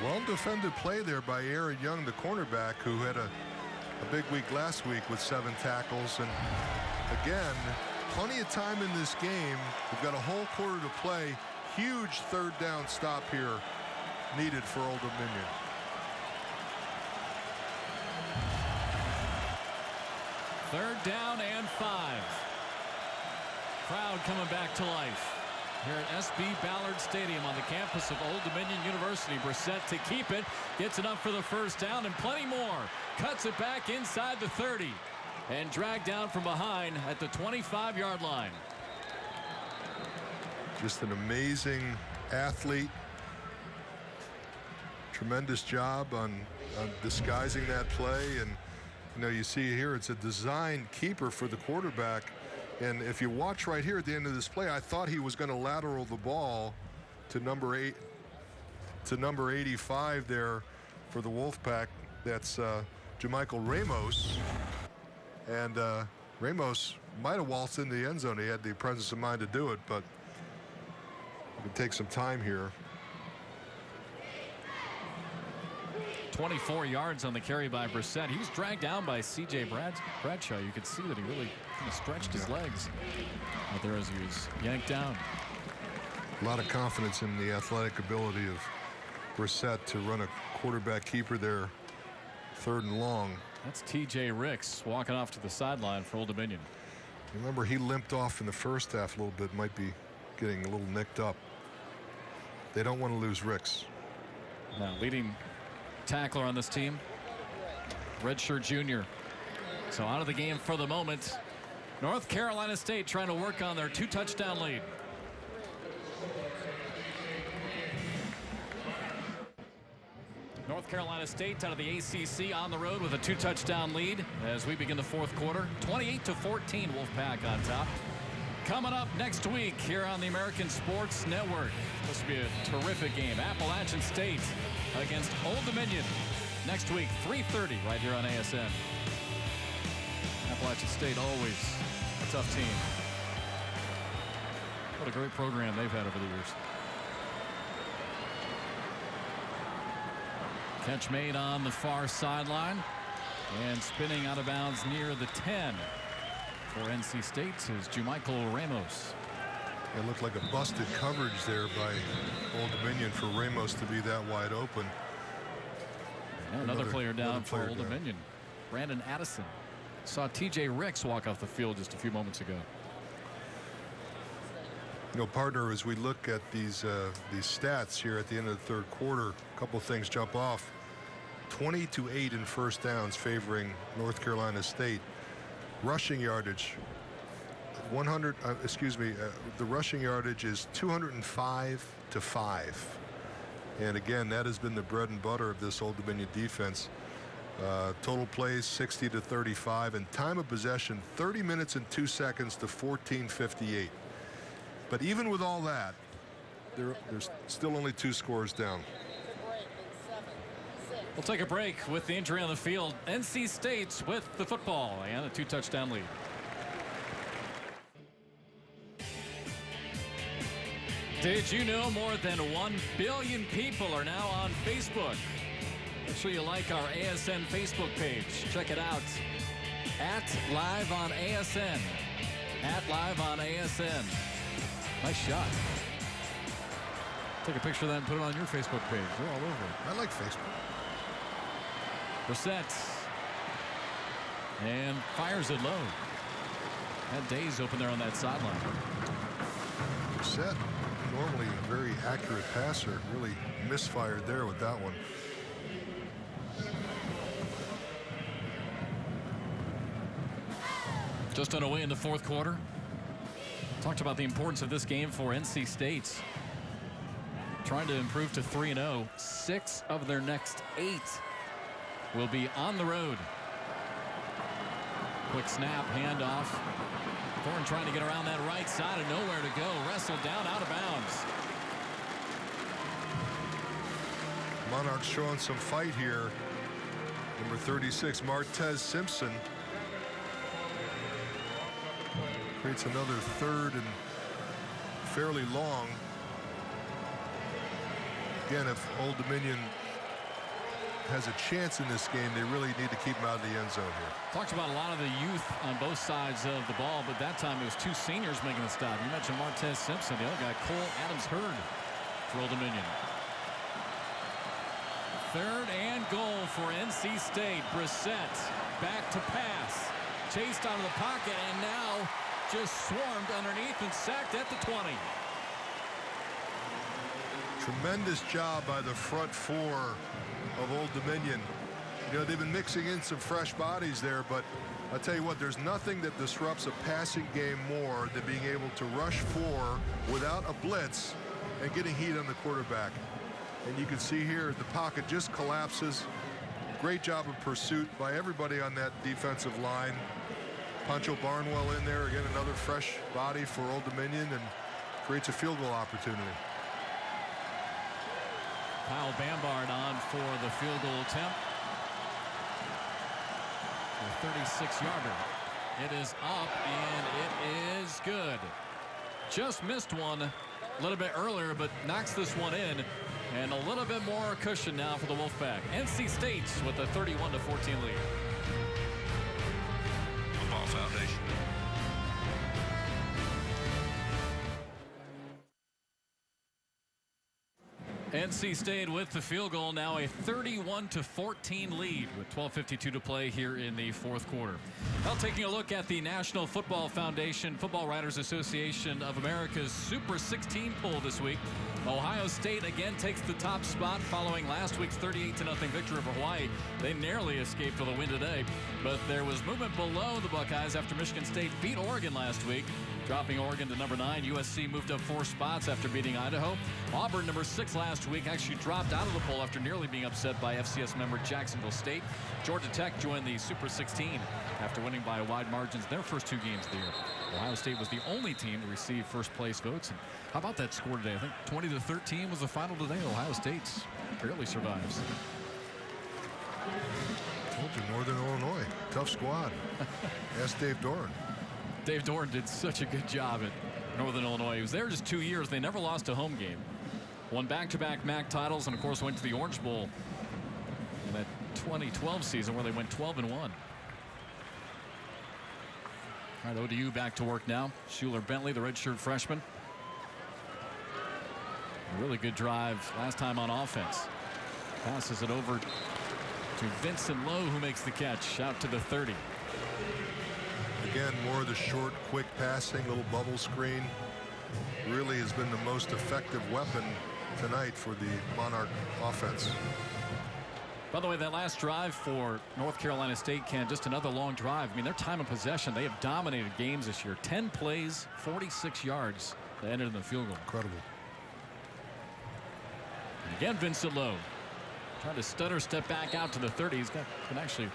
Well defended play there by Aaron Young, the cornerback, who had a big week last week with 7 tackles. And again, plenty of time in this game. We've got a whole quarter to play. Huge 3rd down stop here needed for Old Dominion. Third down and 5. Crowd coming back to life here at SB Ballard Stadium on the campus of Old Dominion University. Brissett to keep it, gets enough for the first down and plenty more. Cuts it back inside the 30 and dragged down from behind at the 25-yard line. Just an amazing athlete. Tremendous job on disguising that play. And you know, you see here it's a designed keeper for the quarterback. And if you watch right here at the end of this play, I thought he was going to lateral the ball to number 85 there for the Wolfpack. That's Jamichael Ramos. And Ramos might have waltzed in the end zone. He had the presence of mind to do it, but it would take some time here. 24 yards on the carry by Brissett. He was dragged down by C.J. Bradshaw. You could see that he really kind of stretched his legs out there as he was yanked down. A lot of confidence in the athletic ability of Brissett to run a quarterback keeper there, 3rd and long. That's T.J. Ricks walking off to the sideline for Old Dominion. Remember, he limped off in the first half a little bit, might be getting a little nicked up. They don't want to lose Ricks. Now, leading tackler on this team, redshirt junior. So out of the game for the moment. North Carolina State trying to work on their 2-touchdown lead. North Carolina State out of the ACC on the road with a 2-touchdown lead as we begin the 4th quarter. 28-14, Wolfpack on top. Coming up next week here on the American Sports Network. This will be a terrific game. Appalachian State against Old Dominion next week, 3:30 right here on ASN. Appalachian State always a tough team. What a great program they've had over the years. Catch made on the far sideline and spinning out of bounds near the 10 for NC State is Jamichael Ramos. It looked like a busted coverage there by Old Dominion for Ramos to be that wide open. And another player down for Old Dominion, Brandon Addison. Saw T.J. Ricks walk off the field just a few moments ago. You know, partner, as we look at these stats here at the end of the third quarter, a couple of things jump off. 20-8 in first downs favoring North Carolina State. Rushing yardage, the rushing yardage is 205-5. And again, that has been the bread and butter of this Old Dominion defense. Total plays 60-35, and time of possession 30 minutes and 2 seconds to 14:58. But even with all that, there's still only 2 scores down. We'll take a break with the injury on the field. NC State's with the football and a 2-touchdown lead. Did you know more than 1 billion people are now on Facebook? Make sure you like our ASN Facebook page. Check it out. @Live on ASN. @Live on ASN. Nice shot. Take a picture of that and put it on your Facebook page. We're all over it. I like Facebook. Brissett. And fires it low. Had days open there on that sideline. Brissett, normally a very accurate passer, really misfired there with that one. Just underway in the fourth quarter. Talked about the importance of this game for NC State. Trying to improve to 3-0. 6 of their next 8 will be on the road. Quick snap, handoff. Thorne trying to get around that right side and nowhere to go. Wrestled down, out of bounds. Monarchs showing some fight here. Number 36, Martez Simpson. Creates another third and fairly long. Again, if Old Dominion has a chance in this game, they really need to keep him out of the end zone here. Talked about a lot of the youth on both sides of the ball, but that time it was 2 seniors making the stop. You mentioned Martez Simpson, the other guy, Cole Adams-Hurd for Old Dominion. 3rd and goal for NC State. Brissett back to pass. Chased out of the pocket and now just swarmed underneath and sacked at the 20. Tremendous job by the front 4 of Old Dominion. You know, they've been mixing in some fresh bodies there, but I'll tell you what, there's nothing that disrupts a passing game more than being able to rush 4 without a blitz and getting heat on the quarterback. And you can see here the pocket just collapses. Great job of pursuit by everybody on that defensive line. Pancho Barnwell in there, again another fresh body for Old Dominion, and creates a field goal opportunity. Kyle Bambard on for the field goal attempt. A 36-yarder. It is up and it is good. Just missed one a little bit earlier, but knocks this one in. And a little bit more cushion now for the Wolfpack. NC State with a 31-14 lead. Football Foundation. NC State with the field goal, now a 31-14 lead with 12:52 to play here in the fourth quarter. Now taking a look at the National Football Foundation Football Writers Association of America's Super 16 poll this week. Ohio State again takes the top spot following last week's 38-0 victory over Hawaii. They narrowly escaped with a win today, but there was movement below the Buckeyes after Michigan State beat Oregon last week, dropping Oregon to number 9. USC moved up 4 spots after beating Idaho. Auburn, number 6 last week, actually dropped out of the poll after nearly being upset by FCS member Jacksonville State. Georgia Tech joined the Super 16 after winning by wide margins their first 2 games of the year. Ohio State was the only team to receive first place votes. And how about that score today? I think 20-13 was the final today. Ohio State barely survives. Told you, Northern Illinois, tough squad. Ask Dave Doran. Dave Doran did such a good job at Northern Illinois. He was there just 2 years. They never lost a home game. Won back-to-back MAC titles and, of course, went to the Orange Bowl in that 2012 season where they went 12-1. All right, ODU back to work now. Schuler Bentley, the redshirt freshman. A really good drive last time on offense. Passes it over to Vincent Lowe, who makes the catch out to the 30. Again, more of the short, quick passing, little bubble screen. really has been the most effective weapon tonight for the Monarch offense. By the way, that last drive for North Carolina State, Ken, just another long drive. I mean, their time of possession, they have dominated games this year. 10 plays, 46 yards. They ended in the field goal. Incredible. And again, Vincent Lowe trying to stutter step back out to the 30. He's got, can actually,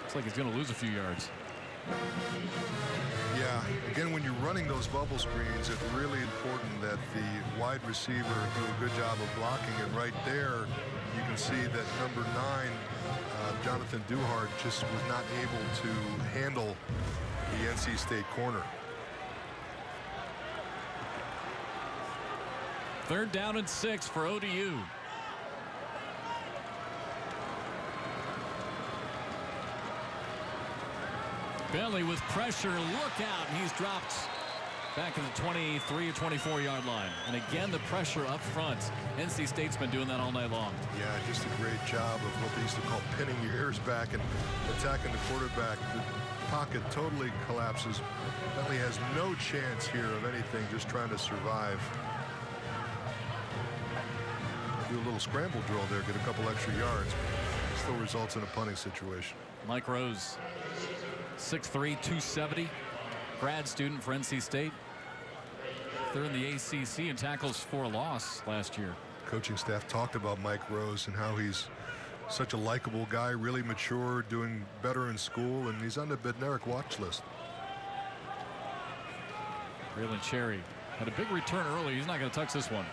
looks like he's going to lose a few yards. Yeah, again, when you're running those bubble screens, it's really important that the wide receiver do a good job of blocking. And right there, you can see that number 9, Jonathan Duhart, just was not able to handle the NC State corner. Third down and 6 for ODU. Bailey with pressure, look out, and he's dropped back at the 23 or 24 yard line. And again, the pressure up front. NC State's been doing that all night long. Yeah, just a great job of what they used to call pinning your ears back and attacking the quarterback. The pocket totally collapses. Bentley has no chance here of anything, just trying to survive. Do a little scramble drill there, get a couple extra yards. Still results in a punting situation. Mike Rose, 6'3", 270, grad student for NC State. They're in the ACC in tackles for a loss last year. Coaching staff talked about Mike Rose and how he's such a likable guy, really mature, doing better in school, and he's on the Bednarik watch list. Braylon Cherry had a big return early. He's not going to touch this one,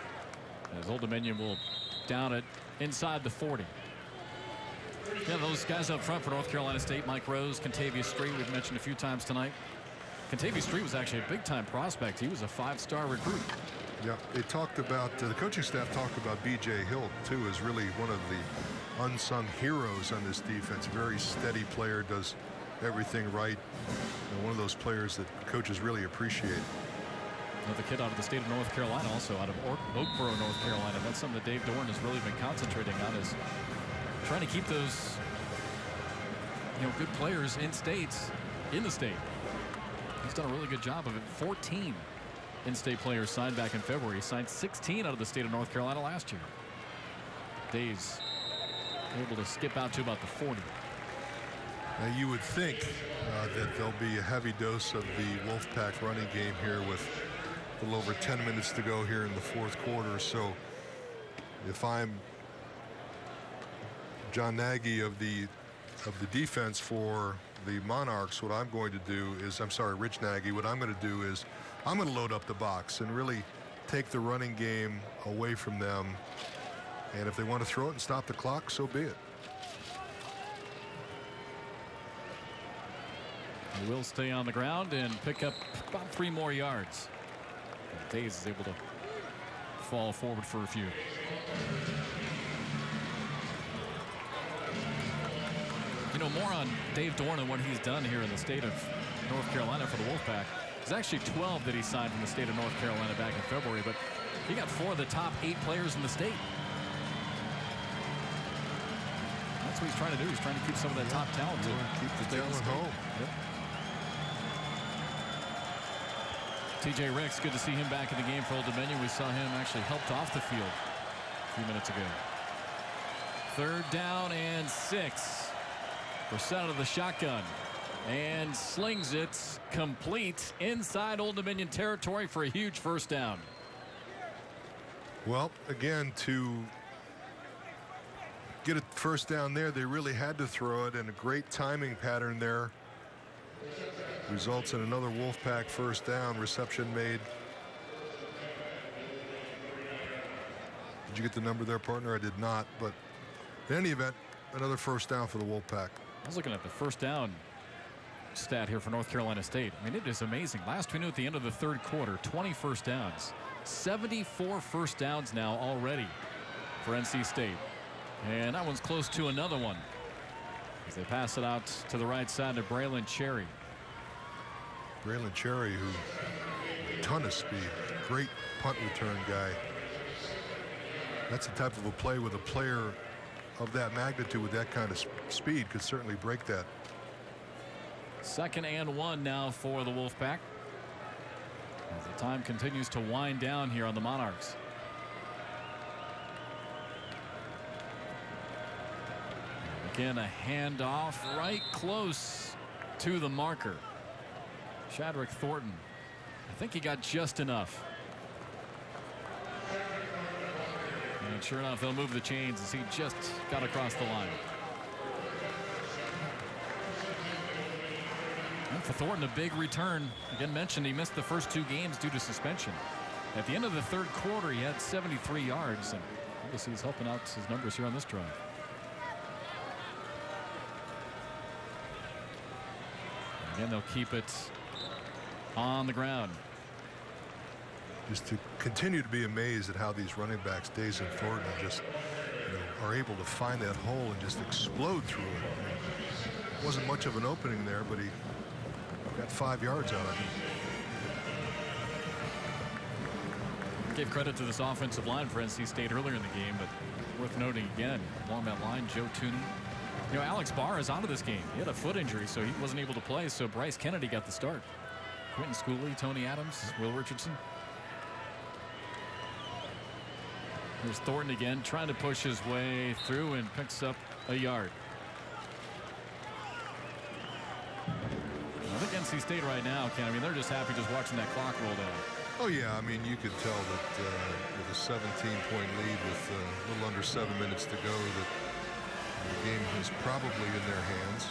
as Old Dominion will down it inside the 40. Yeah, those guys up front for North Carolina State, Mike Rose, Contavious Street, we've mentioned a few times tonight. Contavious Street was actually a big-time prospect. He was a 5-star recruit. Yeah, they talked about, the coaching staff talked about B.J. Hill, too, as really one of the unsung heroes on this defense. Very steady player, does everything right. And one of those players that coaches really appreciate. Another kid out of the state of North Carolina, also out of Oakboro, North Carolina. That's something that Dave Dorn has really been concentrating on, is trying to keep those, good players in the state. He's done a really good job of it. 14 in-state players signed back in February. He signed 16 out of the state of North Carolina last year. Dave's able to skip out to about the 40. Now you would think that there'll be a heavy dose of the Wolfpack running game here with a little over 10 minutes to go here in the fourth quarter. So if I'm John Nagy of the defense for the Monarchs, what I'm going to do is, Rich Nagy, what I'm going to do is I'm going to load up the box and really take the running game away from them. And if they want to throw it and stop the clock, so be it. He will stay on the ground and pick up about 3 more yards. And Days is able to fall forward for a few. More on Dave Dorn and what he's done here in the state of North Carolina for the Wolfpack. There's actually 12 that he signed from the state of North Carolina back in February, but he got 4 of the top 8 players in the state. That's what he's trying to do. He's trying to keep some of that top talent to keep the talent home. Yep. TJ Ricks, good to see him back in the game for Old Dominion. We saw him actually helped off the field a few minutes ago. Third down and 6. Brissett out of the shotgun and slings it complete inside Old Dominion territory for a huge first down. Well, again, to get a first down there, they really had to throw it, and a great timing pattern there results in another Wolfpack first down. Reception made. Did you get the number there, partner? I did not, but in any event, another first down for the Wolfpack. I was looking at the first down stat here for North Carolina State. I mean, it is amazing. Last we knew at the end of the third quarter, 20 first downs. 74 first downs now already for NC State. And that one's close to another one as they pass it out to the right side to Braylon Cherry. Braylon Cherry, who a ton of speed, great punt return guy. That's the type of a play with a player of that magnitude with that kind of speed could certainly break that. 2nd and 1 now for the Wolfpack. As they Time continues to wind down here on the Monarchs. Again, a handoff right close to the marker. Shadrick Thornton. I think he got just enough. And sure enough, they'll move the chains as he just got across the line. And for Thornton, a big return. Again, mentioned he missed the first 2 games due to suspension. At the end of the 3rd quarter, he had 73 yards. And obviously he's helping out his numbers here on this drive. Again, they'll keep it on the ground. Just to continue to be amazed at how these running backs, Days and Thornton, just are able to find that hole and just explode through it. I mean, it wasn't much of an opening there, but he got 5 yards out of it. Gave credit to this offensive line for NC State earlier in the game, but worth noting again, along that line, Joe Tooney. Alex Barr is out of this game. He had a foot injury, so he wasn't able to play, so Bryce Kennedy got the start. Quentin Schooley, Tony Adams, Will Richardson. Here's Thornton again, trying to push his way through and picks up a yard. I think NC State right now, Ken, they're just happy just watching that clock roll down. Oh, yeah. You could tell that with a 17-point lead with a little under 7 minutes to go that the game is probably in their hands.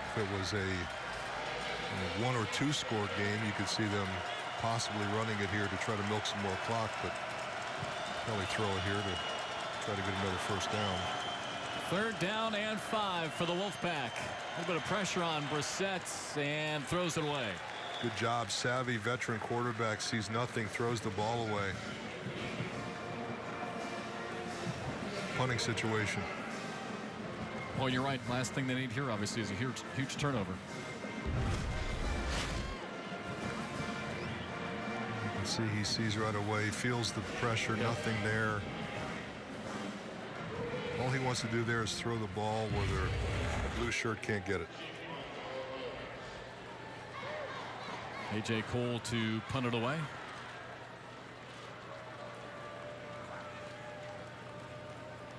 If it was a 1 or 2 score game, you could see them possibly running it here to try to milk some more clock, but probably throw it here to try to get another first down. 3rd down and 5 for the Wolfpack. A little bit of pressure on Brissett and throws it away. Good job. Savvy veteran quarterback, sees nothing, throws the ball away. Punting situation. Well, you're right. Last thing they need here, obviously, is a huge turnover. You can see he sees right away, feels the pressure, nothing there. All he wants to do there is throw the ball where the blue shirt can't get it. A.J. Cole to punt it away.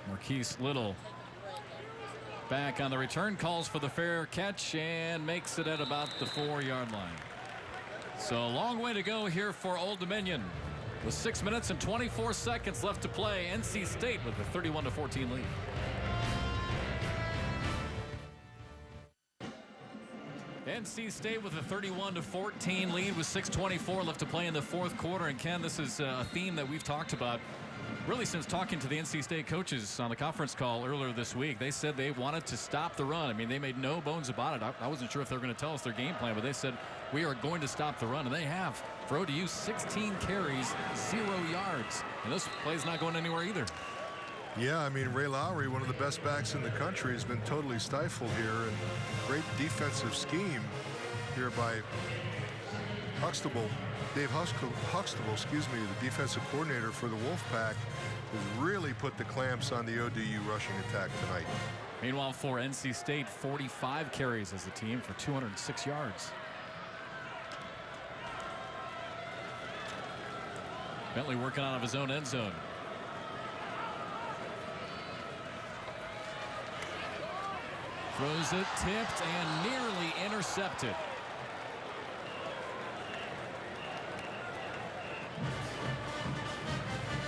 Marquise Little back on the return, calls for the fair catch and makes it at about the 4-yard line. So a long way to go here for Old Dominion. With 6 minutes and 24 seconds left to play, NC State with a 31-14 lead. NC State with a 31-14 lead with 6:24 left to play in the 4th quarter. And Ken, this is a theme that we've talked about really since talking to the NC State coaches on the conference call earlier this week. They said they wanted to stop the run. They made no bones about it. I wasn't sure if they were going to tell us their game plan, but they said we are going to stop the run, and they have. For ODU, 16 carries, 0 yards, and this play's not going anywhere either. Yeah, Ray Lowry, one of the best backs in the country, has been totally stifled here, and great defensive scheme here by Huxtable. Dave Huxtable, the defensive coordinator for the Wolfpack, has really put the clamps on the ODU rushing attack tonight. Meanwhile, for NC State, 45 carries as a team for 206 yards. Bentley working out of his own end zone. Throws it, tipped, and nearly intercepted.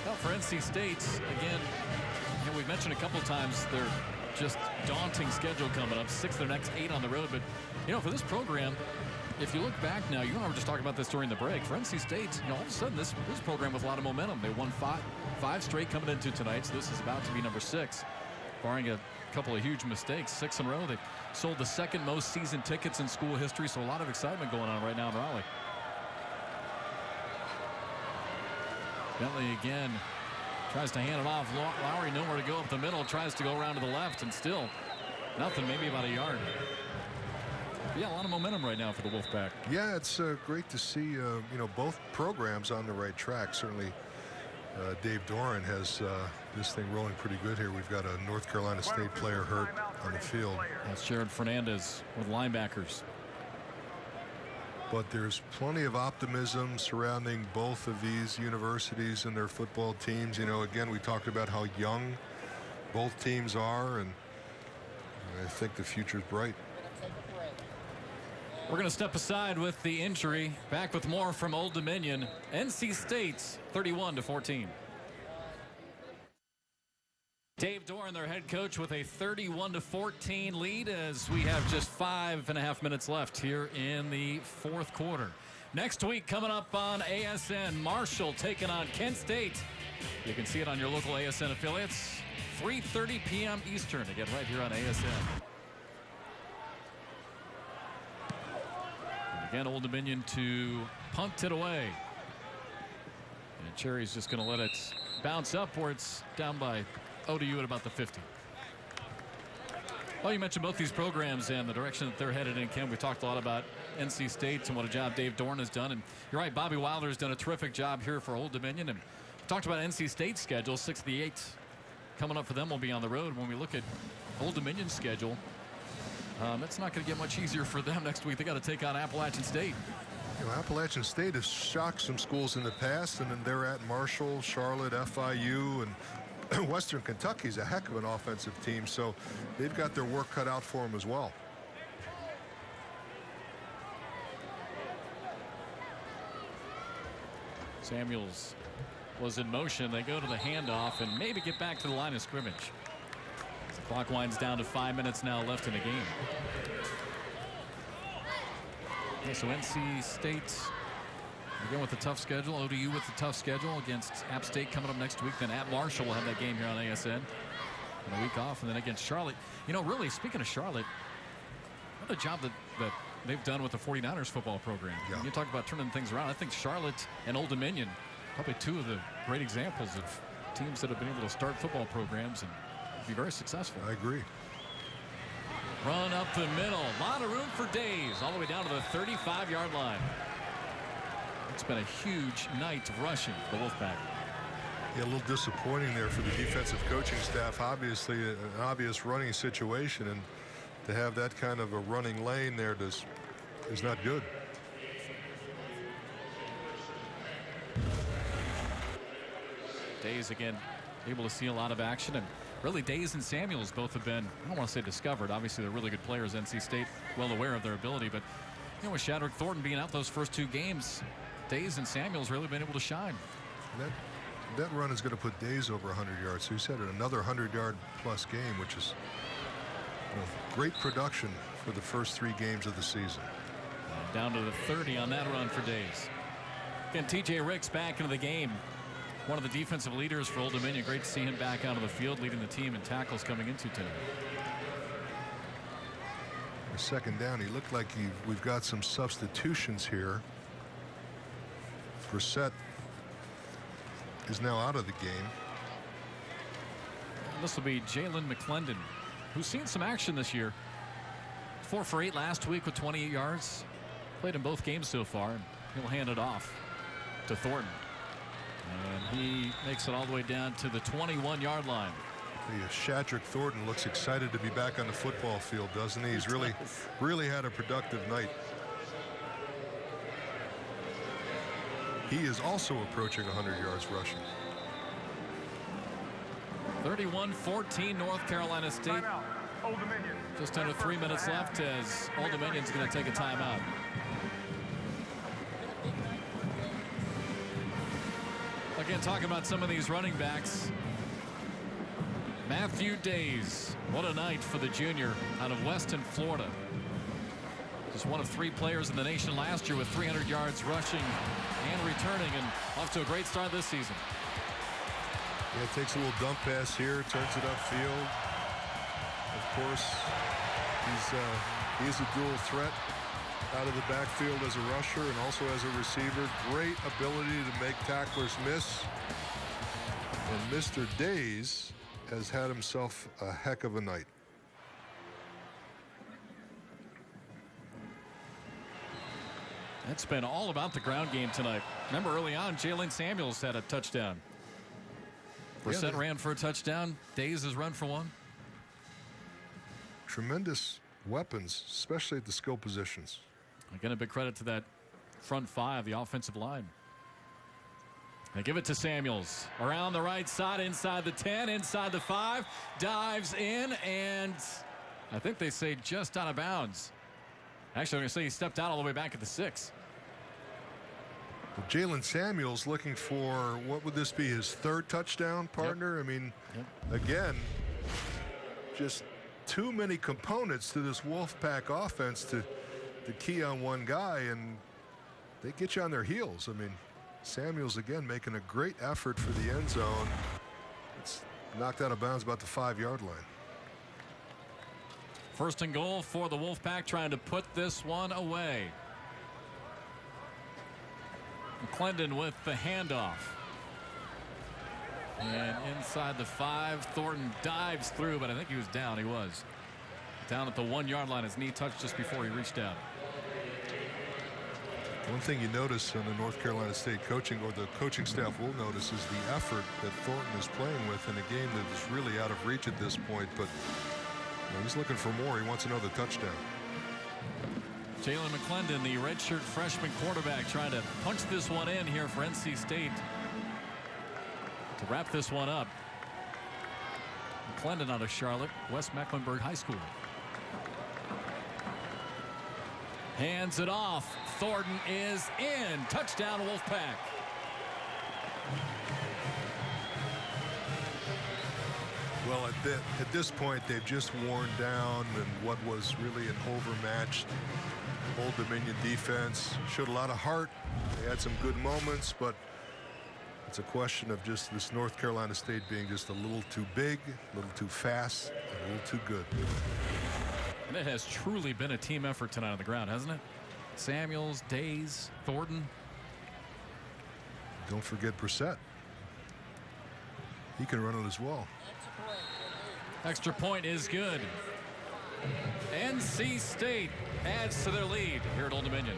Well, for NC State, again, we've mentioned a couple of times their just daunting schedule coming up. 6 of their next 8 on the road. But, for this program, if you look back now, you and I were just talking about this during the break. For NC State, all of a sudden, this program with a lot of momentum. They won five straight coming into tonight, so this is about to be number 6. Barring a couple of huge mistakes, 6 in a row. They sold the 2nd most season tickets in school history, so a lot of excitement going on right now in Raleigh. Bentley again tries to hand it off. Lowry nowhere to go up the middle, tries to go around to the left, and still nothing, maybe about a yard. But yeah, a lot of momentum right now for the Wolfpack. Yeah, it's great to see both programs on the right track. Certainly Dave Doran has this thing rolling pretty good here. We've got a North Carolina State player hurt on the field. That's Jared Fernandez with linebackers. but there's plenty of optimism surrounding both of these universities and their football teams. You know, again, we talked about how young both teams are, and I think the future's bright. We're going to step aside with the injury. Back with more from Old Dominion. NC State's 31-14. Dave Doran, their head coach, with a 31-14 lead as we have just 5.5 minutes left here in the fourth quarter. Next week, coming up on ASN, Marshall taking on Kent State. You can see it on your local ASN affiliates. 3:30 p.m. Eastern, again, right here on ASN. And again, Old Dominion to punt it away. And Cherry's just going to let it bounce up where it's down by ODU at about the 50. Well, you mentioned both these programs and the direction that they're headed in, Ken. We talked a lot about NC State and what a job Dave Doran has done. And you're right, Bobby Wilder has done a terrific job here for Old Dominion. And we talked about NC State's schedule. 6 of the 8 coming up for them will be on the road. When we look at Old Dominion's schedule, it's not going to get much easier for them next week. They got to take on Appalachian State. You know, Appalachian State has shocked some schools in the past, and then they're at Marshall, Charlotte, FIU, and Western Kentucky's a heck of an offensive team, so they've got their work cut out for them as well. Samuels was in motion. They go to the handoff and maybe get back to the line of scrimmage. The clock winds down to 5 minutes now left in the game. Okay, so NC State again with a tough schedule. ODU with a tough schedule against App State coming up next week. Then at Marshall, we'll have that game here on ASN. And a week off, and then against Charlotte. You know, really, speaking of Charlotte, what a job that they've done with the 49ers football program. Yeah. You talk about turning things around. I think Charlotte and Old Dominion, probably two of the great examples of teams that have been able to start football programs and be very successful. I agree. Run up the middle. A lot of room for Days. All the way down to the 35-yard line. It's been a huge night of rushing for the Wolfpack. Yeah, a little disappointing there for the defensive coaching staff. Obviously, an obvious running situation, and to have that kind of a running lane there is not good. Days again able to see a lot of action, and really Days and Samuels both have been, I don't want to say discovered, obviously they're really good players. NC State well aware of their ability, but you know, with Shadrick Thornton being out those first 2 games, Days and Samuels really been able to shine. That run is going to put Days over 100 yards. So he said another 100-yard plus game, which is great production for the first 3 games of the season. Down to the 30 on that run for Days. Again, TJ Ricks back into the game. One of the defensive leaders for Old Dominion. Great to see him back out of the field, leading the team in tackles coming into tonight. The second down, he looked like we've got some substitutions here. Brissett is now out of the game. And this will be Jalen McClendon, who's seen some action this year. 4 for 8 last week with 28 yards. Played in both games so far, and he'll hand it off to Thornton. And he makes it all the way down to the 21-yard line. Shadrick Thornton looks excited to be back on the football field, doesn't he? He's really had a productive night. He is also approaching 100 yards rushing. 31-14 North Carolina State. Just under 3 minutes left as Old Dominion's going to take a timeout. Again, talking about some of these running backs. Matthew Days, what a night for the junior out of Weston, Florida. Just one of 3 players in the nation last year with 300 yards rushing and returning, and off to a great start this season. Yeah, takes a little dump pass here, turns it upfield. Of course, he's a dual threat out of the backfield as a rusher and also as a receiver. Great ability to make tacklers miss. And Mr. Days has had himself a heck of a night. It's been all about the ground game tonight. Remember early on, Jalen Samuels had a touchdown. Brissett ran for a touchdown. Days has run for one. Tremendous weapons, especially at the skill positions. Again, a big credit to that front five, the offensive line. They give it to Samuels. Around the right side, inside the 10, inside the 5. Dives in, and I think they say just out of bounds. Actually, I'm going to say he stepped out all the way back at the 6. Well, Jalen Samuels looking for, what would this be, his 3rd touchdown, partner? Yep. I mean, again, just too many components to this Wolfpack offense to key on one guy, and they get you on their heels. I mean, Samuels again making a great effort for the end zone. It's knocked out of bounds about the 5-yard line. First and goal for the Wolfpack, trying to put this one away. McClendon with the handoff. And inside the 5, Thornton dives through, but I think he was down. He was down at the 1-yard line. His knee touched just before he reached out. One thing you notice on the North Carolina State coaching, or the coaching staff will notice, is the effort that Thornton is playing with in a game that is really out of reach at this point. But he's looking for more. He wants another touchdown. Jalen McClendon, the redshirt freshman quarterback, trying to punch this one in here for NC State to wrap this one up. McClendon out of Charlotte, West Mecklenburg High School. Hands it off. Thornton is in. Touchdown, Wolfpack. Well, at this point, they've just worn down and what was really an overmatched Old Dominion defense. Showed a lot of heart. They had some good moments, but it's a question of just this North Carolina State being just a little too big, a little too fast, and a little too good. And it has truly been a team effort tonight on the ground, hasn't it? Samuels, Days, Thornton. Don't forget Brissett. He can run it as well. Extra point is good. NC State adds to their lead here at Old Dominion.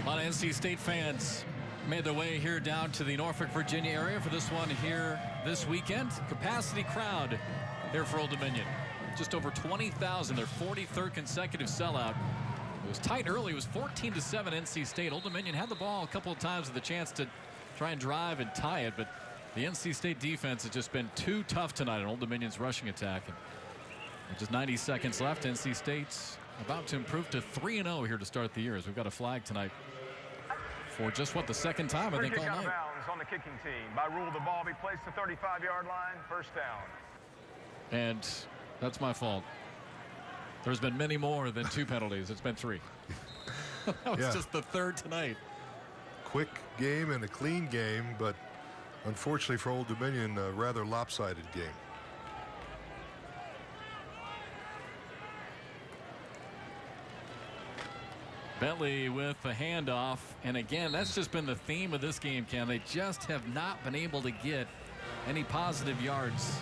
A lot of NC State fans made their way here down to the Norfolk, Virginia area for this one here this weekend. Capacity crowd here for Old Dominion. Just over 20,000, their 43rd consecutive sellout. It was tight early. It was 14-7 NC State. Old Dominion had the ball a couple of times with the chance to try and drive and tie it, but the NC State defense has just been too tough tonight on Old Dominion's rushing attack. And with just 90 seconds left, NC State's about to improve to 3-0 here to start the year, as we've got a flag tonight for just, what, the second time, I think, all Kick out of night. bounds on the kicking team. By rule, the ball be placed to 35-yard line, first down. And that's my fault. There's been many more than 2 penalties. It's been 3. That was just the 3rd tonight. Quick game and a clean game, but unfortunately for Old Dominion, a rather lopsided game. Bentley with the handoff, and again, that's just been the theme of this game, Cam. They just have not been able to get any positive yards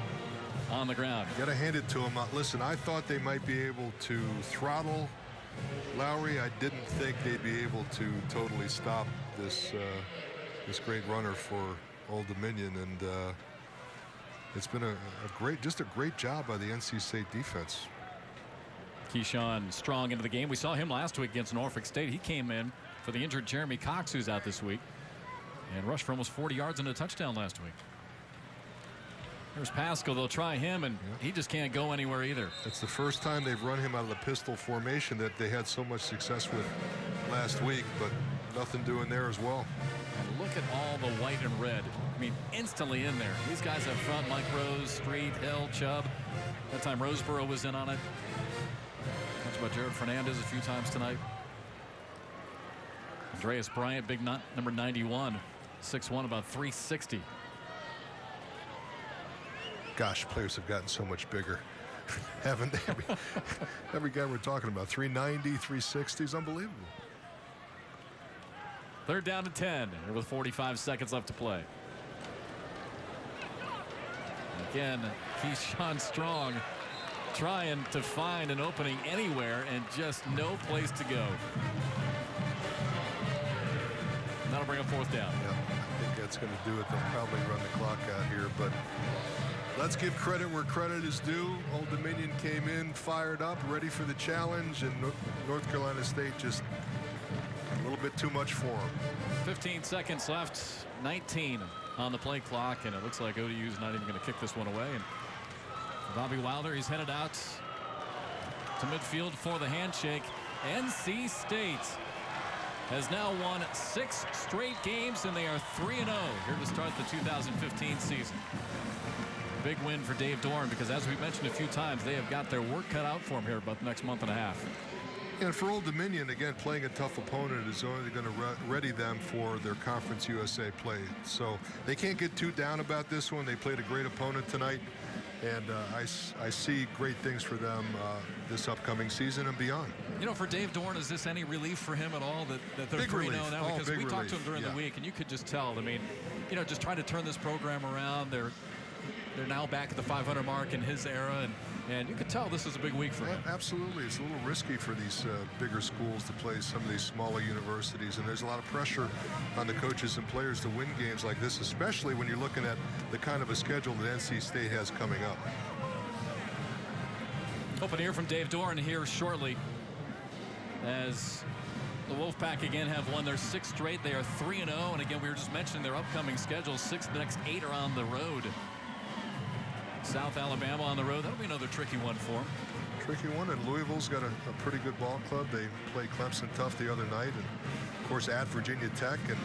on the ground. Got to hand it to them. Listen, I thought they might be able to throttle Lowry. I didn't think they'd be able to totally stop this this great runner for Old Dominion, and it's been just a great job by the NC State defense. Keyshawn Strong into the game. We saw him last week against Norfolk State. He came in for the injured Jeremy Cox, who's out this week, and rushed for almost 40 yards and a touchdown last week. There's Pascal. They'll try him, and he just can't go anywhere either. It's the first time they've run him out of the pistol formation that they had so much success with last week, but nothing doing there as well. And look at all the white and red. I mean, instantly in there. These guys up front, Mike Rose, Street, Hill, Chubb. That time Roseboro was in on it. Talked about Jared Fernandez a few times tonight. Andreas Bryant, big number 91, 6'1", about 360. Gosh, players have gotten so much bigger, haven't they? Every guy we're talking about, 390, 360 is unbelievable. 3rd down to 10 with 45 seconds left to play. Again, Keyshawn Strong trying to find an opening anywhere and just no place to go. That'll bring up 4th down. Yeah. think that's going to do it. They'll probably run the clock out here, but let's give credit where credit is due. Old Dominion came in fired up, ready for the challenge, and North Carolina State just a little bit too much for them. 15 seconds left, 19 on the play clock, and it looks like ODU's not even going to kick this one away. And Bobby Wilder, he's headed out to midfield for the handshake. NC State has now won 6 straight games, and they are 3-0 here to start the 2015 season. Big win for Dave Dorn, because as we mentioned a few times, they have got their work cut out for them here about the next month and a half. And for Old Dominion, again, playing a tough opponent is only going to ready them for their Conference USA play. So they can't get too down about this one. They played a great opponent tonight, and I see great things for them this upcoming season and beyond. You know, for Dave Dorn, is this any relief for him at all that they're 3-0 now? Because we talked to him during the week, and you could just tell. I mean, you know, just trying to turn this program around. They're now back at the 500 mark in his era, and you could tell this is a big week for him. Absolutely. It's a little risky for these bigger schools to play some of these smaller universities, and there's a lot of pressure on the coaches and players to win games like this, especially when you're looking at the kind of a schedule that NC State has coming up. Hoping to hear from Dave Dorn here shortly, as the Wolfpack again have won their 6th straight. They are 3-0, and again, we were just mentioning their upcoming schedule. 6 of the next 8 are on the road. South Alabama on the road. That'll be another tricky one for them. Tricky one, and Louisville's got a pretty good ball club. They played Clemson tough the other night, and of course at Virginia Tech, and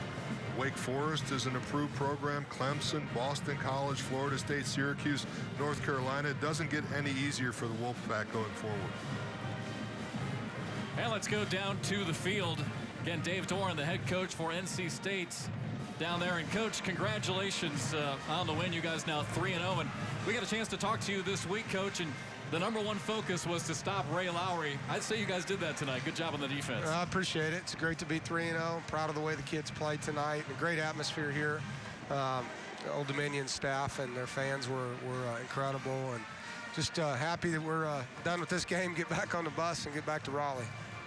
Wake Forest is an improved program. Clemson, Boston College, Florida State, Syracuse, North Carolina. It doesn't get any easier for the Wolfpack going forward. And let's go down to the field. Again, Dave Dorn, the head coach for NC State, down there. And Coach, congratulations on the win. You guys now 3-0, and we got a chance to talk to you this week, Coach, and the #1 focus was to stop Ray Lowry. I'd say you guys did that tonight. Good job on the defense. I appreciate it. It's great to be 3-0. Proud of the way the kids played tonight. A great atmosphere here. Old Dominion staff and their fans were incredible, and just happy that we're done with this game, get back on the bus, and get back to Raleigh.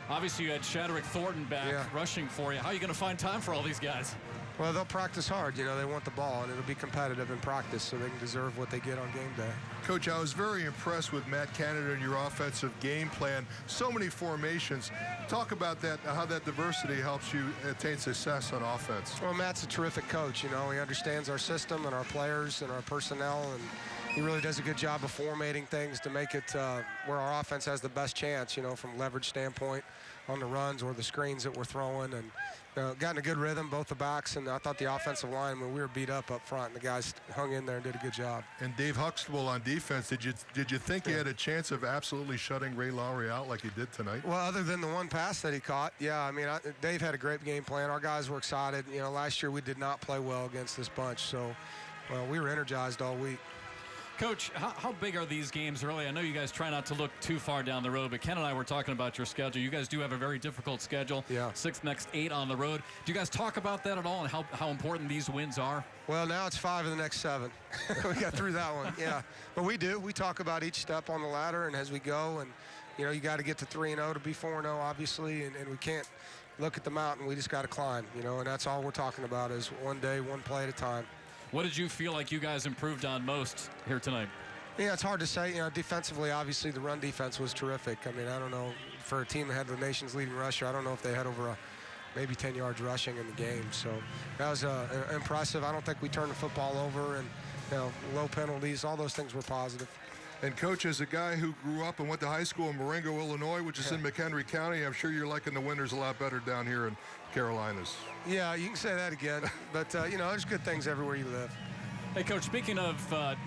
Obviously, you had Shadrick Thornton back rushing for you. How are you going to find time for all these guys? Well, they'll practice hard. You know, they want the ball, and it'll be competitive in practice, so they can deserve what they get on game day. Coach, I was very impressed with Matt Canada and your offensive game plan. So many formations. Talk about that, how that diversity helps you attain success on offense. Well, Matt's a terrific coach. You know, he understands our system and our players and our personnel, and he really does a good job of formatting things to make it where our offense has the best chance, you know, from leverage standpoint on the runs or the screens that we're throwing, and got in a good rhythm, both the backs, and I thought the offensive line, when we were beat up front, and the guys hung in there and did a good job. And Dave Huxtable on defense, did you think he had a chance of absolutely shutting Ray Lowry out like he did tonight? Well, other than the one pass that he caught, yeah, I mean, Dave had a great game plan. Our guys were excited. You know, last year we did not play well against this bunch, so we were energized all week. Coach, how big are these games early? I know you guys try not to look too far down the road, but Ken and I were talking about your schedule. You guys do have a very difficult schedule. Yeah. 6 next 8 on the road. Do you guys talk about that at all, and how important these wins are? Well, now it's 5 of the next 7. We got through that one, yeah. But we do. We talk about each step on the ladder and as we go. And, you know, you got to get to 3-0 to be 4-0, obviously. And we can't look at the mountain. We just got to climb, you know. And that's all we're talking about is one day, one play at a time. What did you feel like you guys improved on most here tonight? Yeah, it's hard to say. You know, defensively, obviously, the run defense was terrific. I mean, I don't know, for a team that had the nation's leading rusher, I don't know if they had over maybe 10 yards rushing in the game. So that was impressive. I don't think we turned the football over, and, you know, low penalties, all those things were positive. And, Coach, as a guy who grew up and went to high school in Marengo, Illinois, which is in McHenry County, I'm sure you're liking the winters a lot better down here in Carolinas. Yeah, you can say that again. But, you know, there's good things everywhere you live. Hey, Coach, speaking of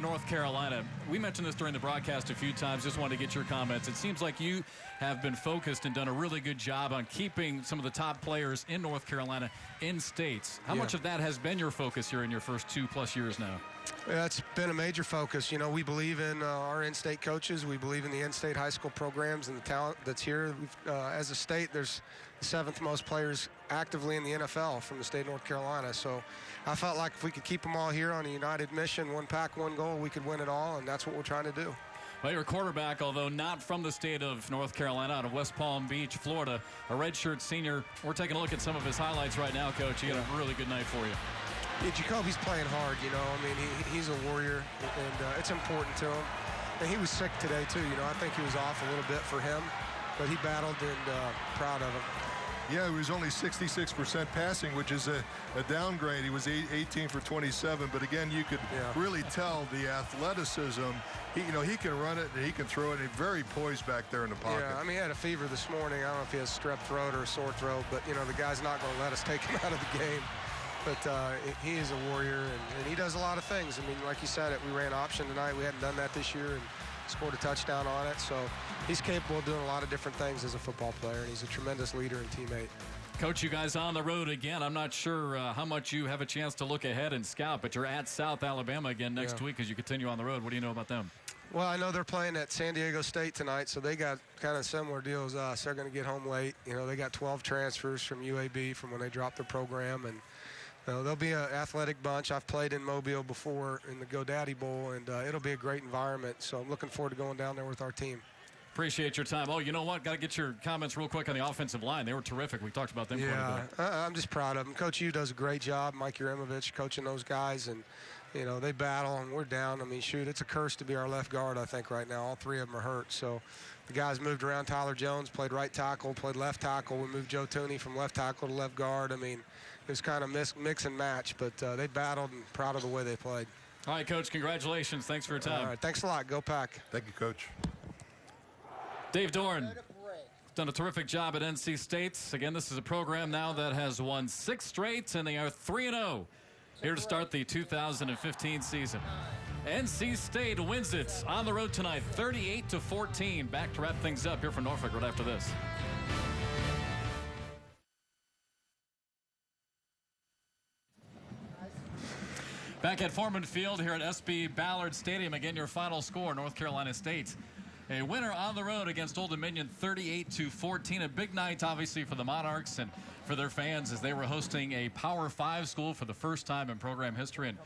North Carolina, we mentioned this during the broadcast a few times. Just wanted to get your comments. It seems like you have been focused and done a really good job on keeping some of the top players in North Carolina in states. How much of that has been your focus here in your first 2+ years now? Yeah, it's been a major focus. You know, we believe in our in-state coaches. We believe in the in-state high school programs and the talent that's here. As a state, there's the 7th most players actively in the NFL from the state of North Carolina. So I felt like if we could keep them all here on a united mission, one pack, one goal, we could win it all, and that's what we're trying to do. Well, your quarterback, although not from the state of North Carolina, out of West Palm Beach, Florida, a redshirt senior. We're taking a look at some of his highlights right now, Coach. He had a really good night for you. Yeah, Jacoby's playing hard, you know. I mean, he's a warrior, and it's important to him. And he was sick today, too. You know, I think he was off a little bit for him, but he battled, and proud of him. Yeah, he was only 66% passing, which is a downgrade. He was 18 for 27, but again, you could really tell the athleticism. He can run it and he can throw it. He's very poised back there in the pocket. Yeah, I mean, he had a fever this morning. I don't know if he has strep throat or a sore throat, but, you know, the guy's not going to let us take him out of the game. But he is a warrior, and he does a lot of things. I mean, like you said, we ran option tonight. We hadn't done that this year, and scored a touchdown on it. So he's capable of doing a lot of different things as a football player, and he's a tremendous leader and teammate. Coach, you guys on the road again. I'm not sure how much you have a chance to look ahead and scout, but you're at South Alabama again next week as you continue on the road. What do you know about them? Well, I know they're playing at San Diego State tonight, so they got kind of similar deal as us. They're going to get home late. You know, they got 12 transfers from UAB from when they dropped their program, and they'll be an athletic bunch. I've played in Mobile before in the GoDaddy Bowl, and it'll be a great environment. So I'm looking forward to going down there with our team. Appreciate your time. Oh, you know what? Got to get your comments real quick on the offensive line. They were terrific. We talked about them quite a bit. I'm just proud of them. Coach Yu does a great job. Mike Urimovich coaching those guys, and you know they battle, and we're down. I mean, shoot, it's a curse to be our left guard. I think right now all three of them are hurt. So the guys moved around. Tyler Jones played right tackle, played left tackle. We moved Joe Tooney from left tackle to left guard. I mean, it was kind of mix and match, but they battled, and proud of the way they played. All right, Coach, congratulations. Thanks for your time. All right, thanks a lot. Go Pack. Thank you, Coach. Dave Dorn done a terrific job at NC State. Again, this is a program now that has won 6 straight, and they are 3-0 here to start the 2015 season. NC State wins it on the road tonight, 38-14. Back to wrap things up here from Norfolk right after this. Back at Foreman Field here at SB Ballard Stadium. Again, your final score, North Carolina State. A winner on the road against Old Dominion, 38-14. A big night, obviously, for the Monarchs and for their fans as they were hosting a Power 5 school for the first time in program history. And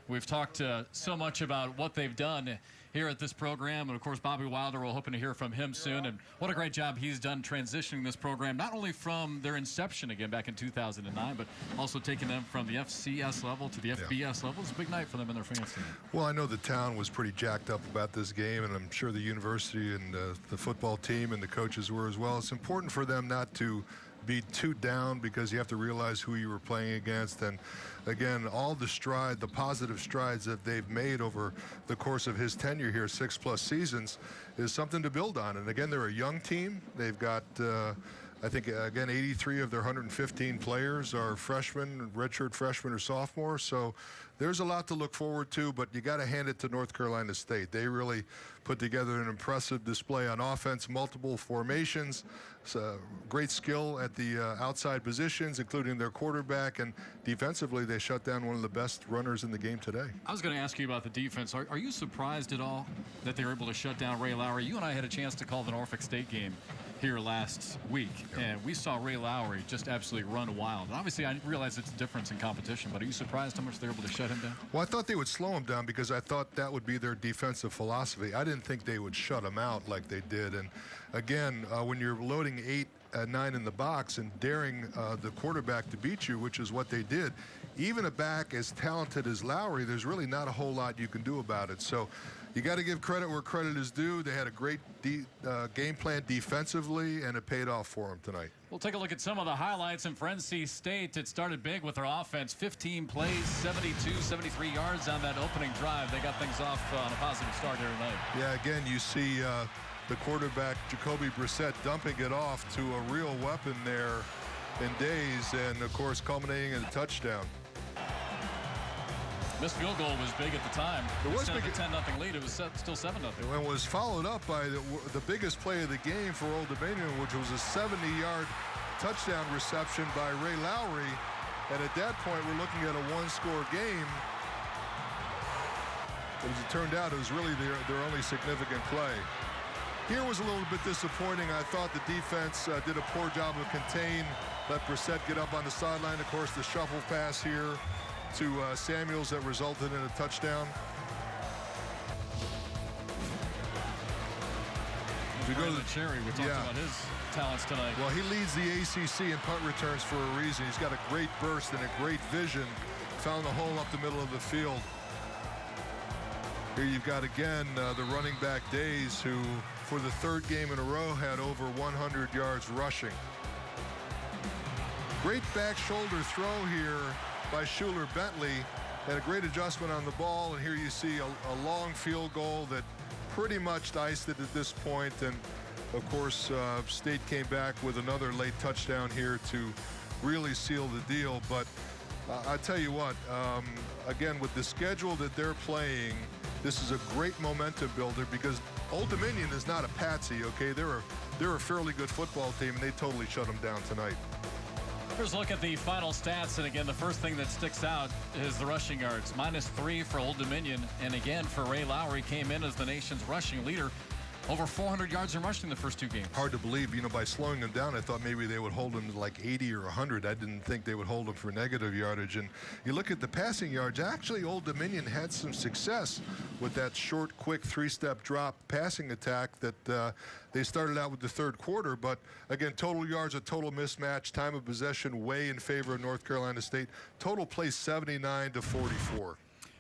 we've talked so much about what they've done here at this program. And, of course, Bobby Wilder, we're hoping to hear from him soon. And what a great job he's done transitioning this program, not only from their inception, again, back in 2009, but also taking them from the FCS level to the FBS level. It's a big night for them and their fans tonight. Well, I know the town was pretty jacked up about this game, and I'm sure the university and the football team and the coaches were as well. It's important for them not to be too down because you have to realize who you were playing against. And again, all the positive strides that they've made over the course of his tenure here, 6+ seasons, is something to build on. And again, they're a young team. They've got I think, again, 83 of their 115 players are freshmen, redshirt freshmen or sophomores. So there's a lot to look forward to, but you got to hand it to North Carolina State. They really put together an impressive display on offense, multiple formations, great skill at the outside positions, including their quarterback, and defensively they shut down one of the best runners in the game today. I was going to ask you about the defense. Are you surprised at all that they were able to shut down Ray Lowry? You and I had a chance to call the Norfolk State game here last week, and we saw Ray Lowry just absolutely run wild. And obviously, I realize it's a difference in competition, but are you surprised how much they're able to shut him down? Well, I thought they would slow him down because I thought that would be their defensive philosophy. I didn't think they would shut him out like they did. And again, when you're loading 8-9 in the box and daring the quarterback to beat you, which is what they did, even a back as talented as Lowry, there's really not a whole lot you can do about it. So you got to give credit where credit is due. They had a great game plan defensively, and it paid off for them tonight. We'll take a look at some of the highlights. And for NC State, it started big with their offense. 15 plays, 72, 73 yards on that opening drive. They got things off on a positive start here tonight. Yeah, again, you see the quarterback, Jacoby Brissett, dumping it off to a real weapon there in Days, and, of course, culminating in a touchdown. Missed field goal was big at the time. It was Instead big. of a 10-0 lead, it was still 7-0. And was followed up by the biggest play of the game for Old Dominion, which was a 70-yard touchdown reception by Ray Lowry. And at that point, we're looking at a one-score game. As it turned out, it was really their only significant play. Here was a little bit disappointing. I thought the defense did a poor job of contain, let Brissett get up on the sideline. Of course, the shuffle pass here to Samuels that resulted in a touchdown. We go to Cherry. We talked about his talents tonight. Well, he leads the ACC in punt returns for a reason. He's got a great burst and a great vision. found the hole up the middle of the field. Here you've got again the running back Days, who for the third game in a row had over 100 yards rushing. Great back shoulder throw here by Schuler Bentley, and a great adjustment on the ball. And here you see a long field goal that pretty much iced it at this point. And of course, State came back with another late touchdown here to really seal the deal. But I tell you what, again, with the schedule that they're playing, this is a great momentum builder, because Old Dominion is not a patsy, okay? They're a fairly good football team, and they totally shut them down tonight. Here's a look at the final stats, and again, the first thing that sticks out is the rushing yards. -3 for Old Dominion, and again, for Ray Lowry, came in as the nation's rushing leader. Over 400 yards in rushing the first 2 games. Hard to believe, you know, by slowing them down, I thought maybe they would hold them to like 80 or 100. I didn't think they would hold them for negative yardage. And you look at the passing yards, actually Old Dominion had some success with that short, quick 3-step drop passing attack that they started out with the third quarter. But again, total yards, a total mismatch, time of possession way in favor of North Carolina State. Total play 79-44.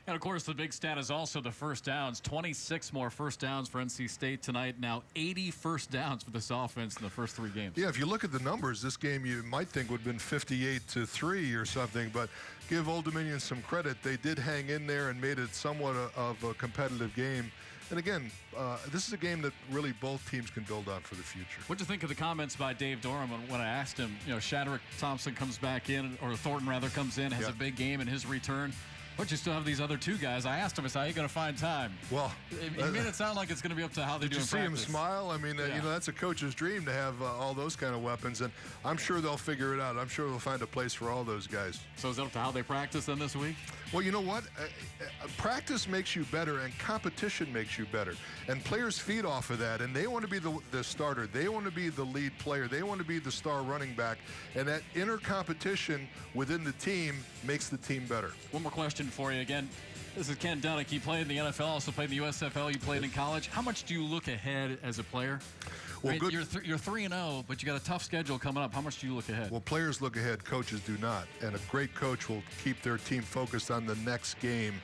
And of course, the big stat is also the first downs. 26 more first downs for NC State tonight. Now 80 first downs for this offense in the first 3 games. Yeah, if you look at the numbers, this game you might think would have been 58-3 or something, but give Old Dominion some credit. They did hang in there and made it somewhat of a competitive game. And again, this is a game that really both teams can build on for the future. What do you think of the comments by Dave Dorham when I asked him, you know, Shadrick Thompson comes back in, or Thornton rather comes in, has a big game in his return, but you still have these other 2 guys. I asked him, I said, how are you going to find time? Well, he made it sound like it's going to be up to how they do in practice. Did you see him smile? I mean, Yeah. you know, that's a coach's dream to have all those kind of weapons, and I'm sure they'll figure it out. I'm sure they'll find a place for all those guys. So is it up to how they practice then this week? Well, you know what? Practice makes you better, and competition makes you better. And players feed off of that, and they want to be the starter. They want to be the lead player. They want to be the star running back. And that inner competition within the team makes the team better. One more question for you again. This is Ken Dunnick. You played in the NFL, also played in the USFL. You played in college. How much do you look ahead as a player? Well, right, you're 3-0, but you got a tough schedule coming up. How much do you look ahead? Well, players look ahead, coaches do not. And a great coach will keep their team focused on the next game.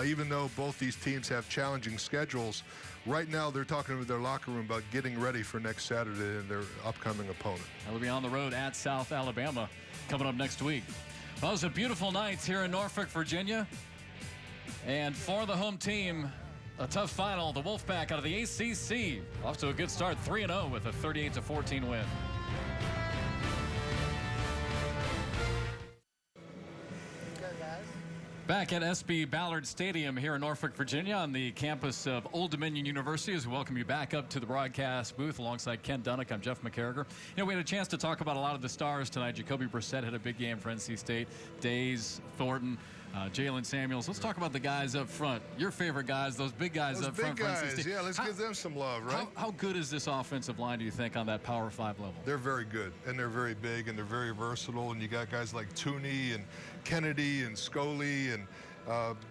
Even though both these teams have challenging schedules, right now they're talking with their locker room about getting ready for next Saturday and their upcoming opponent. They'll be on the road at South Alabama coming up next week. Well, it was a beautiful night here in Norfolk, Virginia. And for the home team, a tough final. The Wolfpack out of the ACC off to a good start, 3-0 with a 38-14 win. Back at SB Ballard Stadium here in Norfolk, Virginia, on the campus of Old Dominion University, as we welcome you back up to the broadcast booth alongside Ken Dunnick. I'm Jeff McCarriger. You know, we had a chance to talk about a lot of the stars tonight. Jacoby Brissett had a big game for NC State. Days, Thornton, Jalen Samuels. Let's talk about the guys up front. Your favorite guys, those big guys up front for NC State. Yeah, let's give them some love, right? How good is this offensive line, do you think, on that Power 5 level? They're very good, and they're very big, and they're very versatile. And you got guys like Tooney and Kennedy and Scully and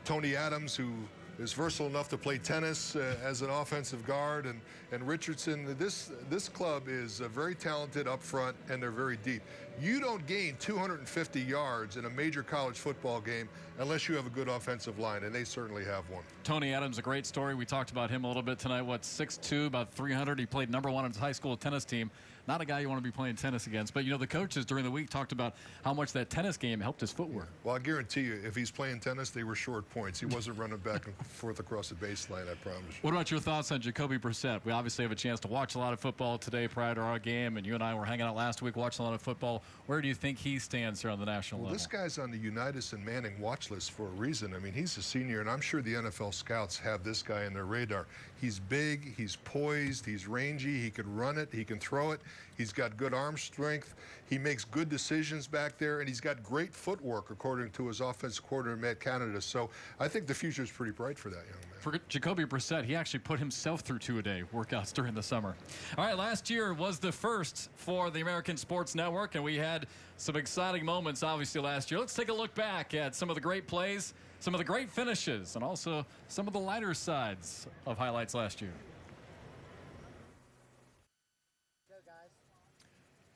Tony Adams, who is versatile enough to play tennis as an offensive guard, and Richardson. This club is very talented up front, and they're very deep. You don't gain 250 yards in a major college football game unless you have a good offensive line, and they certainly have one. Tony Adams, a great story. We talked about him a little bit tonight. 6'2", about 300. He played #1 on his high school tennis team. Not a guy you want to be playing tennis against. But, you know, the coaches during the week talked about how much that tennis game helped his footwork. Well, I guarantee you, if he's playing tennis, they were short points. He wasn't running back and forth across the baseline, I promise. What about your thoughts on Jacoby Brissett? We obviously have a chance to watch a lot of football today prior to our game, and you and I were hanging out last week watching a lot of football. Where do you think he stands here on the national level? This guy's on the Unitas and Manning watch list for a reason. I mean, he's a senior, and I'm sure the NFL scouts have this guy in their radar. He's big, he's poised, he's rangy, he can run it, he can throw it. He's got good arm strength. He makes good decisions back there, and he's got great footwork, according to his offensive coordinator, Matt Canada. So I think the future is pretty bright for that young man. For Jacoby Brissett, he actually put himself through 2-a-day workouts during the summer. All right, last year was the first for the American Sports Network, and we had some exciting moments, obviously, last year. Let's take a look back at some of the great plays, some of the great finishes, and also some of the lighter sides of highlights last year.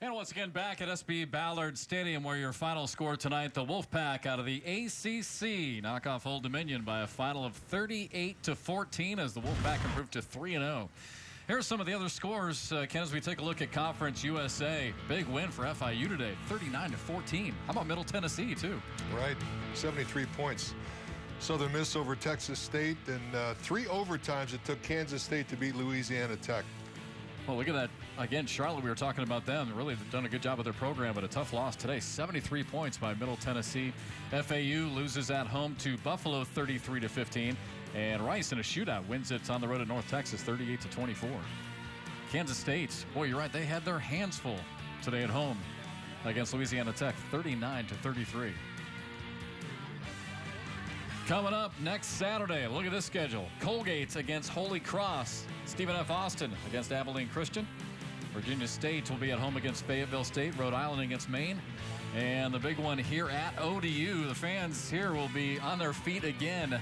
And once again, back at SB Ballard Stadium, where your final score tonight, the Wolfpack out of the ACC knock off Old Dominion by a final of 38-14 as the Wolfpack improved to 3-0. Here are some of the other scores, Ken, as we take a look at Conference USA. Big win for FIU today, 39-14. How about Middle Tennessee, too? Right, 73 points. Southern Miss over Texas State, and 3 overtimes it took Kansas State to beat Louisiana Tech. Well, look at that. Again, Charlotte, we were talking about them. Really done a good job with their program, but a tough loss today. 73 points by Middle Tennessee. FAU loses at home to Buffalo 33-15. And Rice in a shootout wins it on the road at North Texas 38-24. Kansas State, boy, you're right. They had their hands full today at home against Louisiana Tech 39-33. Coming up next Saturday, look at this schedule. Colgate against Holy Cross. Stephen F. Austin against Abilene Christian. Virginia State will be at home against Fayetteville State. Rhode Island against Maine. And the big one here at ODU. The fans here will be on their feet again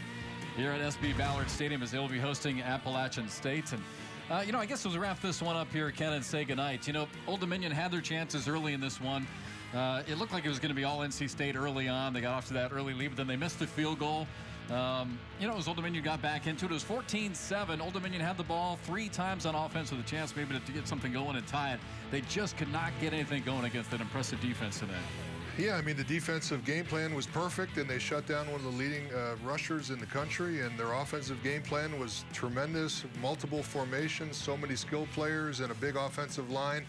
here at SB Ballard Stadium as they will be hosting Appalachian State. And, I guess we'll wrap this one up here, Ken, and say goodnight. Old Dominion had their chances early in this one. It looked like it was going to be all NC State early on. They got off to that early lead, but then they missed the field goal. As Old Dominion got back into it, it was 14-7. Old Dominion had the ball 3 times on offense with a chance maybe to get something going and tie it. They just could not get anything going against that impressive defense today. Yeah, I mean, the defensive game plan was perfect, and they shut down one of the leading rushers in the country, and their offensive game plan was tremendous. Multiple formations, so many skilled players, and a big offensive line.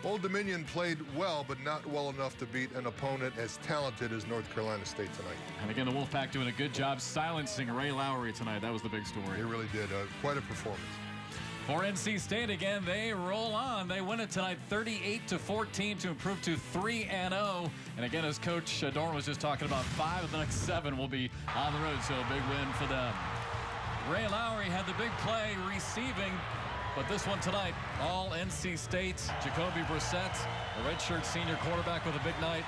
Old Dominion played well, but not well enough to beat an opponent as talented as North Carolina State tonight. And again, the Wolfpack doing a good job silencing Ray Lowry tonight. That was the big story. He really did. Quite a performance. For NC State, again, they roll on. They win it tonight 38-14 to improve to 3-0. And again, as Coach Dorn was just talking about, 5 of the next 7 will be on the road, so a big win for them. Ray Lowry had the big play receiving, but this one tonight, all NC State. Jacoby Brissett, the redshirt senior quarterback with a big night.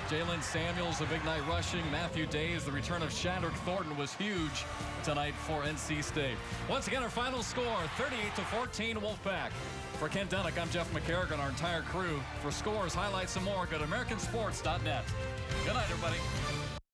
Jalen Samuels, a big night rushing. Matthew Days, the return of Shadrick Thornton was huge tonight for NC State. Once again, our final score, 38-14 Wolfpack. For Ken Dunnick, I'm Jeff McCarrick and our entire crew. For scores, highlights, and more, go to AmericanSports.net. Good night, everybody.